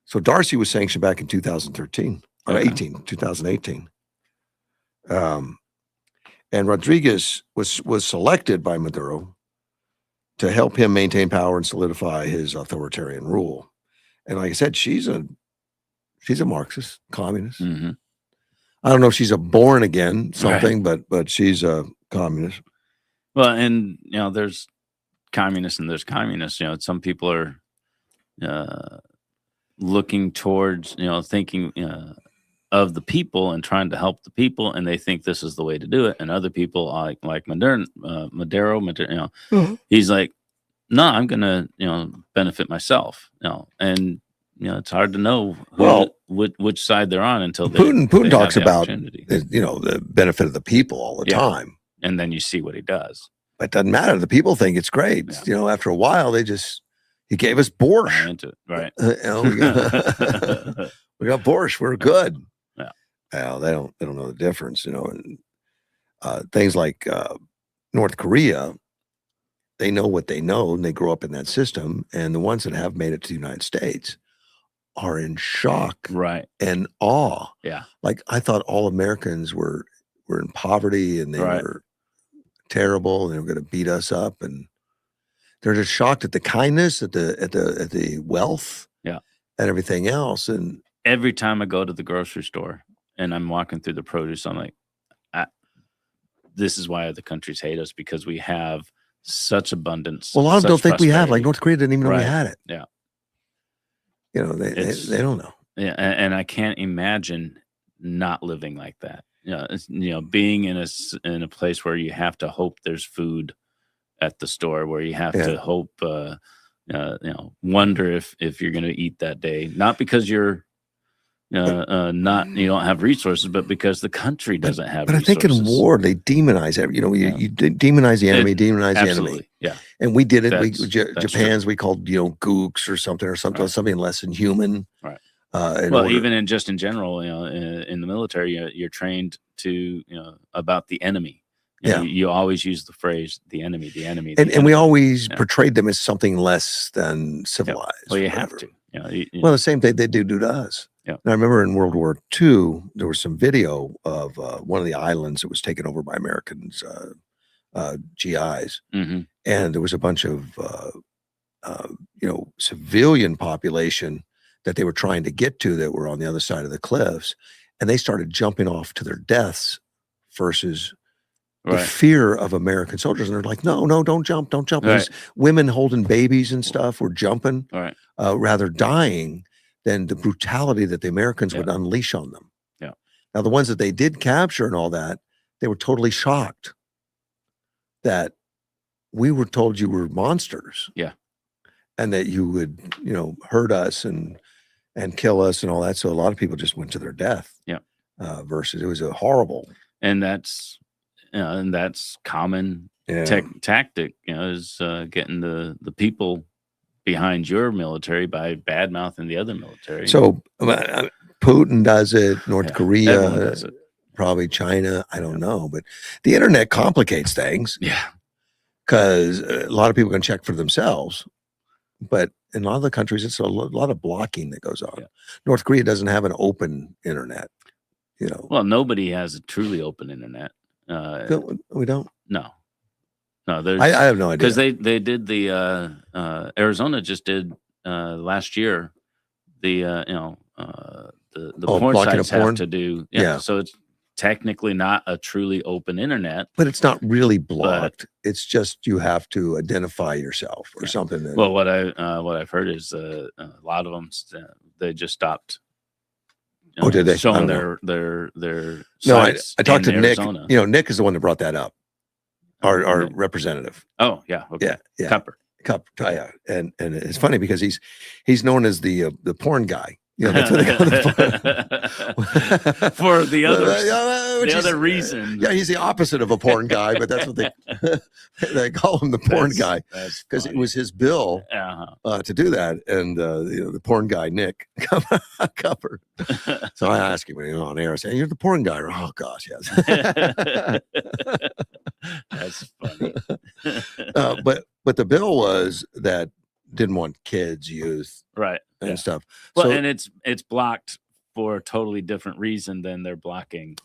Speaker 1: so Darcy was sanctioned back in 2013 or 2018. And Rodriguez was selected by Maduro to help him maintain power and solidify his authoritarian rule. And like I said, she's a Marxist, communist.
Speaker 2: Mm-hmm.
Speaker 1: I don't know if she's a born again something, but she's a communist.
Speaker 2: Well, and there's communists and there's communists. Some people are looking towards, thinking of the people and trying to help the people, and they think this is the way to do it. And other people like Madero, he's like, no, I'm gonna benefit myself. And it's hard to know which side they're on until
Speaker 1: Putin talks about
Speaker 2: opportunity.
Speaker 1: The benefit of the people all the time,
Speaker 2: and then you see what he does.
Speaker 1: But it doesn't matter. The people think it's great. Yeah. After a while, he gave us borscht.
Speaker 2: Into it. Right.
Speaker 1: We got borscht. We're good.
Speaker 2: Yeah.
Speaker 1: Well, they don't know the difference. And things like North Korea, they know what they know, and they grow up in that system. And the ones that have made it to the United States are in shock,
Speaker 2: right,
Speaker 1: and awe.
Speaker 2: Yeah.
Speaker 1: Like, I thought all Americans were in poverty, and they were terrible, and they were going to beat us up, and they're just shocked at the kindness, at the wealth, and everything else. And
Speaker 2: every time I go to the grocery store and I'm walking through the produce, I'm like, this is why other countries hate us, because we have such abundance.
Speaker 1: Well, a lot of them don't think we have. Like, North Korea didn't even know we had it.
Speaker 2: Yeah.
Speaker 1: They don't know.
Speaker 2: Yeah, and I can't imagine not living like that. Being in a place where you have to hope there's food at the store, where you have to hope, wonder if you're going to eat that day, not because you're you don't have resources, but because the country doesn't have.
Speaker 1: But
Speaker 2: resources.
Speaker 1: I think in war they demonize every. You demonize the enemy, demonize the enemy.
Speaker 2: Yeah,
Speaker 1: and we did it. Japan's we called gooks or something something less than human.
Speaker 2: Right.
Speaker 1: Well,
Speaker 2: even in general, in the military, you're trained to about the enemy. You always use the phrase "the enemy,"
Speaker 1: and we always portrayed them as something less than civilized.
Speaker 2: Well, you have to.
Speaker 1: Well, the same thing they do to us.
Speaker 2: Yeah.
Speaker 1: And I remember in World War II, there was some video of one of the islands that was taken over by Americans, GIs,
Speaker 2: mm-hmm.
Speaker 1: and there was a bunch of civilian population that they were trying to get to that were on the other side of the cliffs, and they started jumping off to their deaths versus the fear of American soldiers. And they're like, no, don't jump. Right. Women holding babies and stuff were jumping, rather dying than the brutality that the Americans would unleash on them.
Speaker 2: Yeah.
Speaker 1: Now, the ones that they did capture and all that, they were totally shocked that we were told you were monsters.
Speaker 2: Yeah.
Speaker 1: And that you would, hurt us and kill us and all that. So a lot of people just went to their death.
Speaker 2: Yeah.
Speaker 1: Versus it was a horrible.
Speaker 2: And that's common tactic, is getting the people behind your military by bad mouthing the other military.
Speaker 1: So Putin does it, North Korea does it. Probably China, I don't know, but the internet complicates things.
Speaker 2: Yeah,
Speaker 1: because a lot of people can check for themselves, but in a lot of the countries, it's a lot of blocking that goes on. Yeah. North Korea doesn't have an open internet.
Speaker 2: Well, nobody has a truly open internet.
Speaker 1: We don't.
Speaker 2: No. There's.
Speaker 1: I have no idea,
Speaker 2: because they did the Arizona just did last year the porn sites have to do so it's technically not a truly open internet,
Speaker 1: but it's not really blocked. It's just you have to identify yourself or something.
Speaker 2: Well, what I've heard is a lot of them they just stopped.
Speaker 1: Did they
Speaker 2: showing their
Speaker 1: No, I talked to
Speaker 2: Arizona.
Speaker 1: Nick. Nick is the one that brought that up. Our representative.
Speaker 2: Oh yeah, okay.
Speaker 1: Yeah.
Speaker 2: Cupper.
Speaker 1: Yeah, and it's funny because he's known as the porn guy. That's what they call the
Speaker 2: for the other reason.
Speaker 1: Yeah, he's the opposite of a porn guy, but that's what they call him, the porn guy, because it was his bill to do that, and the porn guy Nick Cupper. So I asked him when he was on air, I said, "You're the porn guy?" Oh gosh, yes.
Speaker 2: That's funny.
Speaker 1: But the bill was that didn't want kids, youth, and stuff.
Speaker 2: Well, so, and it's blocked for a totally different reason than they're blocking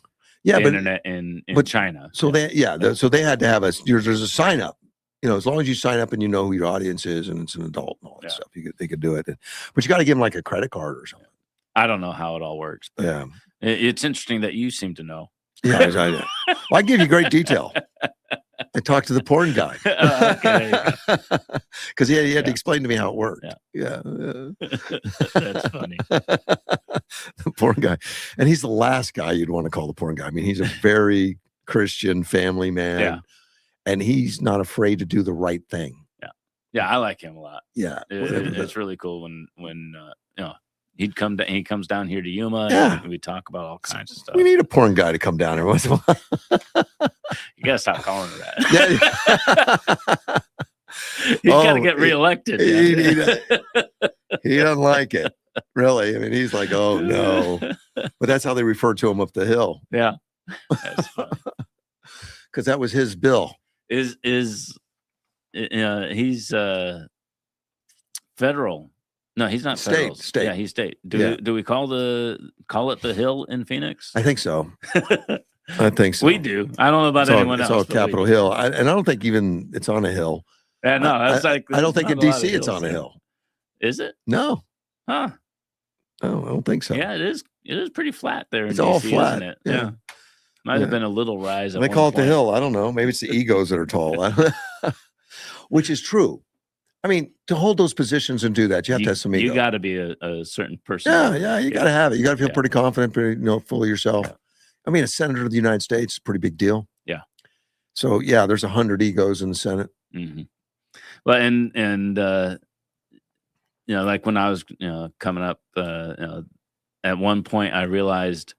Speaker 2: the internet in China.
Speaker 1: So so they had to have there's a sign up. As long as you sign up and you know who your audience is and it's an adult and all that stuff, they could do it. But you got to give them like a credit card or something.
Speaker 2: I don't know how it all works, but it's interesting that you seem to know.
Speaker 1: Yeah, I know. Well, I give you great detail. I talked to the porn guy.
Speaker 2: Okay,
Speaker 1: Because he had to explain to me how it worked. Yeah.
Speaker 2: That's funny.
Speaker 1: The porn guy. And he's the last guy you'd want to call the porn guy. I mean, he's a very Christian family man.
Speaker 2: Yeah.
Speaker 1: And he's not afraid to do the right thing.
Speaker 2: Yeah, I like him a lot.
Speaker 1: Yeah.
Speaker 2: It's really cool when he comes down here to Yuma and we talk about all kinds of stuff.
Speaker 1: We need a porn guy to come down here once in a while.
Speaker 2: You gotta stop calling her that. He's gotta get reelected.
Speaker 1: He doesn't like it. Really. I mean, he's like, oh no. But that's how they refer to him up the hill.
Speaker 2: Yeah. That's funny.
Speaker 1: Because that was his bill.
Speaker 2: He's federal. No, he's not federal.
Speaker 1: State.
Speaker 2: Yeah, he's state. Do we call it the Hill in Phoenix?
Speaker 1: I think so. I think so.
Speaker 2: We do. I don't know about anyone else.
Speaker 1: It's all Capitol Hill. And I don't think even it's on a hill.
Speaker 2: Yeah, no, that's
Speaker 1: I don't think in DC it's on a hill.
Speaker 2: Is it?
Speaker 1: No.
Speaker 2: Huh.
Speaker 1: No, I don't think so.
Speaker 2: Yeah, it is. It is pretty flat there.
Speaker 1: It's
Speaker 2: in
Speaker 1: all
Speaker 2: DC,
Speaker 1: flat.
Speaker 2: Isn't it?
Speaker 1: Yeah.
Speaker 2: Might have been a little rise.
Speaker 1: They call it the hill. I don't know. Maybe it's the egos that are tall. Which is true. I mean, to hold those positions and do that, you have to have some ego.
Speaker 2: You got to be a certain person.
Speaker 1: Yeah, you got to have it. You got to feel pretty confident, pretty, full of yourself. Yeah. I mean, a senator of the United States is a pretty big deal.
Speaker 2: Yeah.
Speaker 1: So yeah, there's 100 egos in the Senate.
Speaker 2: Mm-hmm. Well, and like when I was coming up, at one point I realized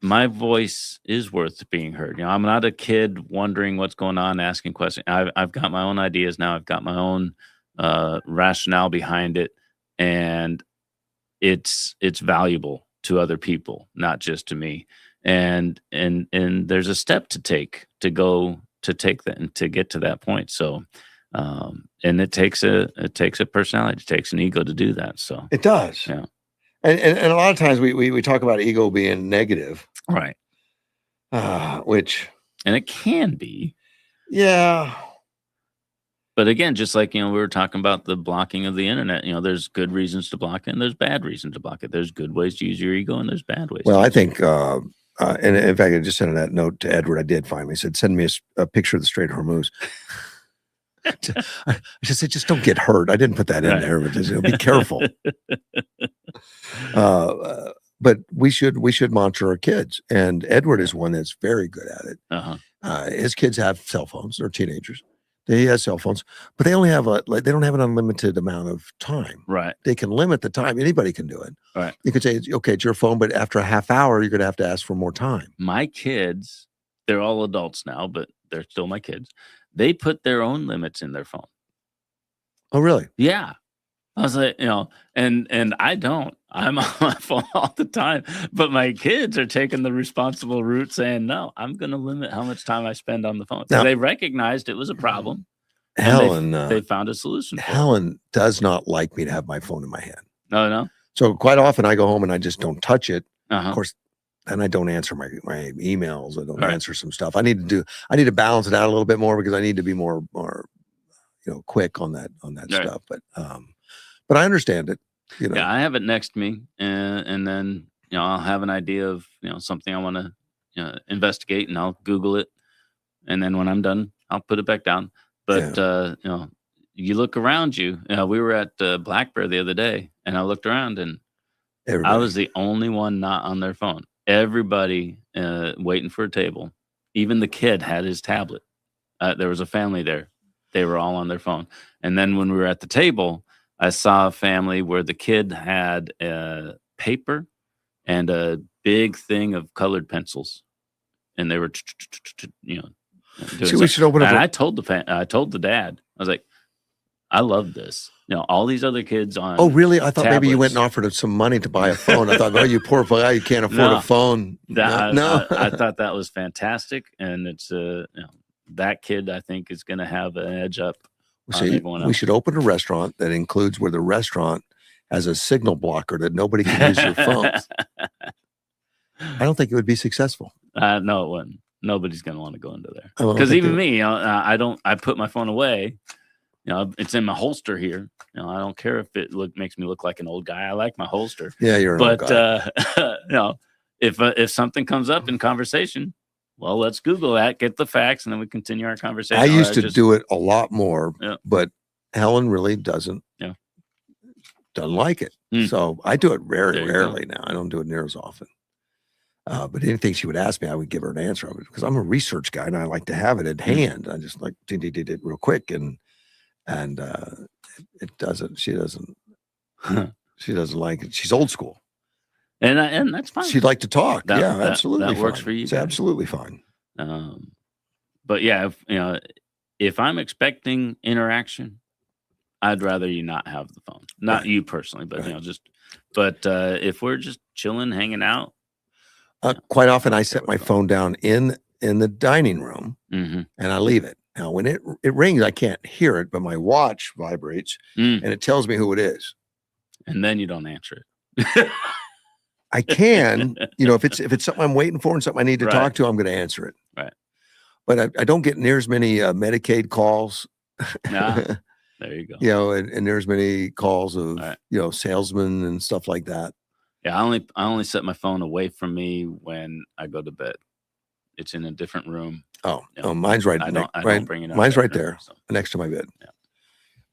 Speaker 2: my voice is worth being heard. I'm not a kid wondering what's going on, asking questions. I've got my own ideas now. I've got my own rationale behind it, and it's valuable to other people, not just to me. And there's a step to take that and to get to that point. So, and it takes a personality, it takes an ego to do that. So
Speaker 1: it does.
Speaker 2: Yeah.
Speaker 1: And a lot of times we talk about ego being negative,
Speaker 2: right?
Speaker 1: And
Speaker 2: it can be,
Speaker 1: yeah.
Speaker 2: But again, just like we were talking about the blocking of the internet, there's good reasons to block it, and there's bad reasons to block it. There's good ways to use your ego, and there's bad ways.
Speaker 1: Well, I think, and in fact, I just sent that note to Edward. I did finally said, send me a picture of the Strait of Hormuz. I just said, just don't get hurt. I didn't put that in there, but just be careful. But we should monitor our kids, and Edward is one that's very good at it.
Speaker 2: Uh-huh.
Speaker 1: His kids have cell phones; they're teenagers. They have cell phones, but they only have they don't have an unlimited amount of time.
Speaker 2: Right.
Speaker 1: They can limit the time. Anybody can do it.
Speaker 2: Right.
Speaker 1: You could say, okay, it's your phone, but after a half hour, you're going to have to ask for more time.
Speaker 2: My kids, they're all adults now, but they're still my kids. They put their own limits in their phone.
Speaker 1: Oh, really?
Speaker 2: Yeah. I was like, and I don't. I'm on my phone all the time. But my kids are taking the responsible route, saying, no, I'm going to limit how much time I spend on the phone. So they recognized it was a problem.
Speaker 1: Helen,
Speaker 2: they found a solution.
Speaker 1: Helen does not like me to have my phone in my hand.
Speaker 2: No.
Speaker 1: So quite often I go home and I just don't touch it.
Speaker 2: Uh-huh.
Speaker 1: Of course, and I don't answer my emails. I don't answer some stuff. I need to balance it out a little bit more because I need to be more quick on that stuff. But I understand it.
Speaker 2: Yeah, I have it next to me, and then I'll have an idea of something I want to investigate, and I'll Google it, and then when I'm done, I'll put it back down. But you look around you. We were at Black Bear the other day, and I looked around, and I was the only one not on their phone. Everybody waiting for a table. Even the kid had his tablet. There was a family there. They were all on their phone. And then when we were at the table, I saw a family where the kid had paper and a big thing of colored pencils, and they were,
Speaker 1: we should open up.
Speaker 2: And I told the dad, I was like, I love this. All these other kids on.
Speaker 1: Oh, really? I thought
Speaker 2: tablets.
Speaker 1: Maybe you went and offered him some money to buy a phone. I thought, oh, you poor guy, you can't afford a phone.
Speaker 2: No. I thought that was fantastic, and it's that kid I think is going to have an edge up.
Speaker 1: We should open a restaurant that includes where the restaurant has a signal blocker that nobody can use your phones. I don't think it would be successful.
Speaker 2: No, it wouldn't. Nobody's going to want to go into there because even me, I don't. I put my phone away. It's in my holster here. I don't care if it makes me look like an old guy. I like my holster.
Speaker 1: Yeah, you're an old guy.
Speaker 2: If something comes up in conversation, well, let's Google that, get the facts, and then we continue our conversation.
Speaker 1: I used to do it a lot more,
Speaker 2: yeah.
Speaker 1: but Helen really doesn't like it. So I do it very rarely now. I don't do it near as often. But anything she would ask me, I would give her an answer because I'm a research guy and I like to have it at hand. I just like did it real quick and it doesn't. She doesn't like it. She's old school,
Speaker 2: and that's fine.
Speaker 1: She'd like to talk. Absolutely.
Speaker 2: That works for you.
Speaker 1: It's absolutely fine.
Speaker 2: But yeah, if I'm expecting interaction, I'd rather you not have the phone. Not you personally, but if we're just chilling, hanging out.
Speaker 1: Quite often I set my phone down in the dining room
Speaker 2: and
Speaker 1: I leave it. Now when it rings, I can't hear it, but my watch vibrates and it tells me who it is.
Speaker 2: And then you don't answer it.
Speaker 1: I can, if it's something I'm waiting for and something I need to talk to, I'm going to answer it.
Speaker 2: Right.
Speaker 1: But I don't get near as many Medicaid calls.
Speaker 2: Nah, there you go.
Speaker 1: And there's many calls of salesmen and stuff like that.
Speaker 2: Yeah, I only set my phone away from me when I go to bed. It's in a different room.
Speaker 1: Oh, mine's right. I don't bring it. Mine's right there, next to my bed.
Speaker 2: Yeah.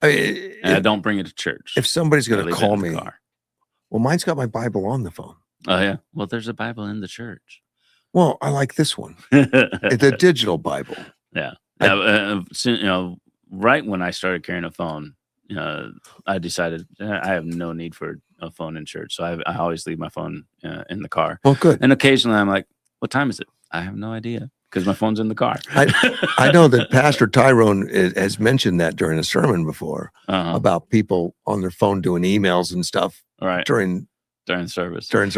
Speaker 2: I don't bring it to church.
Speaker 1: If somebody's going to call me, well, mine's got my Bible on the phone.
Speaker 2: Oh yeah. Well, there's a Bible in the church.
Speaker 1: Well, I like this one, the digital Bible.
Speaker 2: Yeah. Right when I started carrying a phone, I decided I have no need for a phone in church. So I always leave my phone in the car.
Speaker 1: Well, good.
Speaker 2: And occasionally I'm like, what time is it? I have no idea because my phone's in the car.
Speaker 1: I know that Pastor Tyrone has mentioned that during a sermon before about people on their phone doing emails and stuff during
Speaker 2: service. I've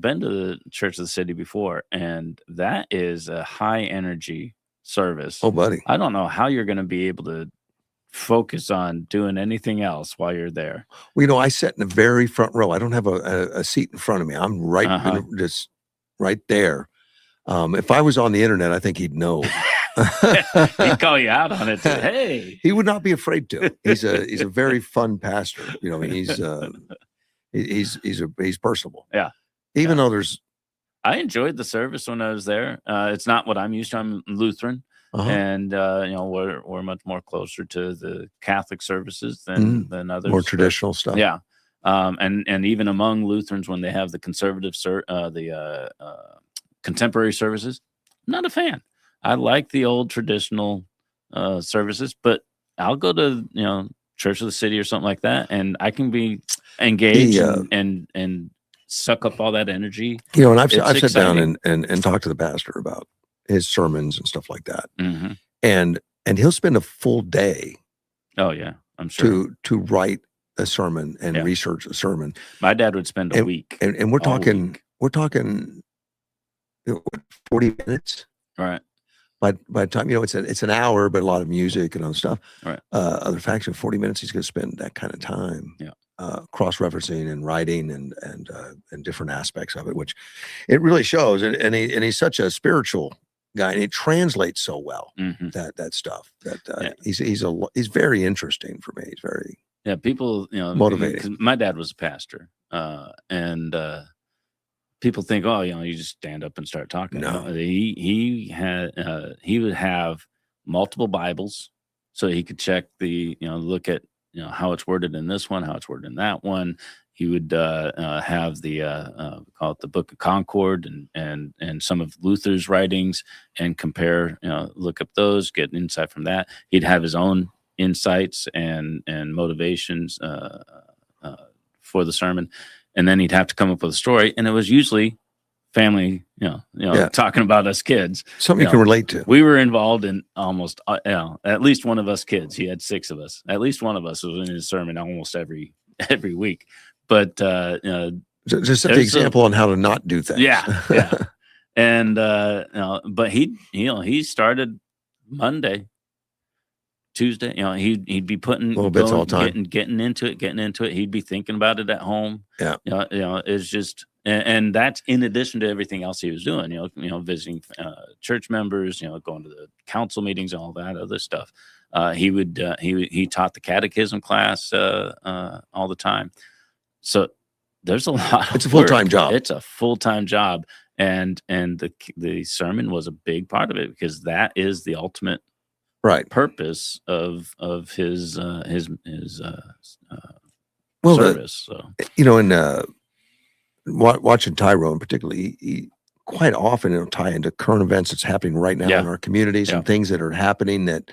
Speaker 2: been to the Church of the City before, and that is a high energy service.
Speaker 1: Oh, buddy.
Speaker 2: I don't know how you're going to be able to focus on doing anything else while you're there.
Speaker 1: Well, I sit in the very front row. I don't have a seat in front of me. I'm right just right there. If I was on the internet, I think he'd know.
Speaker 2: He'd call you out on it too. Hey,
Speaker 1: he would not be afraid to. He's a very fun pastor. He's personable.
Speaker 2: Yeah.
Speaker 1: Even though
Speaker 2: I enjoyed the service when I was there. It's not what I'm used to. I'm Lutheran. And we're much more closer to the Catholic services than others.
Speaker 1: More traditional stuff.
Speaker 2: Yeah. And even among Lutherans, when they have the conservative contemporary services, I'm not a fan. I like the old traditional services, but I'll go to Church of the City or something like that, and I can be engaged and suck up all that energy.
Speaker 1: And I've sat down and talked to the pastor about his sermons and stuff like that. And he'll spend a full day.
Speaker 2: Oh yeah, I'm sure
Speaker 1: to write a sermon and research a sermon.
Speaker 2: My dad would spend a week,
Speaker 1: and we're talking 40 minutes,
Speaker 2: right?
Speaker 1: By the time it's an hour, but a lot of music and other stuff.
Speaker 2: Right.
Speaker 1: Other facts in 40 minutes, he's going to spend that kind of time.
Speaker 2: Yeah.
Speaker 1: Cross-referencing and writing and different aspects of it, which it really shows. And he's such a spiritual guy, and it translates so well that stuff. He's very interesting for me. He's very
Speaker 2: people
Speaker 1: motivating.
Speaker 2: My dad was a pastor, and people think, oh, you just stand up and start talking.
Speaker 1: No,
Speaker 2: he would have multiple Bibles, so he could check look at how it's worded in this one, how it's worded in that one. He would have the call it the Book of Concord and some of Luther's writings and compare, look up those, get insight from that. He'd have his own insights and motivations for the sermon, and then he'd have to come up with a story, and it was usually family, talking about us kids.
Speaker 1: Something you can relate to.
Speaker 2: We were involved in almost, at least one of us kids. He had 6 of us. At least one of us was in his sermon almost every week. But
Speaker 1: just set the example on how to not do things.
Speaker 2: Yeah. And but he started Monday, Tuesday. He'd be putting
Speaker 1: little bits all the time,
Speaker 2: getting into it. He'd be thinking about it at home.
Speaker 1: Yeah.
Speaker 2: It's just. And that's in addition to everything else he was doing, visiting church members, going to the council meetings, and all that other stuff. He taught the catechism class all the time. So there's a lot.
Speaker 1: It's a full-time job.
Speaker 2: It's a full-time job, and the sermon was a big part of it because that is the ultimate purpose of his service. So
Speaker 1: in watching Tyrone particularly, he quite often it'll tie into current events that's happening right now in our communities and things that are happening that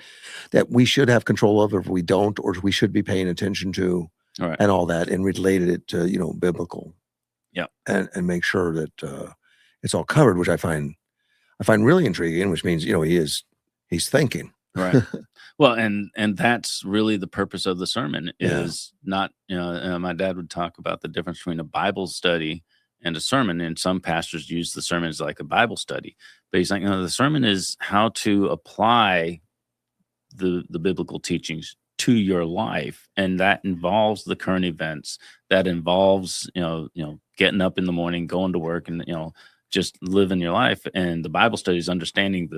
Speaker 1: we should have control of if we don't, or we should be paying attention to, and all that, and related it to biblical, and make sure that it's all covered, which I find really intriguing, which means he's thinking.
Speaker 2: Right. Well, and that's really the purpose of the sermon is not, my dad would talk about the difference between a Bible study and a sermon. And some pastors use the sermon as like a Bible study, but he's like, the sermon is how to apply the biblical teachings to your life. And that involves the current events, that involves, getting up in the morning, going to work, and, just living your life. And the Bible study is understanding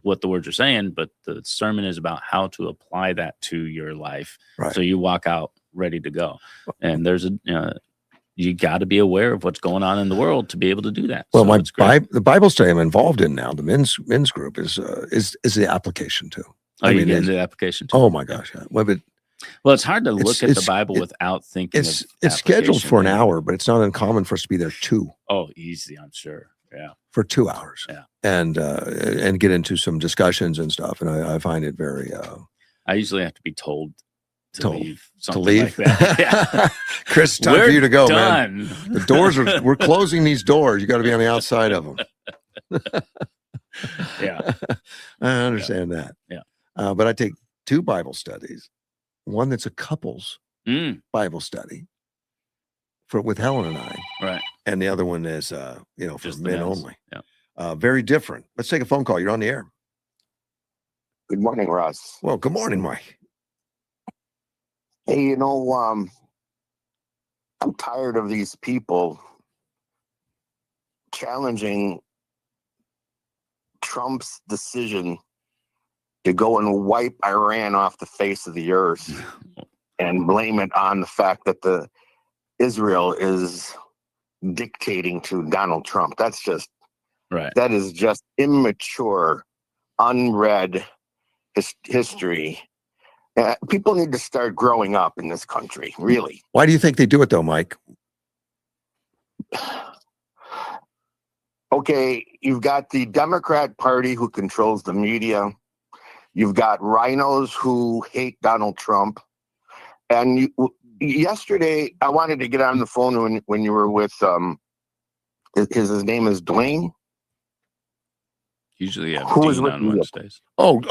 Speaker 2: what the words are saying, but the sermon is about how to apply that to your life. Right. So you walk out ready to go. And there's you got to be aware of what's going on in the world to be able to do that.
Speaker 1: Well, the Bible study I'm involved in now, the men's group is the application too.
Speaker 2: Oh, you get into the application too?
Speaker 1: Oh my gosh. Yeah.
Speaker 2: Well, it's hard to look at the Bible without thinking.
Speaker 1: It's scheduled for an hour, but it's not uncommon for us to be there 2.
Speaker 2: Oh, easy, I'm sure. Yeah.
Speaker 1: For 2 hours.
Speaker 2: Yeah.
Speaker 1: And get into some discussions and stuff. And I find it very
Speaker 2: I usually have to be told to leave.
Speaker 1: To leave?
Speaker 2: Like that. Yeah.
Speaker 1: Chris, time for you to go,
Speaker 2: done.
Speaker 1: Man. The doors we're closing these doors. You got to be on the outside of them.
Speaker 2: Yeah.
Speaker 1: I understand that.
Speaker 2: Yeah.
Speaker 1: But I take 2 Bible studies. One that's a couples Bible study with Helen and I.
Speaker 2: Right.
Speaker 1: And the other one is, for
Speaker 2: just
Speaker 1: men only.
Speaker 2: Yeah.
Speaker 1: Very different. Let's take a phone call. You're on the air.
Speaker 6: Good morning, Russ.
Speaker 1: Well, good morning, Mike.
Speaker 6: Hey, I'm tired of these people challenging Trump's decision to go and wipe Iran off the face of the earth and blame it on the fact that Israel is dictating to Donald Trump. That's just that is just immature, unread history. People need to start growing up in this country, really.
Speaker 1: Why do you think they do it, though, Mike?
Speaker 6: Okay, you've got the Democrat Party who controls the media. You've got rhinos who hate Donald Trump. And yesterday, I wanted to get on the phone when you were with, his name is Dwayne.
Speaker 2: Usually you have
Speaker 6: Who
Speaker 2: Dean on Wednesdays.
Speaker 6: Dean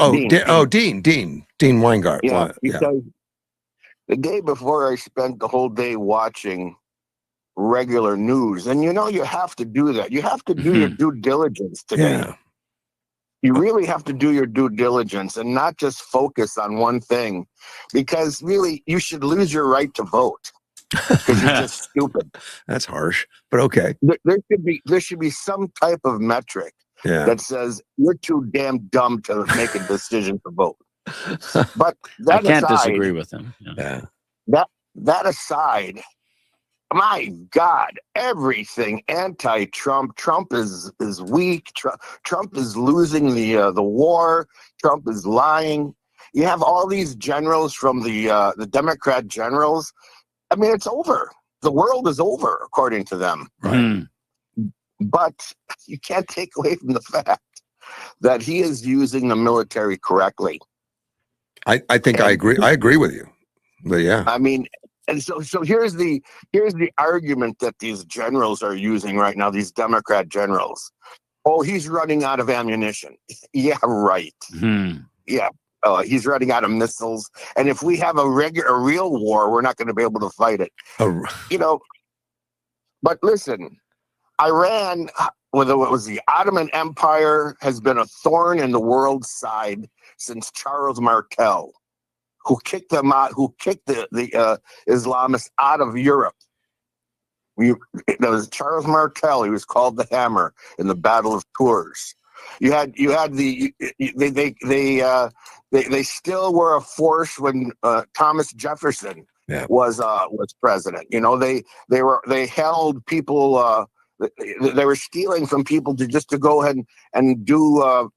Speaker 1: Weingart.
Speaker 6: Yeah, because the day before I spent the whole day watching regular news. And you have to do that. You have to do your due diligence today.
Speaker 1: Yeah.
Speaker 6: You really have to do your due diligence and not just focus on one thing, because really you should lose your right to vote because you're just stupid.
Speaker 1: That's harsh, but okay.
Speaker 6: There should be some type of metric that says you're too damn dumb to make a decision to vote. But
Speaker 2: I can't disagree with him.
Speaker 1: Yeah.
Speaker 6: That aside, my God, everything anti-Trump. Trump is weak. Trump is losing the war. Trump is lying. You have all these generals from the Democrat generals. I mean, it's over. The world is over, according to them.
Speaker 1: Right.
Speaker 6: But you can't take away from the fact that he is using the military correctly.
Speaker 1: I think I agree. I agree with you. But yeah.
Speaker 6: I mean, and so here's the argument that these generals are using right now, these Democrat generals. Oh, he's running out of ammunition. Yeah, right. Yeah. He's running out of missiles. And if we have a real war, we're not going to be able to fight it. But listen, Iran, whether it was the Ottoman Empire, has been a thorn in the world's side since Charles Martel, who kicked them out, who kicked the Islamists out of Europe. It was Charles Martel. He was called the Hammer in the Battle of Tours. You had they still were a force when Thomas Jefferson was president. You know, they held people. They were stealing from people to go ahead and do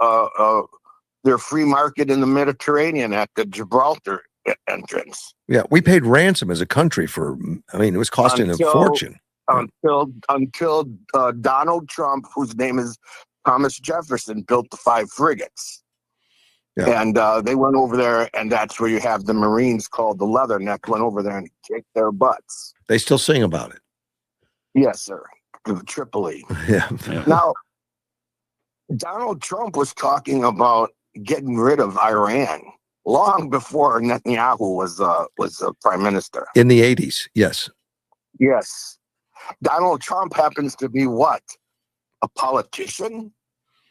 Speaker 6: their free market in the Mediterranean at the Gibraltar entrance.
Speaker 1: Yeah, we paid ransom as a country for. I mean, it was costing a fortune
Speaker 6: until Donald Trump, whose name is Thomas Jefferson, built the 5 frigates. Yeah. And they went over there, and that's where you have the Marines called the Leatherneck went over there and kicked their butts.
Speaker 1: They still sing about it.
Speaker 6: Yes, sir. Tripoli.
Speaker 1: Yeah.
Speaker 6: Now, Donald Trump was talking about getting rid of Iran long before Netanyahu was prime minister.
Speaker 1: In the 80s, yes.
Speaker 6: Yes. Donald Trump happens to be what? A politician?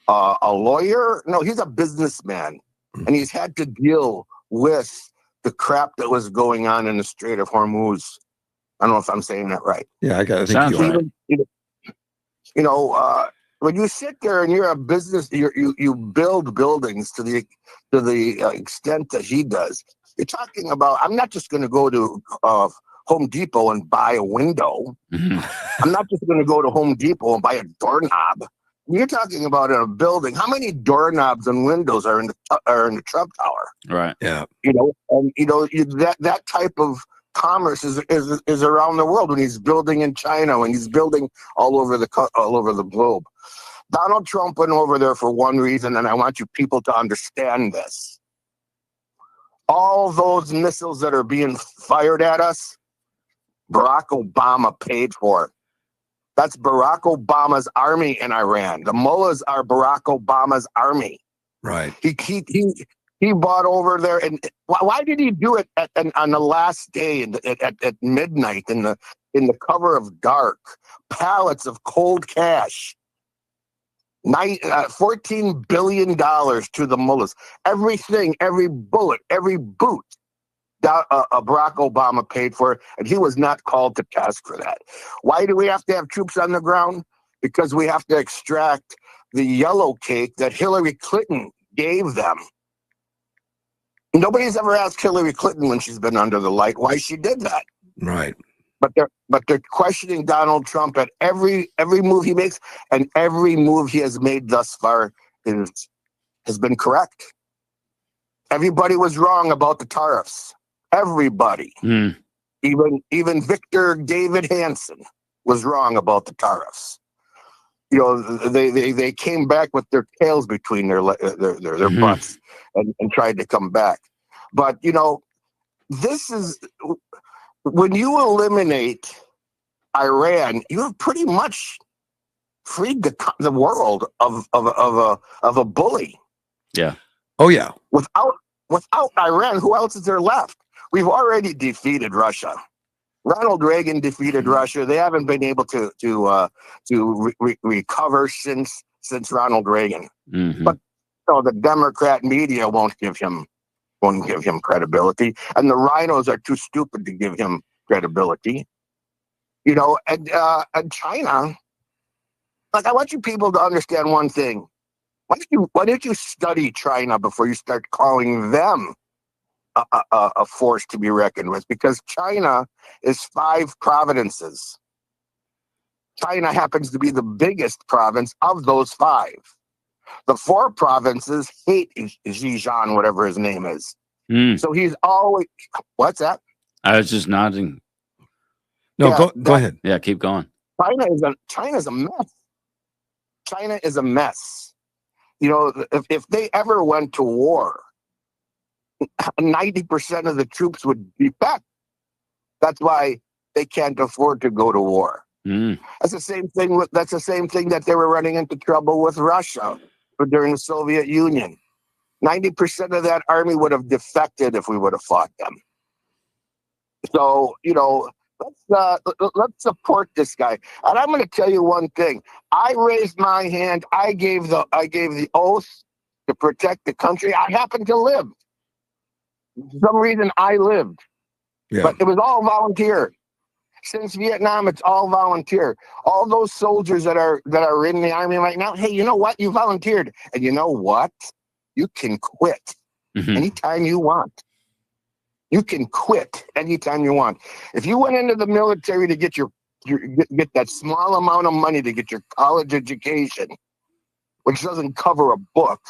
Speaker 6: A lawyer? No, he's a businessman. And he's had to deal with the crap that was going on in the Strait of Hormuz. I don't know if I'm saying that right.
Speaker 1: Yeah, I think you are.
Speaker 6: You know, when you sit there and you're a business, you build buildings to the extent that he does. You're talking about, I'm not just going to go to Home Depot and buy a window. I'm not just going to go to Home Depot and buy a doorknob. You're talking about in a building. How many doorknobs and windows are in the Trump Tower?
Speaker 2: Right.
Speaker 1: Yeah.
Speaker 6: You know, and you know that type of commerce is around the world. When he's building in China, when he's building all over the globe. Donald Trump went over there for one reason, and I want you people to understand this. All those missiles that are being fired at us, Barack Obama paid for. That's Barack Obama's army in Iran. The mullahs are Barack Obama's army.
Speaker 1: Right.
Speaker 6: He bought over there, and why did he do it on the last day at midnight in the cover of dark? Pallets of cold cash, $14 billion to the mullahs. Everything, every bullet, every boot. Barack Obama paid for it, and he was not called to task for that. Why do we have to have troops on the ground? Because we have to extract the yellow cake that Hillary Clinton gave them. Nobody's ever asked Hillary Clinton when she's been under the light why she did that.
Speaker 1: Right.
Speaker 6: But they're questioning Donald Trump at every move he makes, and every move he has made thus far has been correct. Everybody was wrong about the tariffs. Everybody, even Victor David Hansen was wrong about the tariffs. You know, they came back with their tails between their butts and tried to come back. But you know, this is when you eliminate Iran, you have pretty much freed the world of a bully.
Speaker 2: Yeah.
Speaker 1: Oh yeah.
Speaker 6: Without Iran, who else is there left? We've already defeated Russia. Ronald Reagan defeated Russia. They haven't been able to recover since Ronald Reagan. But the Democrat media won't give him credibility, and the rhinos are too stupid to give him credibility. You know, and China. Like, I want you people to understand one thing. Why don't you study China before you start calling them a force to be reckoned with? Because China is 5 provinces. China happens to be the biggest province of those 5. The 4 provinces hate Xi, whatever his name is. So he's always. What's that?
Speaker 2: I was just nodding.
Speaker 1: No, yeah, go ahead.
Speaker 2: Yeah, keep going.
Speaker 6: China's a mess. China is a mess. You know, if they ever went to war, 90% of the troops would defect. That's why they can't afford to go to war. That's the same thing. That's the same thing that they were running into trouble with Russia during the Soviet Union. 90% of that army would have defected if we would have fought them. So, you know, let's support this guy. And I'm going to tell you one thing. I raised my hand. I gave the oath to protect the country. I happen to live. For some reason, I lived. Yeah. But it was all volunteer. Since Vietnam, it's all volunteer. All those soldiers that are in the army right now, hey, you know what? You volunteered. And you know what? You can quit anytime you want. You can quit anytime you want. If you went into the military to get get that small amount of money to get your college education, which doesn't cover a book,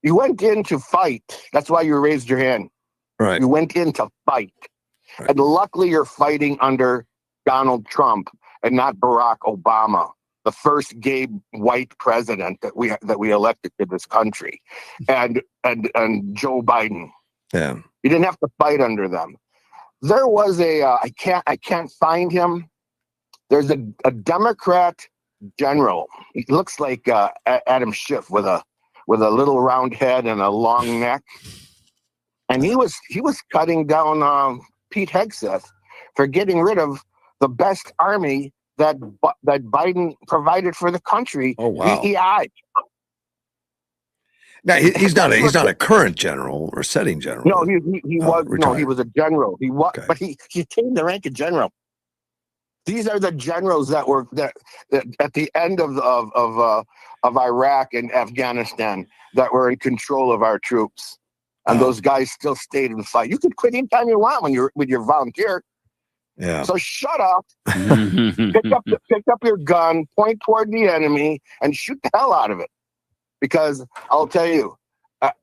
Speaker 6: you went in to fight. That's why you raised your hand.
Speaker 1: Right.
Speaker 6: You went in to fight.
Speaker 1: Right.
Speaker 6: And luckily you're fighting under Donald Trump and not Barack Obama, the first gay white president that we elected to this country, and Joe Biden.
Speaker 1: Yeah.
Speaker 6: You didn't have to fight under them. There was I can't find him. There's a Democrat general. He looks like Adam Schiff with a little round head and a long neck. And he was cutting down Pete Hegseth for getting rid of the best army that Biden provided for the country.
Speaker 1: Oh, wow.
Speaker 6: DEI.
Speaker 1: Now he's not a current general or sitting general.
Speaker 6: No, he was
Speaker 1: retired.
Speaker 6: no, he was a general. He was,
Speaker 1: Okay.
Speaker 6: but he attained the rank of general. These are the generals that were that at the end of Iraq and Afghanistan that were in control of our troops, and those guys still stayed and fight. You could quit anytime you want when you're volunteer.
Speaker 1: Yeah.
Speaker 6: So shut up, pick up your gun, point toward the enemy, and shoot the hell out of it. Because I'll tell you,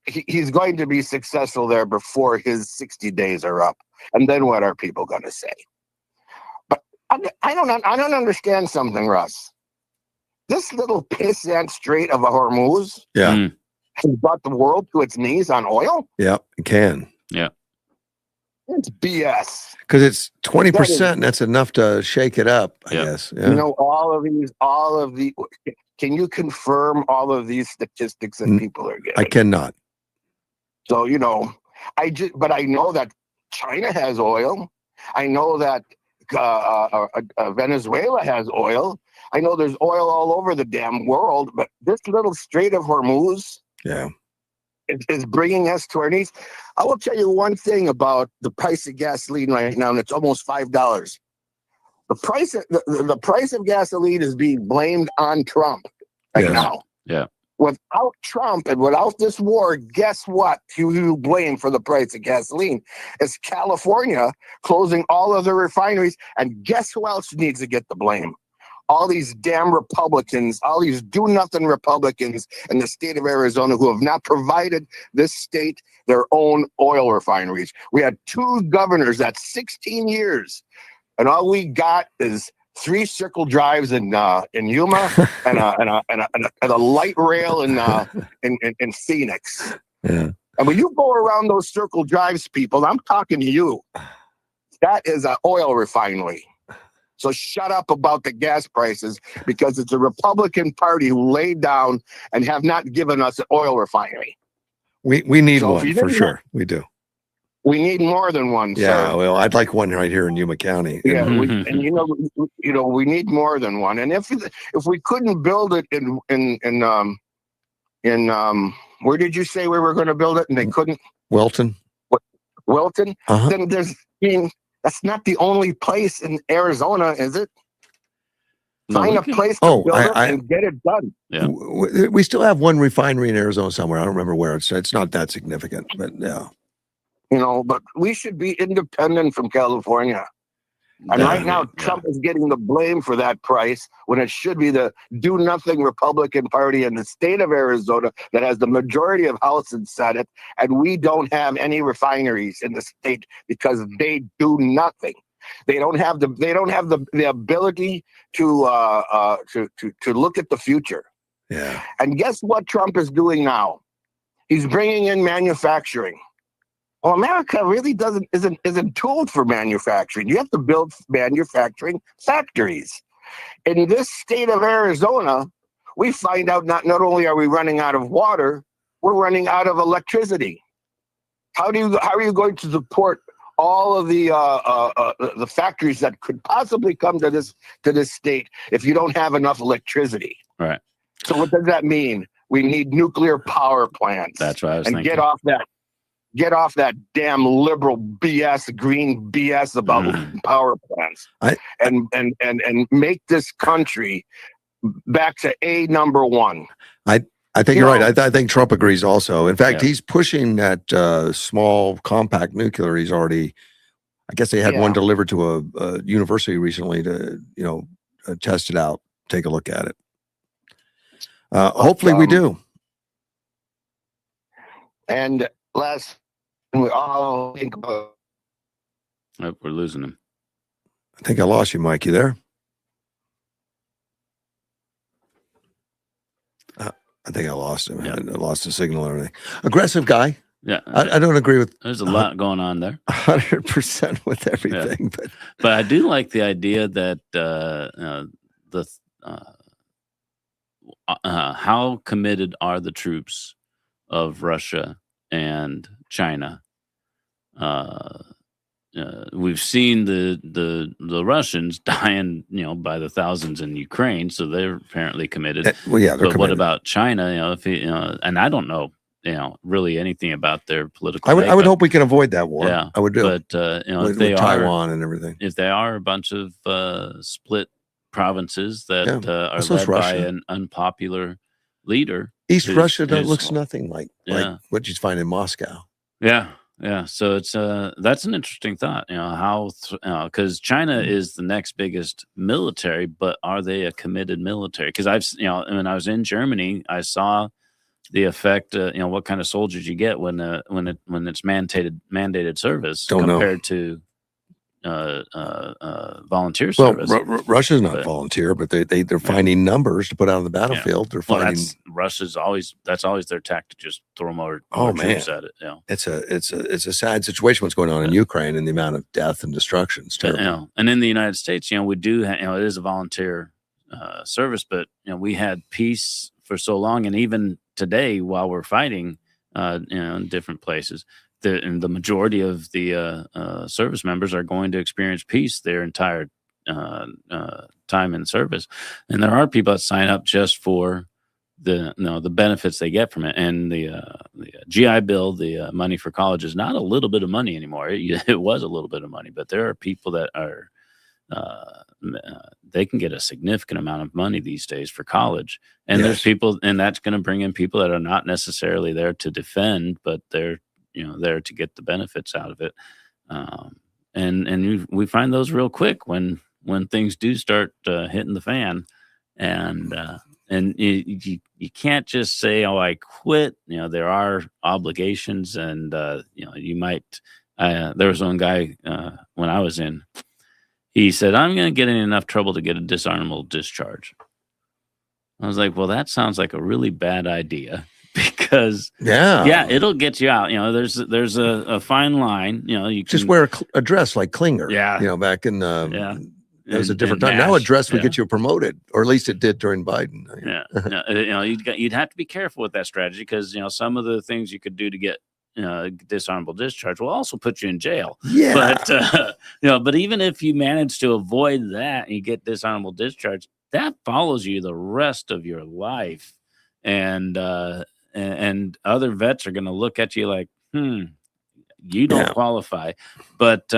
Speaker 6: he's going to be successful there before his 60 days are up. And then what are people going to say? But I don't understand something, Russ. This little pissant Strait of Hormuz
Speaker 1: Yeah.
Speaker 6: has brought the world to its knees on oil.
Speaker 1: Yeah. It can.
Speaker 2: Yeah.
Speaker 6: It's BS.
Speaker 1: Because it's 20%, and that's enough to shake it up, I
Speaker 2: Yeah.
Speaker 1: guess. Yeah.
Speaker 6: You know, all of the. Can you confirm all of these statistics that people are getting?
Speaker 1: I cannot.
Speaker 6: So, you know, but I know that China has oil. I know that Venezuela has oil. I know there's oil all over the damn world, but this little Strait of Hormuz
Speaker 1: Yeah.
Speaker 6: is bringing us to our knees. I will tell you one thing about the price of gasoline right now, and it's almost $5. The price of gasoline is being blamed on Trump right now.
Speaker 2: Yeah.
Speaker 6: Without Trump and without this war, guess what? You blame for the price of gasoline? It's California closing all of the refineries, and guess who else needs to get the blame? All these damn Republicans, all these do-nothing Republicans in the state of Arizona who have not provided this state their own oil refineries. We had 2 governors at 16 years. And all we got is 3 circle drives in Yuma and a light rail in Phoenix.
Speaker 1: Yeah.
Speaker 6: And when you go around those circle drives, people, I'm talking to you. That is an oil refinery. So shut up about the gas prices, because it's a Republican Party who laid down and have not given us an oil refinery.
Speaker 1: We need
Speaker 6: So if
Speaker 1: one
Speaker 6: you
Speaker 1: for
Speaker 6: didn't
Speaker 1: sure. We do.
Speaker 6: We need more than one.
Speaker 1: Yeah.
Speaker 6: Sir.
Speaker 1: Well, I'd like one right here in Yuma County.
Speaker 6: Yeah, and we need more than one. And if we couldn't build it in where did you say we were going to build it, and they couldn't?
Speaker 1: Wilton.
Speaker 6: Wilton.
Speaker 1: Uh-huh.
Speaker 6: Then that's not the only place in Arizona, is it? Find a place to build it and get it done.
Speaker 2: Yeah.
Speaker 1: We still have one refinery in Arizona somewhere. I don't remember where. It's not that significant, but yeah.
Speaker 6: You know, but we should be independent from California. And right now, Trump is getting the blame for that price when it should be the do-nothing Republican Party in the state of Arizona that has the majority of House and Senate, and we don't have any refineries in the state because they do nothing. They don't have the ability to look at the future.
Speaker 1: Yeah.
Speaker 6: And guess what Trump is doing now? He's bringing in manufacturing. Well, America really isn't tooled for manufacturing. You have to build manufacturing factories. In this state of Arizona, we find out not only are we running out of water, we're running out of electricity. How are you going to support all of the factories that could possibly come to this state if you don't have enough electricity?
Speaker 2: Right.
Speaker 6: So what does that mean? We need nuclear power plants.
Speaker 2: That's what I was thinking.
Speaker 6: Get off that damn liberal BS, green BS about power plants, and make this country back to number one.
Speaker 1: I I think you're right. I think Trump agrees also. In fact,
Speaker 2: Yeah.
Speaker 1: he's pushing that small compact nuclear. He's already, I guess they had one delivered to a university recently to, test it out, take a look at it. Hopefully we do.
Speaker 6: And last, we all think about.
Speaker 2: Oh, we're losing him.
Speaker 1: I think I lost you, Mike. You there? I think I lost him.
Speaker 2: Yeah.
Speaker 1: I lost the signal and everything. Aggressive guy.
Speaker 2: Yeah.
Speaker 1: I don't agree with.
Speaker 2: There's a lot going on there.
Speaker 1: 100% with everything,
Speaker 2: but I do like the idea that how committed are the troops of Russia and China? We've seen the Russians dying, by the thousands in Ukraine, so they're apparently committed.
Speaker 1: Well, yeah,
Speaker 2: but what about China? And I don't know, really anything about their political.
Speaker 1: I would hope we can avoid that war.
Speaker 2: Yeah,
Speaker 1: I would do.
Speaker 2: But
Speaker 1: with,
Speaker 2: if they
Speaker 1: with
Speaker 2: are
Speaker 1: Taiwan and everything,
Speaker 2: if they are a bunch of split provinces that are
Speaker 1: so
Speaker 2: led by
Speaker 1: Russia.
Speaker 2: an unpopular leader,
Speaker 1: East Russia looks nothing like what you'd find in Moscow.
Speaker 2: Yeah. Yeah, so it's that's an interesting thought. How because China is the next biggest military, but are they a committed military? Because when I was in Germany, I saw the effect. What kind of soldiers you get when it's mandated service compared to volunteer service.
Speaker 1: Russia's not volunteer, but they're finding numbers to put out on the battlefield. They're finding
Speaker 2: Russia's always their tactic, just throw more troops at it.
Speaker 1: It's a sad situation what's going on in Ukraine and the amount of death and destruction. It's terrible.
Speaker 2: And in the United States, we do it is a volunteer service, but we had peace for so long, and even today while we're fighting in different places, the majority of the service members are going to experience peace their entire time in service, and there are people that sign up just for the benefits they get from it. And the GI Bill, the money for college, is not a little bit of money anymore. It was a little bit of money, but there are people that are they can get a significant amount of money these days for college, and there's people, and that's going to bring in people that are not necessarily there to defend, but they're there to get the benefits out of it. And we find those real quick when things do start hitting the fan, and you can't just say, "Oh, I quit." There are obligations, and you might. There was one guy when I was in. He said, "I'm going to get in enough trouble to get a dishonorable discharge." I was like, "Well, that sounds like a really bad idea." Because it'll get you out. There's a fine line. You
Speaker 1: just
Speaker 2: can
Speaker 1: wear a dress like Klinger.
Speaker 2: Yeah.
Speaker 1: Back in it was a different time. Now a dress would get you promoted, or at least it did during Biden.
Speaker 2: You'd have to be careful with that strategy, because some of the things you could do to get dishonorable discharge will also put you in jail.
Speaker 1: Yeah.
Speaker 2: But even if you manage to avoid that and you get dishonorable discharge, that follows you the rest of your life, and other vets are going to look at you like, you don't qualify. But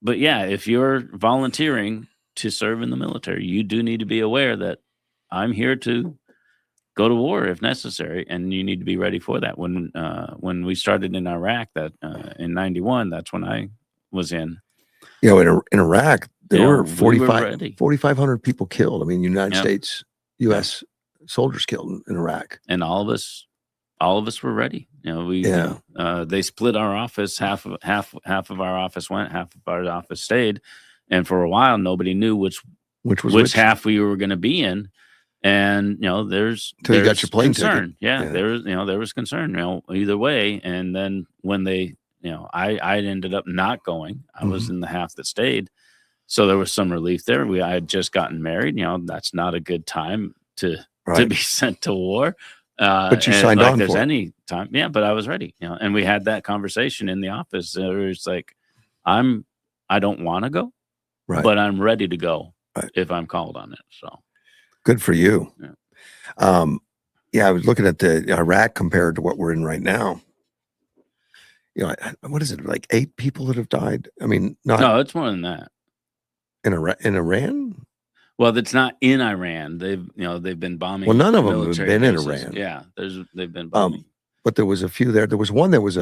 Speaker 2: if you're volunteering to serve in the military, you do need to be aware that I'm here to go to war if necessary, and you need to be ready for that. When we started in Iraq, that in '91, that's when I was in.
Speaker 1: In Iraq, there were 4,500 people killed. I mean, United States, U.S. soldiers killed in Iraq,
Speaker 2: and all of us were ready. They split our office. Half of our office went, half of our office stayed, and for a while nobody knew which half we were going to be in. And there's
Speaker 1: you got your plane
Speaker 2: concern.
Speaker 1: Ticket.
Speaker 2: There was concern. Either way. And then when they, I ended up not going. I was in the half that stayed, so there was some relief there. I had just gotten married. That's not a good time to be sent to war.
Speaker 1: But you signed on
Speaker 2: there's
Speaker 1: for
Speaker 2: any time. Yeah, but I was ready. And we had that conversation in the office. It was like, I don't want to go, but I'm ready to go if I'm called on it. So
Speaker 1: good for you.
Speaker 2: Yeah.
Speaker 1: I was looking at the Iraq compared to what we're in right now. What is it, like 8 people that have died? I mean,
Speaker 2: no, it's more than that.
Speaker 1: In Iran?
Speaker 2: Well, that's not in Iran. They've been bombing.
Speaker 1: Well, none of them have
Speaker 2: military
Speaker 1: been in
Speaker 2: bases.
Speaker 1: Iran.
Speaker 2: Yeah, they've been bombing.
Speaker 1: But there was a few there. There was one that was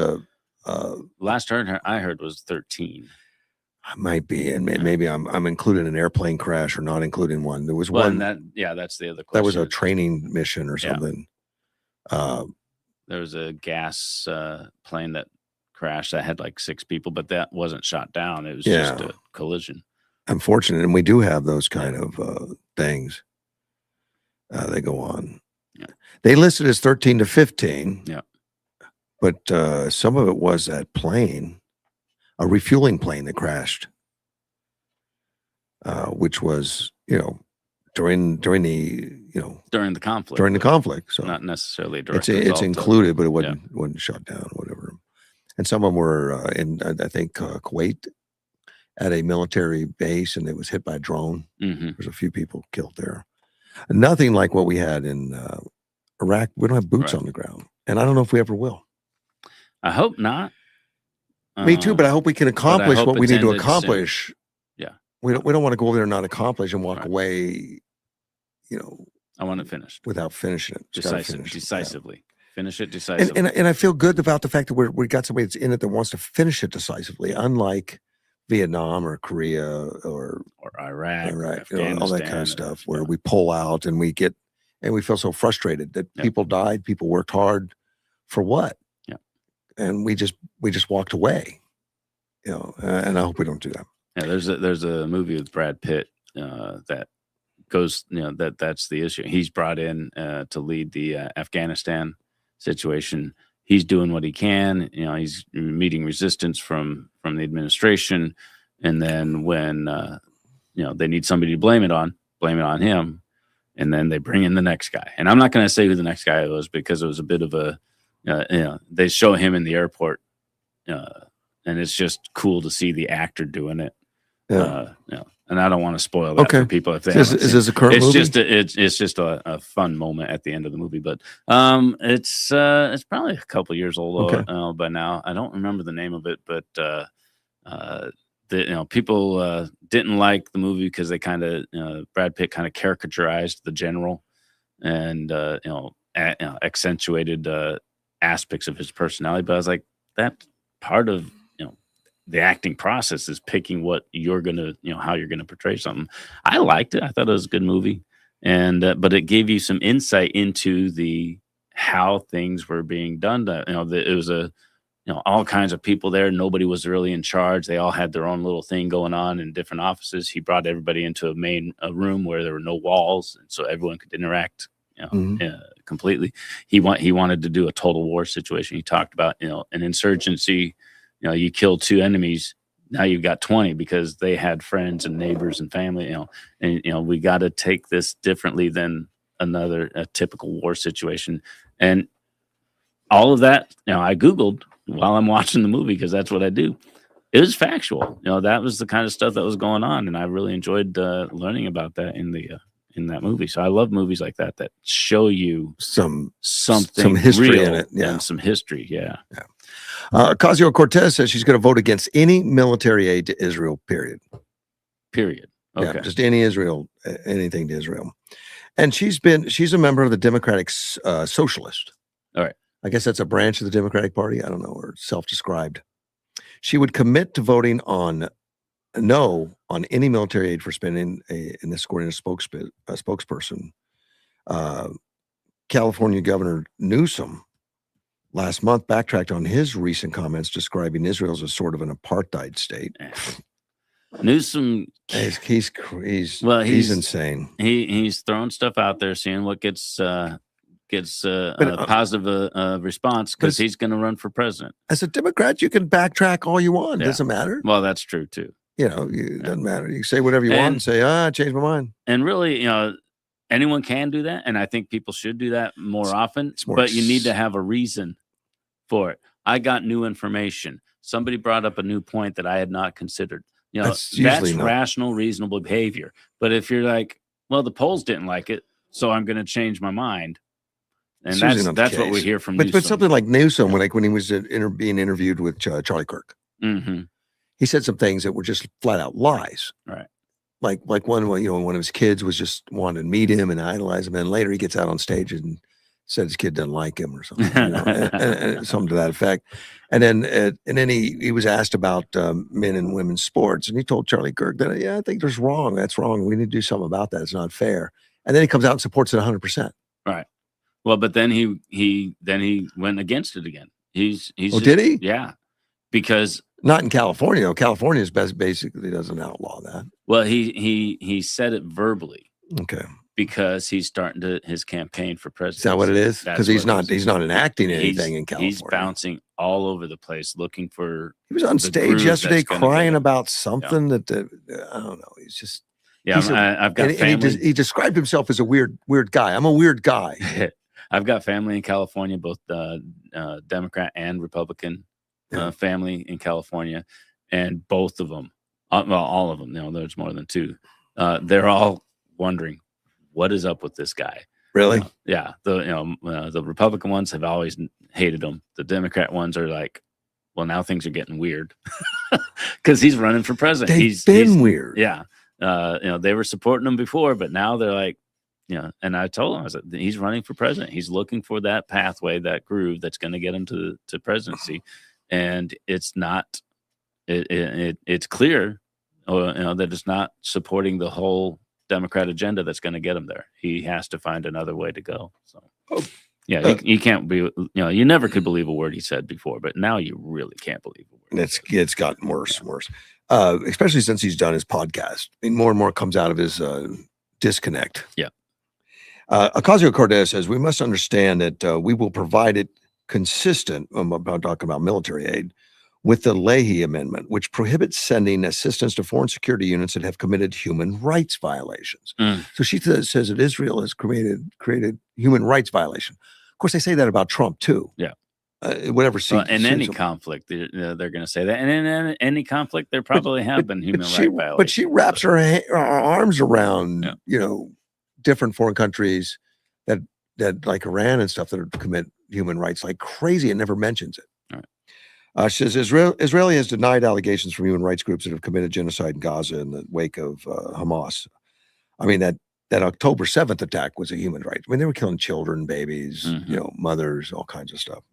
Speaker 2: last I heard was 13.
Speaker 1: I might be, and maybe I'm including an airplane crash or not including one. There was
Speaker 2: one
Speaker 1: that's
Speaker 2: the other question.
Speaker 1: That was a training mission or something.
Speaker 2: There was a gas plane that crashed that had like 6 people, but that wasn't shot down. It was just a collision.
Speaker 1: Unfortunate, and we do have those kind of things. They go on.
Speaker 2: Yeah.
Speaker 1: They listed as 13 to 15.
Speaker 2: Yeah.
Speaker 1: But some of it was that plane, a refueling plane that crashed, which was, during the conflict. During the conflict. So
Speaker 2: not necessarily a direct
Speaker 1: it's included, but it wasn't shut down, whatever. And some of them were in, I think, Kuwait at a military base, and it was hit by a drone.
Speaker 2: Mm-hmm.
Speaker 1: There's a few people killed there. Nothing like what we had in Iraq. We don't have boots on the ground, and I don't know if we ever will.
Speaker 2: I hope not.
Speaker 1: Me too, but I hope we can accomplish what we need to accomplish.
Speaker 2: Soon. Yeah,
Speaker 1: we don't want to go over there and not accomplish and walk away.
Speaker 2: I want it finished
Speaker 1: without finishing it.
Speaker 2: Decisively. Yeah. Finish it decisively.
Speaker 1: And I feel good about the fact that we got somebody that's in it that wants to finish it decisively, unlike Vietnam or Korea or
Speaker 2: Iraq, or
Speaker 1: all that kind of stuff, where we pull out and we feel so frustrated that people died, people worked hard for what?
Speaker 2: Yeah. And
Speaker 1: we just walked away, and I hope we don't do that.
Speaker 2: Yeah, there's a movie with Brad Pitt that goes, that's the issue. He's brought in to lead the Afghanistan situation. He's doing what he can. He's meeting resistance from the administration, and then when they need somebody to blame it on him, and then they bring in the next guy. And I'm not going to say who the next guy was, because it was a bit of a they show him in the airport, and it's just cool to see the actor doing it. And I don't want to spoil that for people if they haven't
Speaker 1: is this a current movie?
Speaker 2: It's just a fun moment at the end of the movie, but it's probably a couple years old by now. I don't remember the name of it, but people didn't like the movie because they Brad Pitt kind of caricaturized the general and accentuated aspects of his personality. But I was like, that part of the acting process is picking what you're gonna, how you're gonna portray something. I liked it. I thought it was a good movie, and but it gave you some insight into how things were being done. It was all kinds of people there. Nobody was really in charge. They all had their own little thing going on in different offices. He brought everybody into a room where there were no walls, and so everyone could interact completely. He wanted to do a total war situation. He talked about an insurgency. You kill 2 enemies, now you've got 20 because they had friends and neighbors and family, and we got to take this differently than a typical war situation. And all of that, I Googled while I'm watching the movie, because that's what I do. It was factual. That was the kind of stuff that was going on. And I really enjoyed learning about that in that movie. So I love movies like that show you something
Speaker 1: history
Speaker 2: real
Speaker 1: in it. Yeah.
Speaker 2: And some history. Yeah.
Speaker 1: Ocasio-Cortez says she's going to vote against any military aid to Israel, period.
Speaker 2: Okay.
Speaker 1: Yeah, just anything to Israel. And she's a member of the Democratic Socialist.
Speaker 2: All right.
Speaker 1: I guess that's a branch of the Democratic Party. I don't know, or self-described. She would commit to voting no on any military aid for spending, and this according to a spokesperson. California Governor Newsom last month backtracked on his recent comments describing Israel as a sort of an apartheid state.
Speaker 2: Newsom,
Speaker 1: he's insane.
Speaker 2: He's throwing stuff out there, seeing what gets a positive response, because he's going to run for president.
Speaker 1: As a Democrat, you can backtrack all you want. It doesn't matter.
Speaker 2: Well, that's true too.
Speaker 1: It doesn't matter. You can say whatever you want and say, I changed my mind.
Speaker 2: And really, anyone can do that, and I think people should do that more often. But you need to have a reason for it. I got new information. Somebody brought up a new point that I had not considered. That's rational, reasonable behavior. But if you're like, well, the polls didn't like it, so I'm going to change my mind, and that's what we hear from Newsom.
Speaker 1: But something like Newsom, when he was being interviewed with Charlie Kirk,
Speaker 2: mm-hmm.
Speaker 1: he said some things that were just flat out lies.
Speaker 2: Right.
Speaker 1: like one of his kids was just wanted to meet him and idolize him, and later he gets out on stage and said his kid doesn't like him or something, and something to that effect. And then he was asked about men and women's sports, and he told Charlie Kirk that I think that's wrong. We need to do something about that. It's not fair. And then he comes out and supports it 100%.
Speaker 2: Right. Well, but then he went against it again. He's
Speaker 1: did he?
Speaker 2: Yeah, because
Speaker 1: not in California. California's basically doesn't outlaw that.
Speaker 2: Well, he said it verbally.
Speaker 1: Okay.
Speaker 2: Because he's starting his campaign for president.
Speaker 1: Is that what it is? Because he's not enacting anything in California.
Speaker 2: He's bouncing all over the place looking for.
Speaker 1: He was on stage yesterday crying about something that I don't know. He's just
Speaker 2: I've got family.
Speaker 1: He described himself as a weird guy. I'm a weird guy.
Speaker 2: I've got family in California, both Democrat and Republican family in California, and both of them, all of them. There's more than two. They're all wondering, what is up with this guy?
Speaker 1: Really?
Speaker 2: Yeah. The Republican ones have always hated him. The Democrat ones are like, well, now things are getting weird because he's running for president.
Speaker 1: He's been weird.
Speaker 2: Yeah. They were supporting him before, but now they're like, and I told him, I said, he's running for president. He's looking for that pathway, that groove that's going to get him to presidency. And it's not, it's clear, that it's not supporting the whole Democrat agenda that's going to get him there. He has to find another way to go. So, he can't be. You never could believe a word he said before, but now you really can't believe a word.
Speaker 1: It's gotten worse and worse, especially since he's done his podcast. I mean, more and more comes out of his disconnect.
Speaker 2: Yeah.
Speaker 1: Ocasio-Cortez says we must understand that we will provide it consistent. I'm talking about military aid. With the Leahy Amendment, which prohibits sending assistance to foreign security units that have committed human rights violations. So she says that Israel has created human rights violation. Of course, they say that about Trump too.
Speaker 2: Yeah.
Speaker 1: Whatever.
Speaker 2: In any conflict, they're going to say that. And in any conflict, there probably have been human rights violations.
Speaker 1: But she wraps her arms around, different foreign countries that like Iran and stuff that commit human rights like crazy and never mentions it. She says Israeli has denied allegations from human rights groups that have committed genocide in Gaza in the wake of Hamas. I mean, that October 7th attack was a human right. I mean, they were killing children, babies, mothers, all kinds of stuff.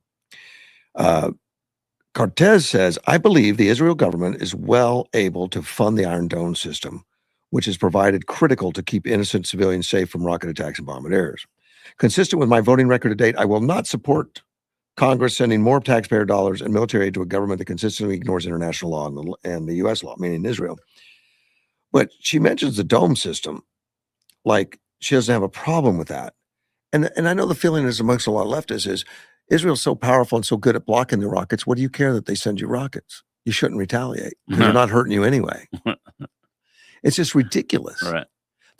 Speaker 1: Cortez says, I believe the Israel government is well able to fund the Iron Dome system, which is provided critical to keep innocent civilians safe from rocket attacks and bombardiers. Consistent with my voting record to date, I will not support Congress sending more taxpayer dollars and military aid to a government that consistently ignores international law and the U.S. law, meaning Israel. But she mentions the dome system, like she doesn't have a problem with that. And I know the feeling is amongst a lot of leftists is Israel's so powerful and so good at blocking the rockets. What do you care that they send you rockets? You shouldn't retaliate because they're not hurting you anyway. It's just ridiculous.
Speaker 2: Right.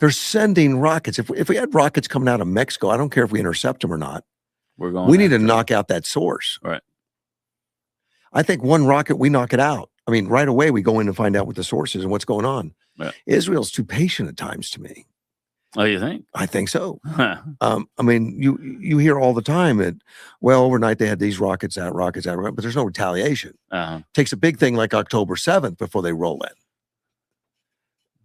Speaker 1: They're sending rockets. If we had rockets coming out of Mexico, I don't care if we intercept them or not. We need to knock out that source.
Speaker 2: Right.
Speaker 1: I think one rocket, we knock it out. I mean, right away, we go in and find out what the source is and what's going on.
Speaker 2: Right.
Speaker 1: Israel's too patient at times to me.
Speaker 2: Oh, you think?
Speaker 1: I think so. I mean, you hear all the time that, well, overnight they had these rockets, that, but there's no retaliation. Takes a big thing like October 7th before they roll in.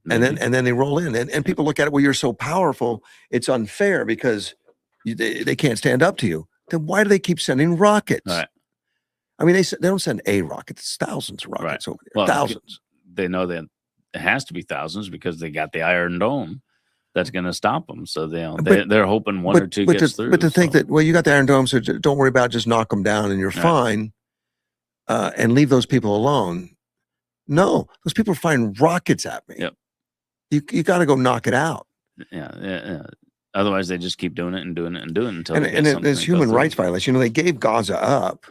Speaker 1: And then they roll in. And people look at it, well, you're so powerful, it's unfair because they can't stand up to you. Then why do they keep sending rockets?
Speaker 2: Right.
Speaker 1: I mean, they don't send a rocket. It's thousands of rockets over there. Well, thousands.
Speaker 2: They know that it has to be thousands because they got the Iron Dome that's going to stop them. So they're hoping one or two gets through.
Speaker 1: But to think that, well, you got the Iron Dome, so don't worry about it, just knock them down and you're fine, and leave those people alone. No, those people are firing rockets at me.
Speaker 2: Yep.
Speaker 1: You got to go knock it out.
Speaker 2: Yeah. Otherwise, they just keep doing it and doing it and doing it until.
Speaker 1: And there's human rights violation. They gave Gaza up,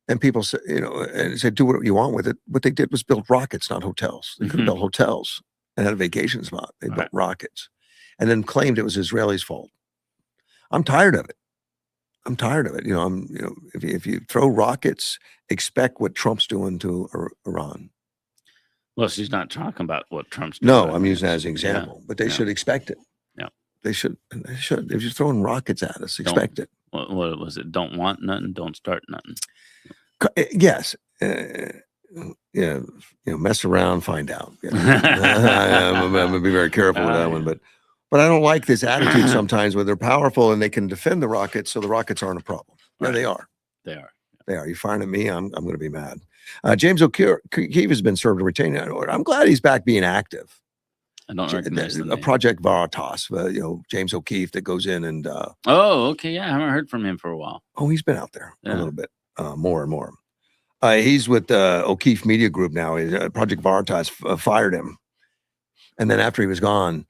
Speaker 1: and people said, and said, do what you want with it. What they did was build rockets, not hotels. They could have built hotels and had a vacation spot. They built rockets, and then claimed it was Israelis' fault. I'm tired of it. If you throw rockets, expect what Trump's doing to Iran.
Speaker 2: Well, she's not talking about what Trump's doing.
Speaker 1: No, I'm using that as an example, but they should expect it.
Speaker 2: Yeah.
Speaker 1: They should. If you're throwing rockets at us, expect it.
Speaker 2: What was it? Don't want nothing, don't start nothing.
Speaker 1: Yes. mess around, find out. I'm gonna be very careful with that one, but I don't like this attitude sometimes when they're powerful and they can defend the rockets, so the rockets aren't a problem. Yeah, they are.
Speaker 2: They are.
Speaker 1: They are. You're firing at me, I'm going to be mad. James O'Keefe has been served a retaining order. I'm glad he's back being active.
Speaker 2: I don't recognize the name.
Speaker 1: Project Veritas, James O'Keefe that goes in and.
Speaker 2: Oh, okay. Yeah, I haven't heard from him for a while.
Speaker 1: Oh, he's been out there a little bit, more and more. He's with the O'Keefe Media Group now. Project Veritas fired him, and then after he was gone,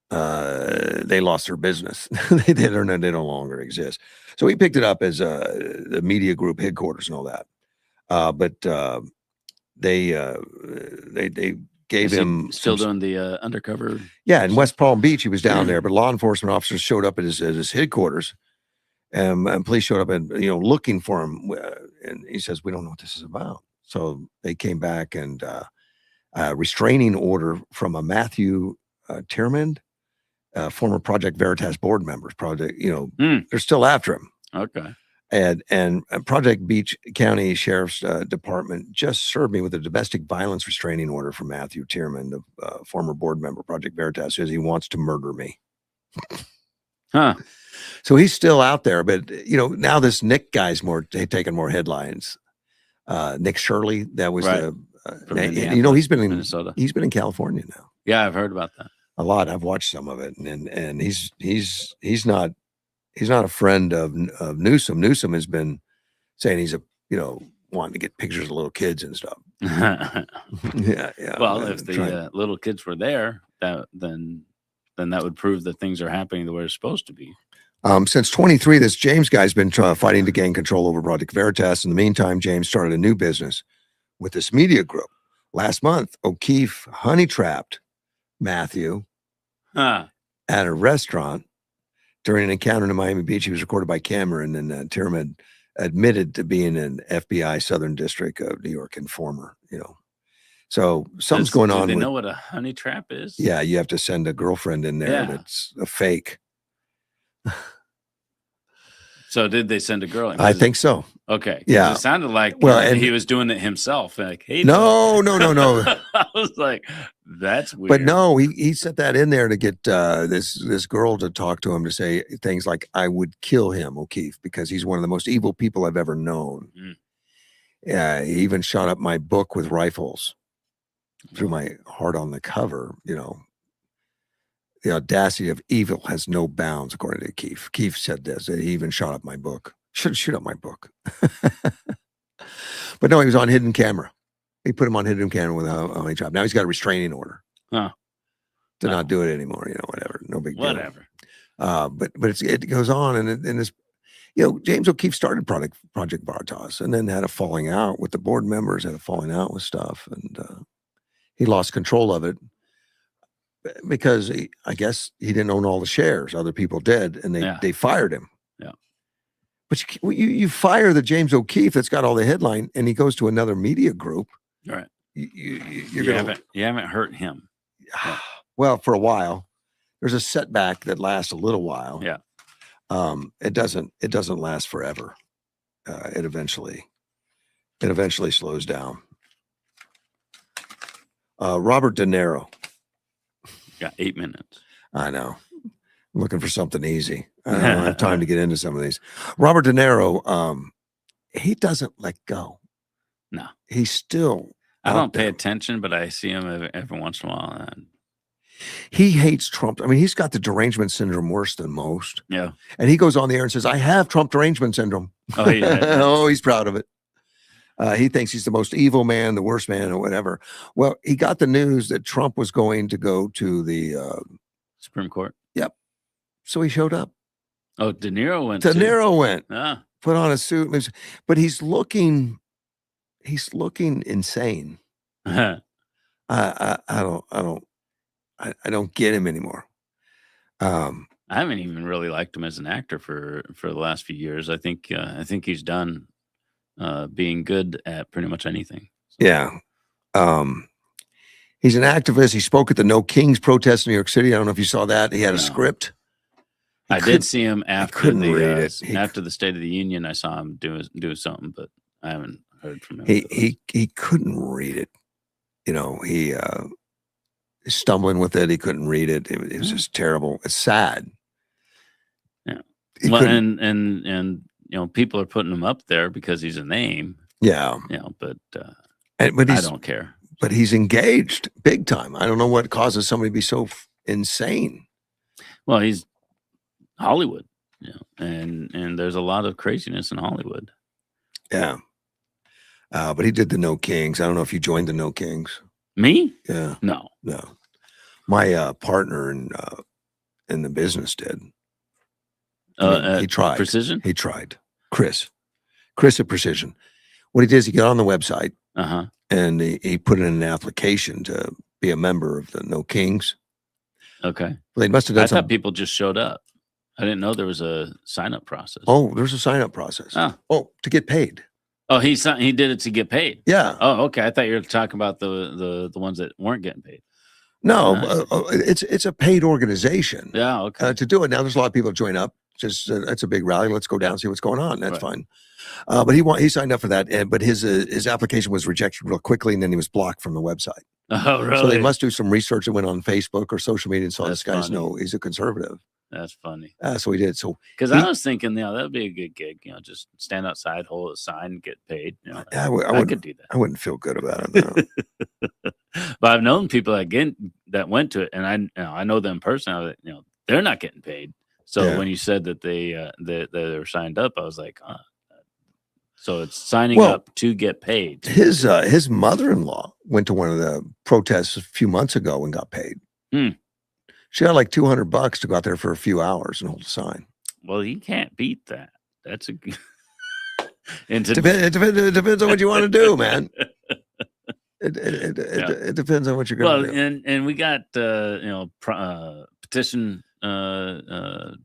Speaker 1: they lost their business. they no longer exist. So he picked it up as the Media Group headquarters and all that. But they gave him
Speaker 2: still doing the undercover.
Speaker 1: Yeah, in West Palm Beach, he was down there, but law enforcement officers showed up at his headquarters, and police showed up and looking for him. And he says, "We don't know what this is about." So they came back and a restraining order from a Matthew Tierman, former Project Veritas board members. They're still after him.
Speaker 2: Okay.
Speaker 1: And Project Beach County Sheriff's Department just served me with a domestic violence restraining order from Matthew Tierman, the former board member, Project Veritas, says he wants to murder me.
Speaker 2: Huh.
Speaker 1: So he's still out there, but now this Nick guy's taking more headlines. Nick Shirley, that was
Speaker 2: right.
Speaker 1: He's been in
Speaker 2: Minnesota.
Speaker 1: He's been in California now.
Speaker 2: Yeah, I've heard about that
Speaker 1: a lot. I've watched some of it, and he's not a friend of Newsom. Newsom has been saying he's wanting to get pictures of little kids and stuff. yeah.
Speaker 2: Well, if the little kids were there, then that would prove that things are happening the way they're supposed to be.
Speaker 1: Since 23, this James guy's been fighting to gain control over Project Veritas. In the meantime, James started a new business with this media group. Last month, O'Keefe honey trapped Matthew at a restaurant. During an encounter in Miami Beach, he was recorded by camera, and then Tierman admitted to being an FBI Southern District of New York informer. So something's going on.
Speaker 2: Do they know what a honey trap is?
Speaker 1: Yeah, you have to send a girlfriend in there that's a fake.
Speaker 2: So did they send a girl in?
Speaker 1: I think so.
Speaker 2: Okay.
Speaker 1: Yeah.
Speaker 2: It sounded like he was doing it himself. Like, hey.
Speaker 1: No.
Speaker 2: I was like, that's weird.
Speaker 1: But no, he set that in there to get this girl to talk to him, to say things like, "I would kill him, O'Keefe, because he's one of the most evil people I've ever known." Yeah, he even shot up my book with rifles. Threw my heart on the cover. The audacity of evil has no bounds, according to Keefe. Keefe said this. He even shot up my book. Should shoot up my book. But no, he was on hidden camera. He put him on hidden camera with a honey trap. Now he's got a restraining order to not do it anymore. Whatever. No big deal.
Speaker 2: Whatever.
Speaker 1: But it goes on, and it's James O'Keefe started Project Veritas, and then had a falling out with the board members, had a falling out with stuff, and he lost control of it. Because I guess he didn't own all the shares. Other people did, and they fired him.
Speaker 2: Yeah.
Speaker 1: But you fire the James O'Keefe that's got all the headline, and he goes to another media group.
Speaker 2: Right.
Speaker 1: You
Speaker 2: haven't hurt him.
Speaker 1: Well, for a while, there's a setback that lasts a little while.
Speaker 2: Yeah.
Speaker 1: It doesn't last forever. It eventually slows down. Robert De Niro.
Speaker 2: Got 8 minutes.
Speaker 1: I know. I'm looking for something easy. I don't have time to get into some of these. Robert De Niro, he doesn't let go.
Speaker 2: No.
Speaker 1: He's still
Speaker 2: I don't pay attention, but I see him every once in a while. And
Speaker 1: he hates Trump. I mean, he's got the derangement syndrome worse than most.
Speaker 2: Yeah.
Speaker 1: And he goes on the air and says, "I have Trump derangement syndrome."
Speaker 2: Oh, yeah.
Speaker 1: Oh, he's proud of it. He thinks he's the most evil man, the worst man, or whatever. Well, he got the news that Trump was going to go to the
Speaker 2: Supreme Court.
Speaker 1: Yep. So he showed up.
Speaker 2: Oh, De Niro went.
Speaker 1: De Niro went.
Speaker 2: Ah.
Speaker 1: Put on a suit, but he's looking insane. I don't get him anymore.
Speaker 2: I haven't even really liked him as an actor for the last few years. I think he's done being good at pretty much anything. So.
Speaker 1: Yeah. He's an activist. He spoke at the No Kings protest in New York City. I don't know if you saw that. He had a script.
Speaker 2: I did see him after
Speaker 1: couldn't read it.
Speaker 2: After the State of the Union. I saw him do something, but I haven't heard from him.
Speaker 1: He couldn't read it. You know, he stumbling with it. He couldn't read it. It was just terrible. It's sad.
Speaker 2: Yeah.
Speaker 1: He
Speaker 2: Well,
Speaker 1: couldn't-
Speaker 2: and you know, people are putting him up there because he's a name.
Speaker 1: yeah.
Speaker 2: You know, but
Speaker 1: But
Speaker 2: I don't care.
Speaker 1: But he's engaged big time. I don't know what causes somebody to be so insane.
Speaker 2: Well, he's Hollywood, you know, and there's a lot of craziness in Hollywood.
Speaker 1: Yeah. But he did the No Kings. I don't know if you joined the No Kings.
Speaker 2: Me?
Speaker 1: Yeah.
Speaker 2: No.
Speaker 1: No. My partner in the business did. I mean, he tried.
Speaker 2: Precision?
Speaker 1: He tried. Chris at Precision. What he did is he got on the website and he put in an application to be a member of the No Kings.
Speaker 2: Okay.
Speaker 1: Well, they must have done
Speaker 2: I thought people just showed up. I didn't know there was a sign-up process.
Speaker 1: Oh, there's a sign-up process. Oh, to get paid.
Speaker 2: Oh, he did it to get paid.
Speaker 1: Yeah.
Speaker 2: Oh, okay. I thought you were talking about the ones that weren't getting paid.
Speaker 1: No, it's a paid organization.
Speaker 2: Yeah. Okay.
Speaker 1: To do it. Now there's a lot of people join up. Just it's a big rally. Let's go down and see what's going on. That's fine. But he signed up for that, but his application was rejected real quickly, and then he was blocked from the website.
Speaker 2: Oh, really?
Speaker 1: So they must do some research that went on Facebook or social media and saw
Speaker 2: That's
Speaker 1: this guy's
Speaker 2: funny.
Speaker 1: he's a conservative.
Speaker 2: That's funny.
Speaker 1: So he did. So
Speaker 2: because I was thinking, you know, that'd be a good gig. You know, just stand outside, hold a sign, and get paid. You know, I could do that.
Speaker 1: I wouldn't feel good about it. No.
Speaker 2: But I've known people that went to it, and I know them personally. You know, they're not getting paid. So when you said that they were signed up, I was like, so it's signing up to get paid.
Speaker 1: His mother-in-law went to one of the protests a few months ago and got paid. She had like $200 to go out there for a few hours and hold a sign.
Speaker 2: Well, you can't beat that. That's a
Speaker 1: it depends on what you want to do, man. It depends on what you're going to do.
Speaker 2: And we got petition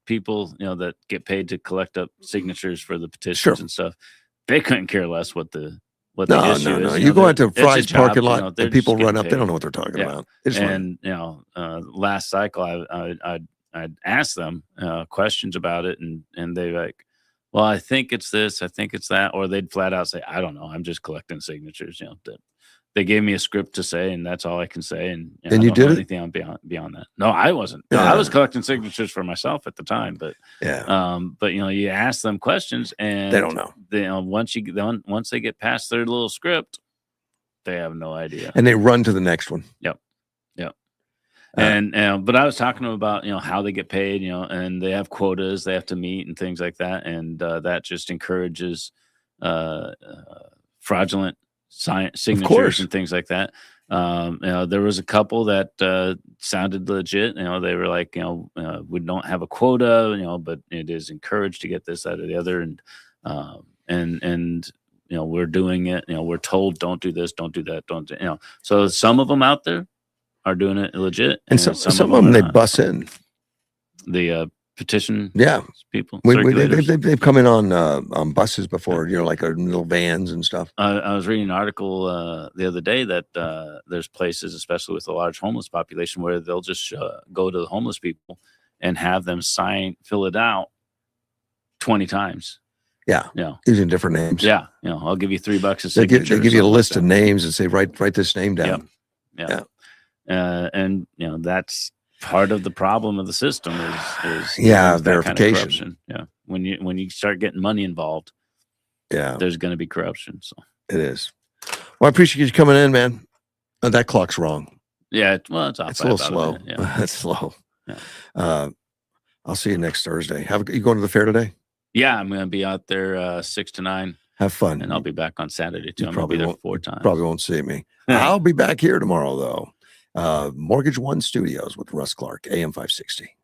Speaker 2: people, you know, that get paid to collect up signatures for the petitions and stuff. They couldn't care less what the issue is.
Speaker 1: You go out to Fry's parking lot,
Speaker 2: you know,
Speaker 1: and people run up.
Speaker 2: paid.
Speaker 1: They don't know what they're talking about.
Speaker 2: And you know, last cycle, I'd ask them questions about it, and they like, well, I think it's this, I think it's that, or they'd flat out say, I don't know, I'm just collecting signatures. You know, they gave me a script to say, and that's all I can say. And
Speaker 1: you did it?
Speaker 2: Anything beyond that? No, I wasn't. No, I was collecting signatures for myself at the time, but but you know, you ask them questions, and
Speaker 1: they don't know.
Speaker 2: They, once they get past their little script, they have no idea,
Speaker 1: and they run to the next one.
Speaker 2: Yep. But I was talking to them about, you know, how they get paid, you know, and they have quotas they have to meet and things like that, and that just encourages fraudulent signatures and things like that. You know, there was a couple that sounded legit. You know, they were like, you know, we don't have a quota, you know, but it is encouraged to get this, that, or the other, and you know, we're doing it. You know, we're told don't do this, don't do that, don't do, you know. So some of them out there are doing it legit,
Speaker 1: and some of them they bus in
Speaker 2: the petition. People.
Speaker 1: They've come in on buses before, you know, like little vans and stuff.
Speaker 2: I was reading an article the other day that there's places, especially with a large homeless population, where they'll just go to the homeless people and have them fill it out 20 times.
Speaker 1: Yeah, using different names.
Speaker 2: Yeah, you know, I'll give you $3 a
Speaker 1: signature. They give you a list of names and say write this name down.
Speaker 2: Yeah. And you know, that's part of the problem of the system is verification. Kind of when you start getting money involved, there's going to be corruption. So
Speaker 1: it is. Well, I appreciate you coming in, man. That clock's wrong.
Speaker 2: Yeah, well, it's off.
Speaker 1: It's a little slow. That's slow.
Speaker 2: Yeah.
Speaker 1: I'll see you next Thursday. You going to the fair today?
Speaker 2: Yeah, I'm going to be out there 6 to 9.
Speaker 1: Have fun.
Speaker 2: And I'll be back on Saturday too. I'm going to be there 4 times.
Speaker 1: Probably won't see me. I'll be back here tomorrow though. Mortgage One Studios with Russ Clark, AM 560.